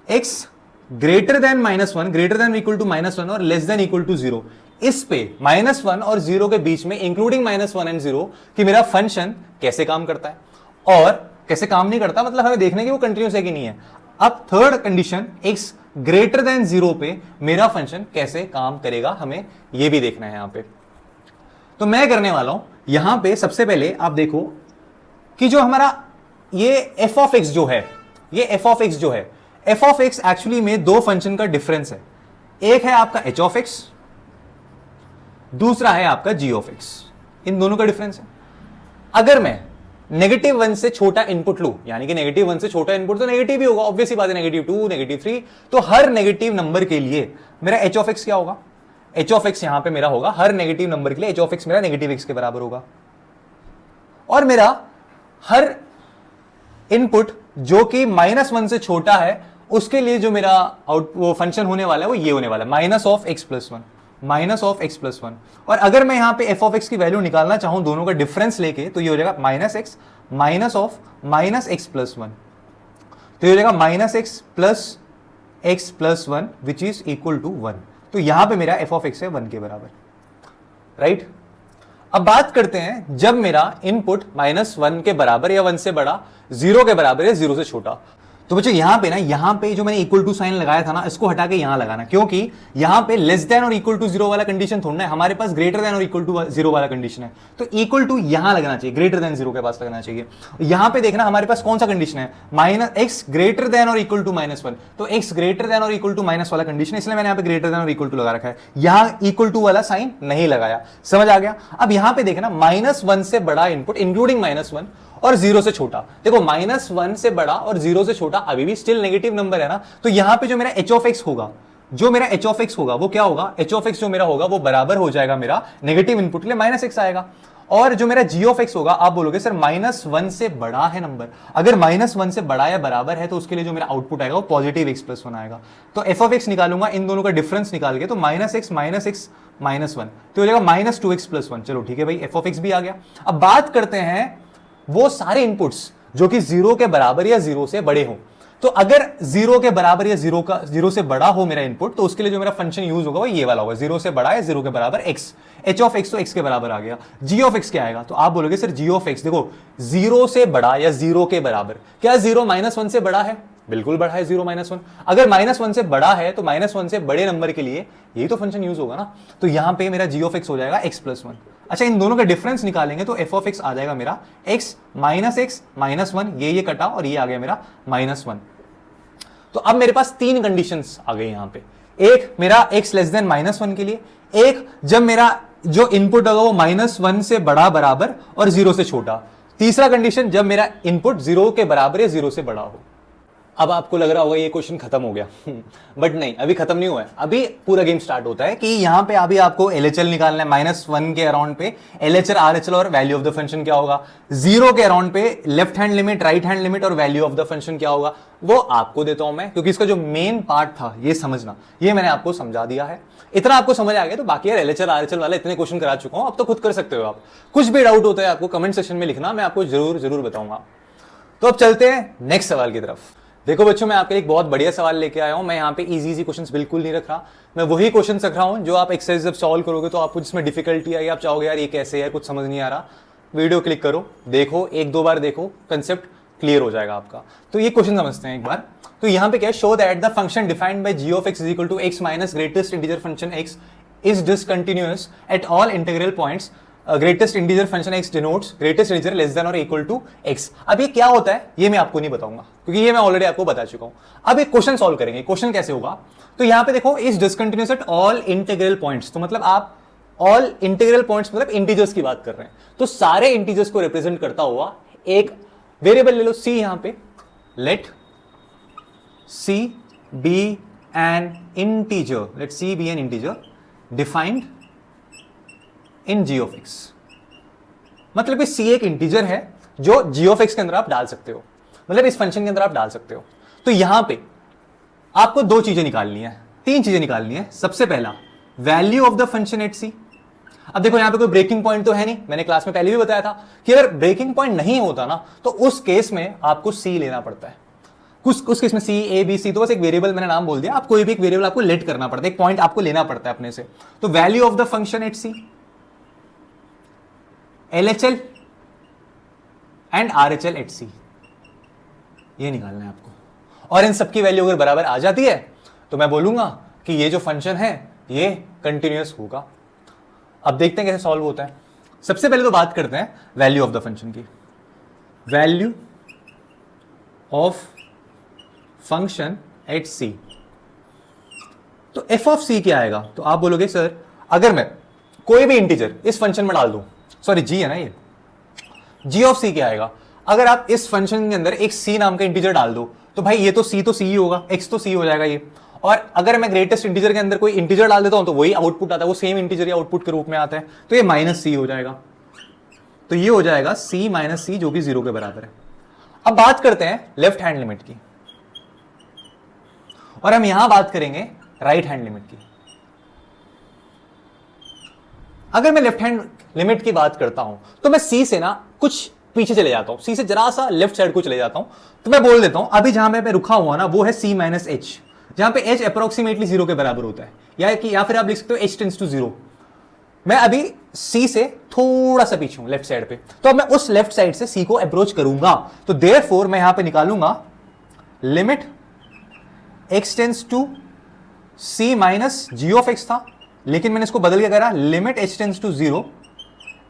x greater than minus one, greater than equal to minus one और लेस देन इक्वल टू 0, इस पे माइनस वन और 0 के बीच में इंक्लूडिंग माइनस वन एंड 0 कि मेरा फंक्शन कैसे काम करता है और कैसे काम नहीं करता, मतलब हमें देखने की वो कंटिन्यूस है कि नहीं है। अब third condition, x greater then 0 पे मेरा फंक्शन कैसे काम करेगा, हमें यह भी देखना है यहां पे। तो मैं करने वाला हूं यहां पे, सबसे पहले आप देखो कि जो हमारा ये f ऑफ x जो है, ये f ऑफ x जो है, f ऑफ x एक्चुअली में दो फंक्शन का डिफरेंस है। एक है आपका h ऑफ x, दूसरा है आपका g ऑफ x। इन दोनों का डिफरेंस है। अगर मैं नेगेटिव वन से छोटा इनपुट लू, यानी कि नेगेटिव वन से छोटा इनपुट तो नेगेटिव ही होगा, ऑब्वियस सी बात है, नेगेटिव 2, नेगेटिव 3। तो हर नेगेटिव नंबर के लिए मेरा h ऑफ x क्या होगा, h ऑफ x यहां पे मेरा होगा, हर नेगेटिव नंबर के लिए h ऑफ x मेरा नेगेटिव x के बराबर होगा। और मेरा हर इनपुट जो कि माइनस वन से छोटा है उसके लिए जो मेरा वो फंक्शन होने वाला है वो ये होने वाला है, minus of x plus one, minus of x plus one. और अगर मैं यहां पे f ऑफ x की वैल्यू निकालना चाहूं दोनों का डिफरेंस लेके, तो ये हो जाएगा minus x minus of minus x plus one. तो ये हो जाएगा minus x plus x plus one which is equal to 1। तो यहां पे मेरा f ऑफ x है 1 के बराबर, राइट। अब बात करते हैं जब मेरा इनपुट माइनस वन के बराबर या 1 से बड़ा, 0 के बराबर या 0 से छोटा। तो बच्चों यहां पे ना, यहां पे जो मैंने इक्वल टू साइन लगाया था ना, इसको हटा के यहां लगाना, क्योंकि यहां पे लेस देन और इक्वल टू 0 वाला कंडीशन थोड़ा है, हमारे पास ग्रेटर देन और इक्वल टू 0 वाला कंडीशन है। तो इक्वल टू यहां लगना चाहिए, ग्रेटर देन 0 के पास लगना चाहिए। यहां पे देखना हमारे पास कौन सा कंडीशन है, माइनस x ग्रेटर देन और इक्वल टू माइनस वन। तो x ग्रेटर देन और इक्वल टू माइनस वाला कंडीशन, इसलिए मैंने यहां पे ग्रेटर देन और इक्वल टू लगा रखा है, यहां इक्वल टू वाला साइन नहीं लगाया। समझ आ गया। अब यहां पे देखना माइनस वन से बड़ा इनपुट इंक्लूडिंग माइनस वन और 0 से छोटा। देखो माइनस वन से बड़ा और 0 से छोटा अभी भी स्टिल नेगेटिव नंबर है ना। तो यहां पे जो मेरा h ऑफ x होगा, जो मेरा h ऑफ x होगा वो क्या होगा, h ऑफ x जो मेरा होगा वो बराबर हो जाएगा मेरा नेगेटिव इनपुट के लिए माइनस x आएगा। और जो मेरा g ऑफ x होगा, आप बोलोगे सर माइनस वन से बड़ा है नंबर, अगर माइनस वन से बड़ा या बराबर है तो उसके लिए जो मेरा आउटपुट आएगा वो पॉजिटिव x प्लस वन आएगा। तो f ऑफ x निकालूंगा इन दोनों का डिफरेंस निकाल के, तो माइनस x माइनस वन, तो हो जाएगा माइनस 2x प्लस वन। चलो ठीक है भाई, f ऑफ x भी आ गया। अब बात करते हैं वो सारे इनपुट्स जो कि 0 के बराबर या 0 से बड़े हो। तो अगर 0 के बराबर या 0 से बड़ा हो मेरा इनपुट, तो उसके लिए जो मेरा फंक्शन यूज होगा वो ये वाला होगा, 0 से बड़ा या 0 के बराबर x। h ऑफ x तो x के बराबर आ गया। g ऑफ x क्या आएगा, तो आप बोलोगे सर g ऑफ x, देखो 0 से बड़ा या 0 के बराबर, क्या 0 माइनस वन से बड़ा है, बिल्कुल बड़ा है 0 माइनस वन। अगर माइनस वन से बड़ा है तो माइनस वन से बड़े नंबर के लिए यही तो फंक्शन यूज होगा ना। तो यहां पे मेरा g ऑफ x हो जाएगा x प्लस वन। अच्छा, इन दोनों का डिफरेंस निकालेंगे तो f ऑफ x आ जाएगा मेरा x माइनस वन, ये कटा और ये आ गया मेरा माइनस वन। तो अब मेरे पास तीन कंडीशंस आ गई यहां पे। एक मेरा x लेस देन -1 के लिए, एक जब मेरा जो इनपुट होगा वो -1 से बड़ा बराबर और 0 से छोटा, तीसरा कंडीशन जब मेरा इनपुट 0 के बराबर या 0 से बड़ा हो। अब आपको लग रहा होगा ये क्वेश्चन खत्म हो गया बट नहीं, अभी खत्म नहीं हुआ है, अभी पूरा गेम स्टार्ट होता है कि यहां पे अभी आपको LHL निकालना है। -1 के अराउंड पे LHL RHL और वैल्यू ऑफ द फंक्शन क्या होगा, 0 के अराउंड पे left hand limit, right hand limit और वैल्यू ऑफ द फंक्शन क्या होगा, वो आपको देता हूं मैं, क्योंकि इसका जो मेन पार्ट था ये समझना, ये मैंने आपको समझा दिया है। इतना आपको समझ आ गया तो बाकी यार LHL RHL वाला इतने क्वेश्चन करा चुका हूं, अब तो खुद कर सकते हो आप। कुछ भी डाउट होता है आपको कमेंट सेक्शन में लिखना, मैं आपको जरूर बताऊंगा। तो अब चलते हैं नेक्स्ट सवाल की तरफ। देखो बच्चों, मैं आपके लिए एक बहुत बढ़िया सवाल लेके आया हूं। मैं यहाँ पे इजी क्वेश्चंस बिल्कुल नहीं रख रहा, मैं वही क्वेश्चंस रख रहा हूं जो आप एक्सरसाइज जब सॉल्व करोगे तो आपको जिसमें डिफिकल्टी आई, आप चाहोगे यार ये कैसे है, कुछ समझ नहीं आ रहा, वीडियो क्लिक करो, देखो, 1-2 बार देखो, कंसेप्ट क्लियर हो जाएगा आपका। तो ये क्वेश्चन समझते हैं एक बार। तो यहाँ पे क्या है, show that the function defined by g of x is equal to x minus greatest integer function x is discontinuous at all integral points. Greatest integer function x denotes greatest integer less than और इक्वल टू x। अब ये क्या होता है ये मैं आपको नहीं बताऊंगा, क्योंकि ये मैं ऑलरेडी आपको बता चुका हूं। अब एक क्वेश्चन सॉल्व करेंगे। क्वेश्चन कैसे होगा, तो यहां पे देखो is discontinuous at all integral points, तो मतलब आप ऑल इंटीग्रल पॉइंट्स मतलब इंटीजर्स की बात कर रहे हैं, तो सारे इंटीजर्स को रिप्रेजेंट करता हुआ एक वेरिएबल ले लो c, यहां पे let c be an integer, let c be an integer defined in g of x। मतलब कि c एक इंटीजर है जो g of x के अंदर आप डाल सकते हो, मतलब इस फंक्शन के अंदर आप डाल सकते हो। तो यहां पे आपको 2 चीजें निकालनी है, 3 चीजें निकालनी है। सबसे पहला value of the function at c। अब देखो यहां पे कोई ब्रेकिंग पॉइंट तो है नहीं, मैंने क्लास में पहले भी बताया था कि अगर ब्रेकिंग पॉइंट नहीं होता ना तो उस केस में आपको c लेना पड़ता है। उस केस में c a b c, तो बस एक वेरिएबल मैंने नाम बोल दिया, आप कोई भी एक वेरिएबल आपको लेट करना पड़ता है, एक पॉइंट आपको लेना पड़ता है अपने से। तो value of the function at c, LHL and RHL at c, ये निकालना है आपको। और इन सबकी वैल्यू अगर बराबर आ जाती है तो मैं बोलूंगा कि ये जो फंक्शन है ये कंटिन्यूअस होगा। अब देखते हैं कैसे सॉल्व होता है। सबसे पहले तो बात करते हैं वैल्यू ऑफ द फंक्शन की। Value of function at c, तो f ऑफ c क्या आएगा, तो आप बोलोगे सर अगर मैं कोई भी इंटीजर इस फंक्शन में डाल दूं, सॉरी g है ना ये, g ऑफ c क्या आएगा, अगर आप इस फंक्शन के अंदर एक c नाम का इंटीजर डाल दो तो भाई ये तो c ही होगा, x तो c हो जाएगा ये। और अगर मैं ग्रेटेस्ट इंटीजर के अंदर कोई इंटीजर डाल देता हूं तो वही आउटपुट आता है, वो सेम इंटीजर या आउटपुट के रूप में आता है, तो ये -c हो जाएगा। तो ये हो जाएगा c माइनस c जो कि 0 के बराबर है। अब बात करते हैं लेफ्ट हैंड लिमिट की, और हम यहां बात करेंगे राइट हैंड लिमिट की। अगर मैं लेफ्ट हैंड लिमिट की बात करता हूं तो मैं c से ना कुछ पीछे चले जाता हूं, c से जरा सा लेफ्ट साइड को चले जाता हूं, तो मैं बोल देता हूं अभी जहां मैं रुका हुआ ना वो है c माइनस h, जहां पे h अप्रोक्सीमेटली 0 के बराबर होता है, या फिर आप लिख सकते हो h टेंड्स टू 0। मैं अभी c से थोड़ा सा पीछे हूं लेफ्ट साइड पे, तो अब मैं उस लेफ्ट साइड से c को अप्रोच करूंगा, तो देयरफॉर मैं यहां पे निकालूंगा limit x tends to c minus g of x था, लेकिन मैंने इसको बदल के करा limit h tends to 0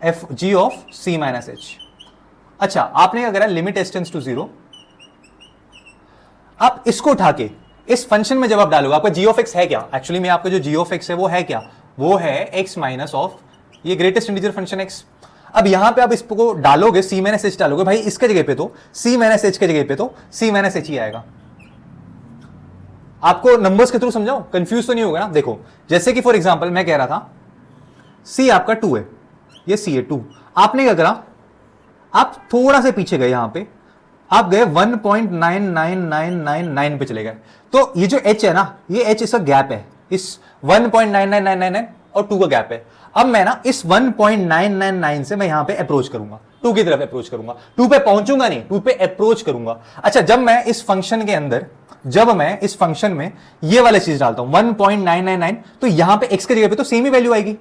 f g of c minus h। अच्छा, आपने क्या करा लिमिट h टेंड्स टू 0, आप इसको उठा के इस फंक्शन में जब आप डालोगे, आपका g ऑफ x है क्या, एक्चुअली में आपका जो g ऑफ x है वो है क्या, वो है x माइनस ऑफ ये ग्रेटेस्ट इंटीजर फंक्शन x। अब यहां पे आप इसको डालोगे c माइनस h डालोगे, भाई इसके जगह पे तो c माइनस h के जगह पे तो c माइनस h ही आएगा। आपको नंबर्स के थ्रू समझाओ, कंफ्यूज तो नहीं होगा ना। देखो जैसे कि फॉर एग्जांपल मैं कह रहा था c आपका 2 है, ये c है 2, आपने क्या करा, आप थोड़ा से पीछे गए, यहां पे आप गए 1.99999 पे चले गए, तो ये जो h है ना, ये h इसका गैप है, इस 1.99999 और 2 का गैप है। अब मैं ना इस 1.999 से मैं यहां पे अप्रोच करूंगा, 2 की तरफ अप्रोच करूंगा, 2 पे पहुंचूंगा नहीं, 2 पे अप्रोच करूंगा। अच्छा, जब मैं इस फंक्शन के अंदर, जब मैं इस फंक्शन में ये वाले चीज डालता हूं 1.999, तो यहां पे x के जगह पे तो सेम ही वैल्यू आएगी,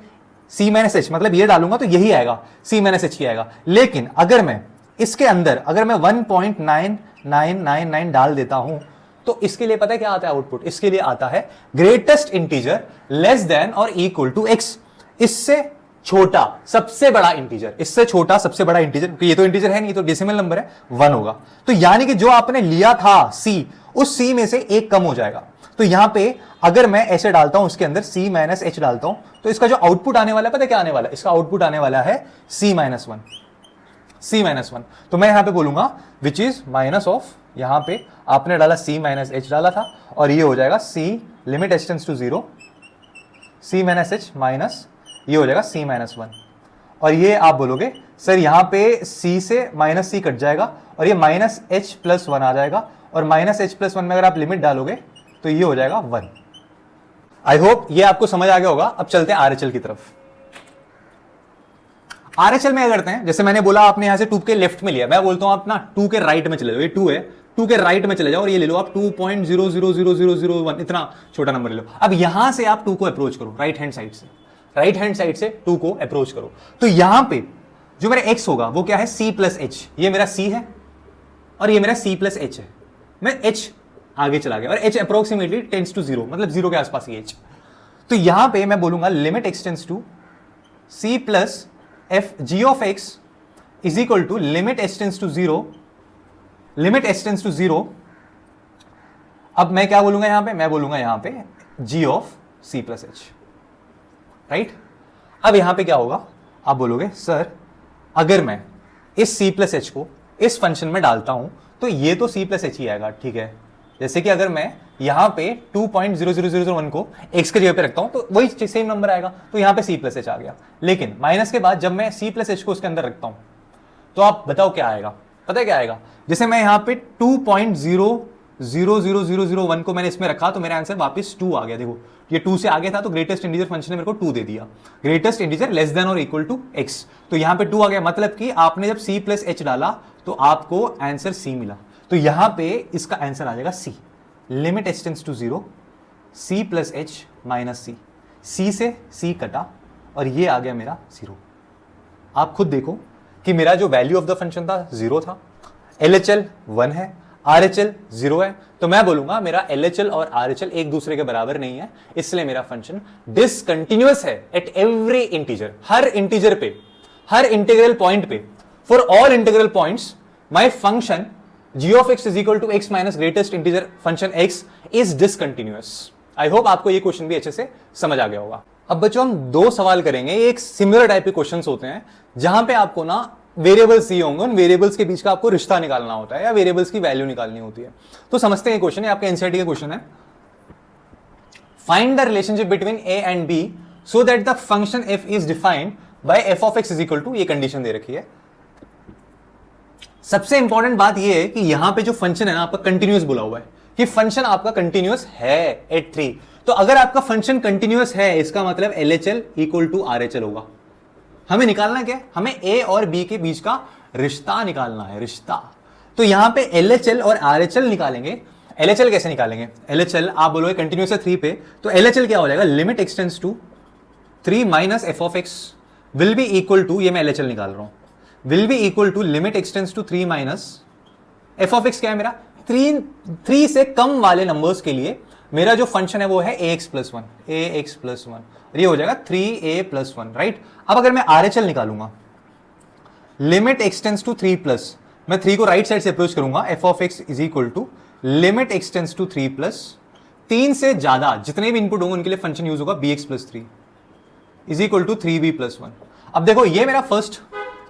c माइनस h, मतलब ये डालूंगा तो यही आएगा, c माइनस h ही आएगा। लेकिन अगर मैं इसके अंदर अगर मैं 1.9999 डाल देता हूं तो इसके लिए पता है क्या आता है आउटपुट, इसके लिए आता है ग्रेटेस्ट इंटीजर लेस देन और इक्वल टू x, इससे छोटा सबसे बड़ा इंटीजर, इससे छोटा सबसे बड़ा इंटीजर, ये तो इंटीजर है नहीं, तो डेसिमल नंबर है, 1 होगा। तो यानी कि जो आपने लिया था c, उस c में से एक कम हो जाएगा। तो यहां पे अगर मैं ऐसे डालता हूं उसके अंदर c माइनस एच डालता हूं तो इसका जो आउटपुट आने वाला है पता है क्या आने वाला है? इसका आउटपुट आने वाला है c minus one, c minus one. तो मैं यहां पे बोलूंगा विच इज माइनस ऑफ, यहां पे आपने डाला c माइनस एच डाला था और ये हो जाएगा c limit h tends to 0 c minus h minus ये हो जाएगा c माइनस वन। और ये आप बोलोगे सर यहां पे c से माइनस c कट जाएगा और ये माइनस h प्लस वन आ जाएगा और माइनस h प्लस वन में अगर आप लिमिट डालोगे तो ये हो जाएगा 1। आई होप ये आपको समझ आ गया होगा। अब चलते हैं आरएचएल की तरफ। आरएचएल में क्या करते हैं, जैसे मैंने बोला आपने यहां से 2 के लेफ्ट में लिया, मैं बोलता हूं आप ना 2 के राइट में चले जाओ, ये 2 है, 2 के राइट में चले जाओ और ये ले लो आप 2.000001, इतना छोटा नंबर ले लो। अब यहां से आप 2 को अप्रोच करो राइट हैंड साइड से, राइट हैंड साइड से 2 को अप्रोच करो। तो यहां पे जो मेरा x होगा वो क्या है c प्लस एच, ये मेरा c है और ये मेरा c प्लस एच है। मैं h आगे चला गया और h अप्रोक्सीमेटली टेंड्स टू 0, मतलब 0 के आसपास ही h। तो यहां पे मैं बोलूंगा limit x tends to c plus f g of x is equal to limit h tends to 0, limit h tends to 0। अब मैं क्या बोलूंगा यहां पे, मैं बोलूंगा यहां पे g of c plus H, right. अब यहां पे क्या होगा, आप बोलोगे सर अगर मैं इस c प्लस एच को इस फंक्शन में डालता हूं तो ये तो c प्लस एच ही आएगा, ठीक है। जैसे कि अगर मैं यहां पे 2.00001 को x के जगह पे रखता हूं तो वही सेम नंबर आएगा, तो यहां पे c प्लस एच आ गया। लेकिन माइनस के बाद जब मैं c प्लस एच को उसके अंदर रखता हूं तो आप बताओ क्या आएगा, पता है क्या आएगा? जैसे मैं यहां पे 2.00001 को मैंने इसमें रखा तो मेरा आंसर वापस 2 आ गया। देखो ये 2 से आगे था तो ग्रेटेस्ट इंटीजर फंक्शन ने मेरे को 2 दे दिया, ग्रेटेस्ट इंटीजर लेस देन और इक्वल टू x, तो यहां पे 2 आ गया। मतलब कि आपने जब c प्लस एच डाला तो आपको आंसर c मिला, तो यहां पे इसका आंसर आ जाएगा c, limit h tends to 0 c plus h minus c, c से c कटा और ये आ गया मेरा 0। आप खुद देखो कि मेरा जो वैल्यू ऑफ द फंक्शन था 0 था, LHL 1 है, RHL 0 है, तो मैं बोलूंगा मेरा LHL और RHL एक दूसरे के बराबर नहीं है, इसलिए मेरा फंक्शन डिसकंटिन्यूअस है at every integer, her integer पे, हर इंटीग्रल पॉइंट पे, for all integral points my function g of x is equal to x minus greatest integer function x is discontinuous। I hope आपको ये क्वेश्चन भी अच्छे से समझ आ गया होगा। अब बच्चों हम 2 सवाल करेंगे, ये एक सिमिलर टाइप के क्वेश्चंस होते हैं जहां पे आपको ना वेरिएबल्स दिए होंगे, उन वेरिएबल्स के बीच का आपको रिश्ता निकालना होता है या वेरिएबल्स की वैल्यू निकालनी होती है। तो समझते हैं क्वेश्चन, आपके एनसीईआरटी का क्वेश्चन है, find the relationship between a and b so that the function f is defined by f of x is equal to, ये कंडीशन दे रखी है। सबसे इंपॉर्टेंट बात यह है कि यहां पे जो फंक्शन है ना आपका कंटिन्यूअस बोला हुआ है कि फंक्शन आपका कंटिन्यूअस है एट 3। तो अगर आपका फंक्शन कंटिन्यूअस है इसका मतलब LHL इक्वल टू RHL होगा। हमें निकालना क्या है, हमें a और b के बीच का रिश्ता निकालना है, रिश्ता। तो यहां पे LHL और RHL निकालेंगे। LHL कैसे निकालेंगे? LHL आप बोलोगे कंटिन्यूअस है 3 पे, तो LHL क्या हो जाएगा, limit x tends to 3 minus f of x will be equal to, ये मैं LHL निकाल रहा हूं, will be equal to limit x tends to 3 minus f of x क्या है मेरा, 3 से कम वाले नंबर्स के लिए मेरा जो फंक्शन है वो है ax प्लस 1, ax प्लस 1, ये हो जाएगा 3a प्लस 1, राइट। अब अगर मैं RHL निकालूंगा, limit x tends to 3 plus, मैं 3 को राइट साइड से अप्रोच करूंगा, f of x is equal to limit x tends to 3 plus, 3 से ज्यादा जितने भी इनपुट होंगे उनके लिए फंक्शन यूज होगा bx plus 3 is equal to 3b plus 1। अब देखो ये मेरा फर्स्ट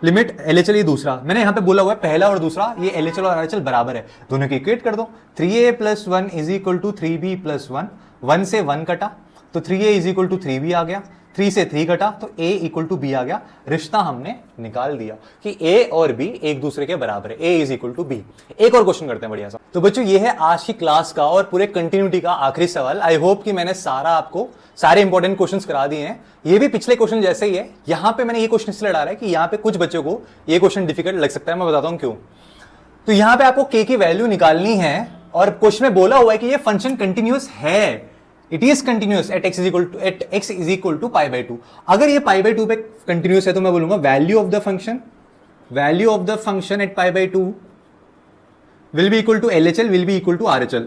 लिमिट LHL, ये दूसरा, मैंने यहां पे बोला हुआ है पहला और दूसरा, ये LHL और RHL बराबर है, दोनों की इक्वेट कर दो। 3a plus 1 is equal to 3b plus 1, 1 से 1 कटा तो 3a is equal to 3b आ गया, 3 से 3 कटा तो a इक्वल टू b आ गया। रिश्ता हमने निकाल दिया कि a और b एक दूसरे के बराबर है, a is equal to b। एक और क्वेश्चन करते हैं बढ़िया सा। तो बच्चों ये है आज की क्लास का और पूरे कंटिन्यूटी का आखिरी सवाल। आई होप कि मैंने आपको सारे इंपॉर्टेंट क्वेश्चंस करा दिए हैं। ये भी पिछले क्वेश्चन जैसे ही है, यहां पे मैंने ये क्वेश्चन इसलिए डाला है कि यहां पे कुछ बच्चों को ये क्वेश्चन डिफिकल्ट लग सकता है, मैं बताता हूं क्यों। तो यहां पे आपको k की वैल्यू निकालनी है और क्वेश्चन में बोला हुआ है कि ये फंक्शन कंटिन्यूअस है, it is continuous at x is equal to pi by 2। अगर ये पाई बाई 2 पे कंटिन्यूअस है तो मैं बोलूंगा value of the function at pi by 2 will be equal to LHL will be equal to RHL,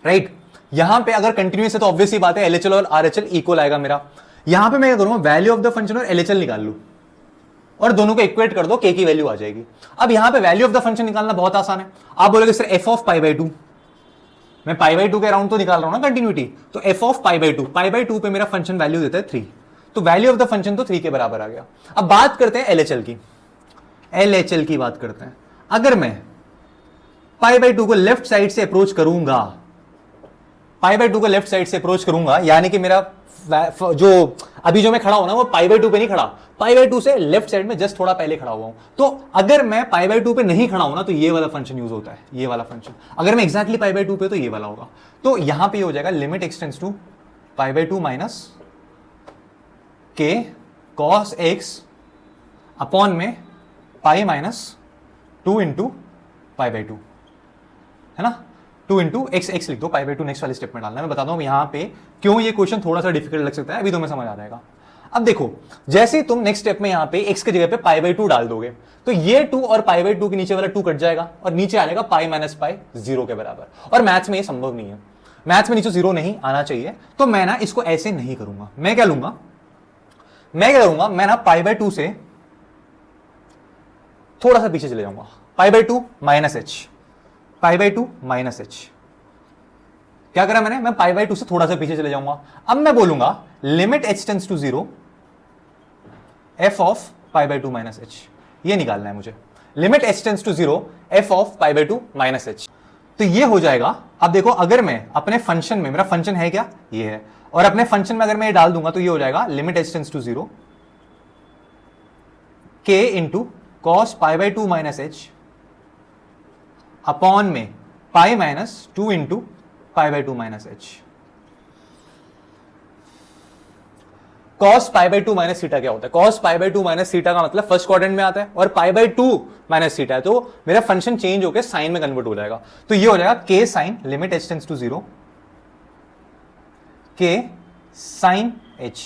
right. यहां पे अगर कंटिन्यूअस है तो ऑब्वियस ही बात है LHL और RHL इक्वल आएगा मेरा। यहां पे मैं क्या करूंगा, वैल्यू ऑफ द फंक्शन और LHL निकाल लूं और दोनों को इक्वेट कर दो, k की वैल्यू आ जाएगी। अब यहां पे वैल्यू ऑफ द फंक्शन निकालना बहुत आसान है। आप बोलोगे sir f of pi by 2, मैं पाई बाई 2 के अराउंड तो निकाल रहा हूं ना कंटिन्यूटी, तो एफ ऑफ पाई बाई 2 पे मेरा फंक्शन वैल्यू देता है 3, तो वैल्यू ऑफ द फंक्शन तो 3 के बराबर आ गया। अब बात करते हैं एलएचएल की, एलएचएल की बात करते हैं। अगर मैं पाई बाई 2 को लेफ्ट साइड से अप्रोच करूंगा, पाई बाई 2 को लेफ्ट साइड से अप्रोच करूंगा, यानी कि मेरा जो अभी जो मैं खड़ा हूं ना वो पाई बाई 2 पे नहीं खड़ा, पाई बाई 2 से लेफ्ट साइड में जस्ट थोड़ा पहले खड़ा हुआ हूं। तो अगर मैं पाई बाई 2 पे नहीं खड़ा हूं ना तो ये वाला फंक्शन यूज होता है, ये वाला फंक्शन। अगर मैं एक्जैक्टली पाई बाई 2 पे तो ये वाला होगा। तो यहां पे हो जाएगा limit x tends to pi by 2 minus k cos x upon में pi minus 2 into pi by 2, है ना, 2 इंटू एक्स, एक्स लिख दो, पाई बाई 2 नेक्स्ट वाले स्टेप में डालना है। मैं बताता हूं यहां पे क्यों ये क्वेश्चन थोड़ा सा डिफिकल्ट लग सकता है, अभी तो मैं समझ आ जाएगा। अब देखो, जैसे ही तुम नेक्स्ट स्टेप में यहां पे एक्स की जगह पे पाई बाई 2 डाल दोगे तो ये 2 और पाई बाई 2 के नीचे वाला 2 कट जाएगा और नीचे आ जाएगा पाई माइनस पाई 0 के बराबर। और मैथ्स में ये संभव नहीं है, मैथ्स में नीचे 0 नहीं आना चाहिए। तो मैं ना इसको ऐसे नहीं करूंगा, मैं क्या लूंगा, मैं क्या करूंगा, मैं ना पाई बाई 2 से थोड़ा सा पीछे चले जाऊंगा, पाई by 2 minus H, pi by 2 minus H. क्या करा मैंने, मैं पाई बाई 2 से थोड़ा सा पीछे चले जाऊंगा। अब मैं बोलूंगा limit h tends to 0 f of pi by 2 minus h, ये निकालना है मुझे, limit h tends to 0 f of pi by 2 minus h. तो ये हो जाएगा। अब देखो, अगर मैं अपने फंक्शन में, मेरा फंक्शन है क्या, ये है, और अपने फंक्शन में अगर मैं ये डाल दूंगा तो ये हो जाएगा लिमिट एच टेंड्स टू 0 के into cos pi by 2 minus h upon में pi minus 2 into pi by 2 minus h. Cos pi by 2 minus theta क्या होता है, cos pi by 2 minus theta का मतलब फर्स्ट क्वाड्रेंट में आता है, और पाई बाई 2 माइनस थीटा है, तो मेरा फंक्शन चेंज होकर साइन में कन्वर्ट हो जाएगा। तो ये हो जाएगा k sine limit h tends to 0 k sine h,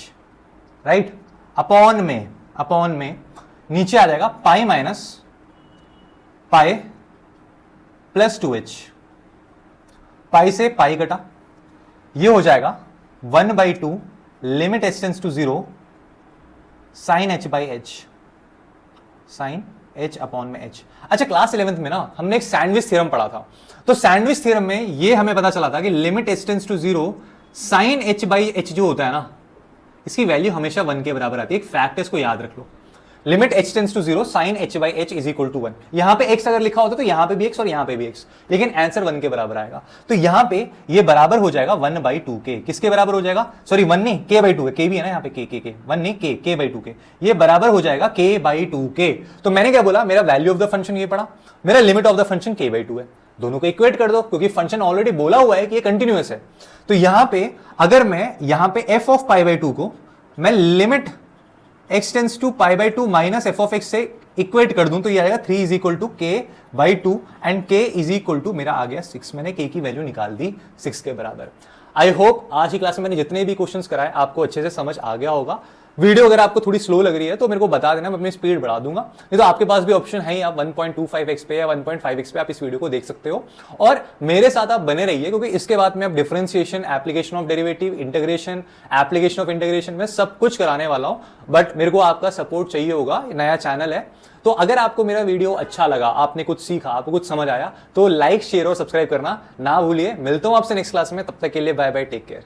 right, upon में नीचे आ जाएगा pi minus pi plus 2h, पाई से पाई कटा, ये हो जाएगा 1/2 limit h tends to 0 sine h by h, sine h upon में एच। अच्छा, क्लास 11th में ना हमने एक सैंडविच थ्योरम पढ़ा था, तो सैंडविच थ्योरम में ये हमें पता चला था कि limit h tends to 0 sine h by h जो होता है ना, इसकी वैल्यू हमेशा 1 के बराबर आती है। एक फैक्ट है, इसको याद रख लो, limit h tends to 0 sine h by h is equal to 1। यहां पे x अगर लिखा होता तो यहां पे भी x और यहां पे भी x, लेकिन आंसर 1 के बराबर आएगा। तो यहां पे ये बराबर हो जाएगा 1/2 के, किसके बराबर हो जाएगा, सॉरी 1 नहीं, k/2 के भी है ना यहाँ पे, k 1 नहीं, k/2 के, ये बराबर हो जाएगा k/2 के। तो मैंने क्या बोला, मेरा वैल्यू ऑफ द फंक्शन ये पड़ा, मेरा limit of the function k/2 है। दोनों को इक्वेट कर दो, क्योंकि फंक्शन ऑलरेडी बोला हुआ है कि ये कंटिन्यूअस है। तो यहां पे अगर मैं यहां पे f ऑफ पाई बाई 2 को मैं limit x tends to pi by 2 minus f of x से इक्वेट कर दूं तो ये आएगा 3 is equal to k by 2 and k is equal to मेरा आ गया 6। मैंने k की वैल्यू निकाल दी 6 के बराबर। आई होप आज की क्लास में मैंने जितने भी क्वेश्चंस कराए आपको अच्छे से समझ आ गया होगा। वीडियो अगर आपको थोड़ी स्लो लग रही है तो मेरे को बता देना, मैं अपनी स्पीड बढ़ा दूंगा। नहीं तो आपके पास भी ऑप्शन है, आप 1.25x पे या 1.5x पे आप इस वीडियो को देख सकते हो। और मेरे साथ आप बने रहिए, क्योंकि इसके बाद में आप differentiation, application of derivative, integration, application of integration में सब कुछ कराने वाला हूं। बट मेरे को आपका सपोर्ट चाहिए होगा, नया चैनल है। तो अगर आपको मेरा वीडियो अच्छा लगा, आपने कुछ सीखा, आपको कुछ समझ आया, तो लाइक, शेयर और सब्सक्राइब करना ना भूलिए। मिलता हूं आपसे नेक्स्ट क्लास में, तब तक के लिए बाय बाय, टेक केयर।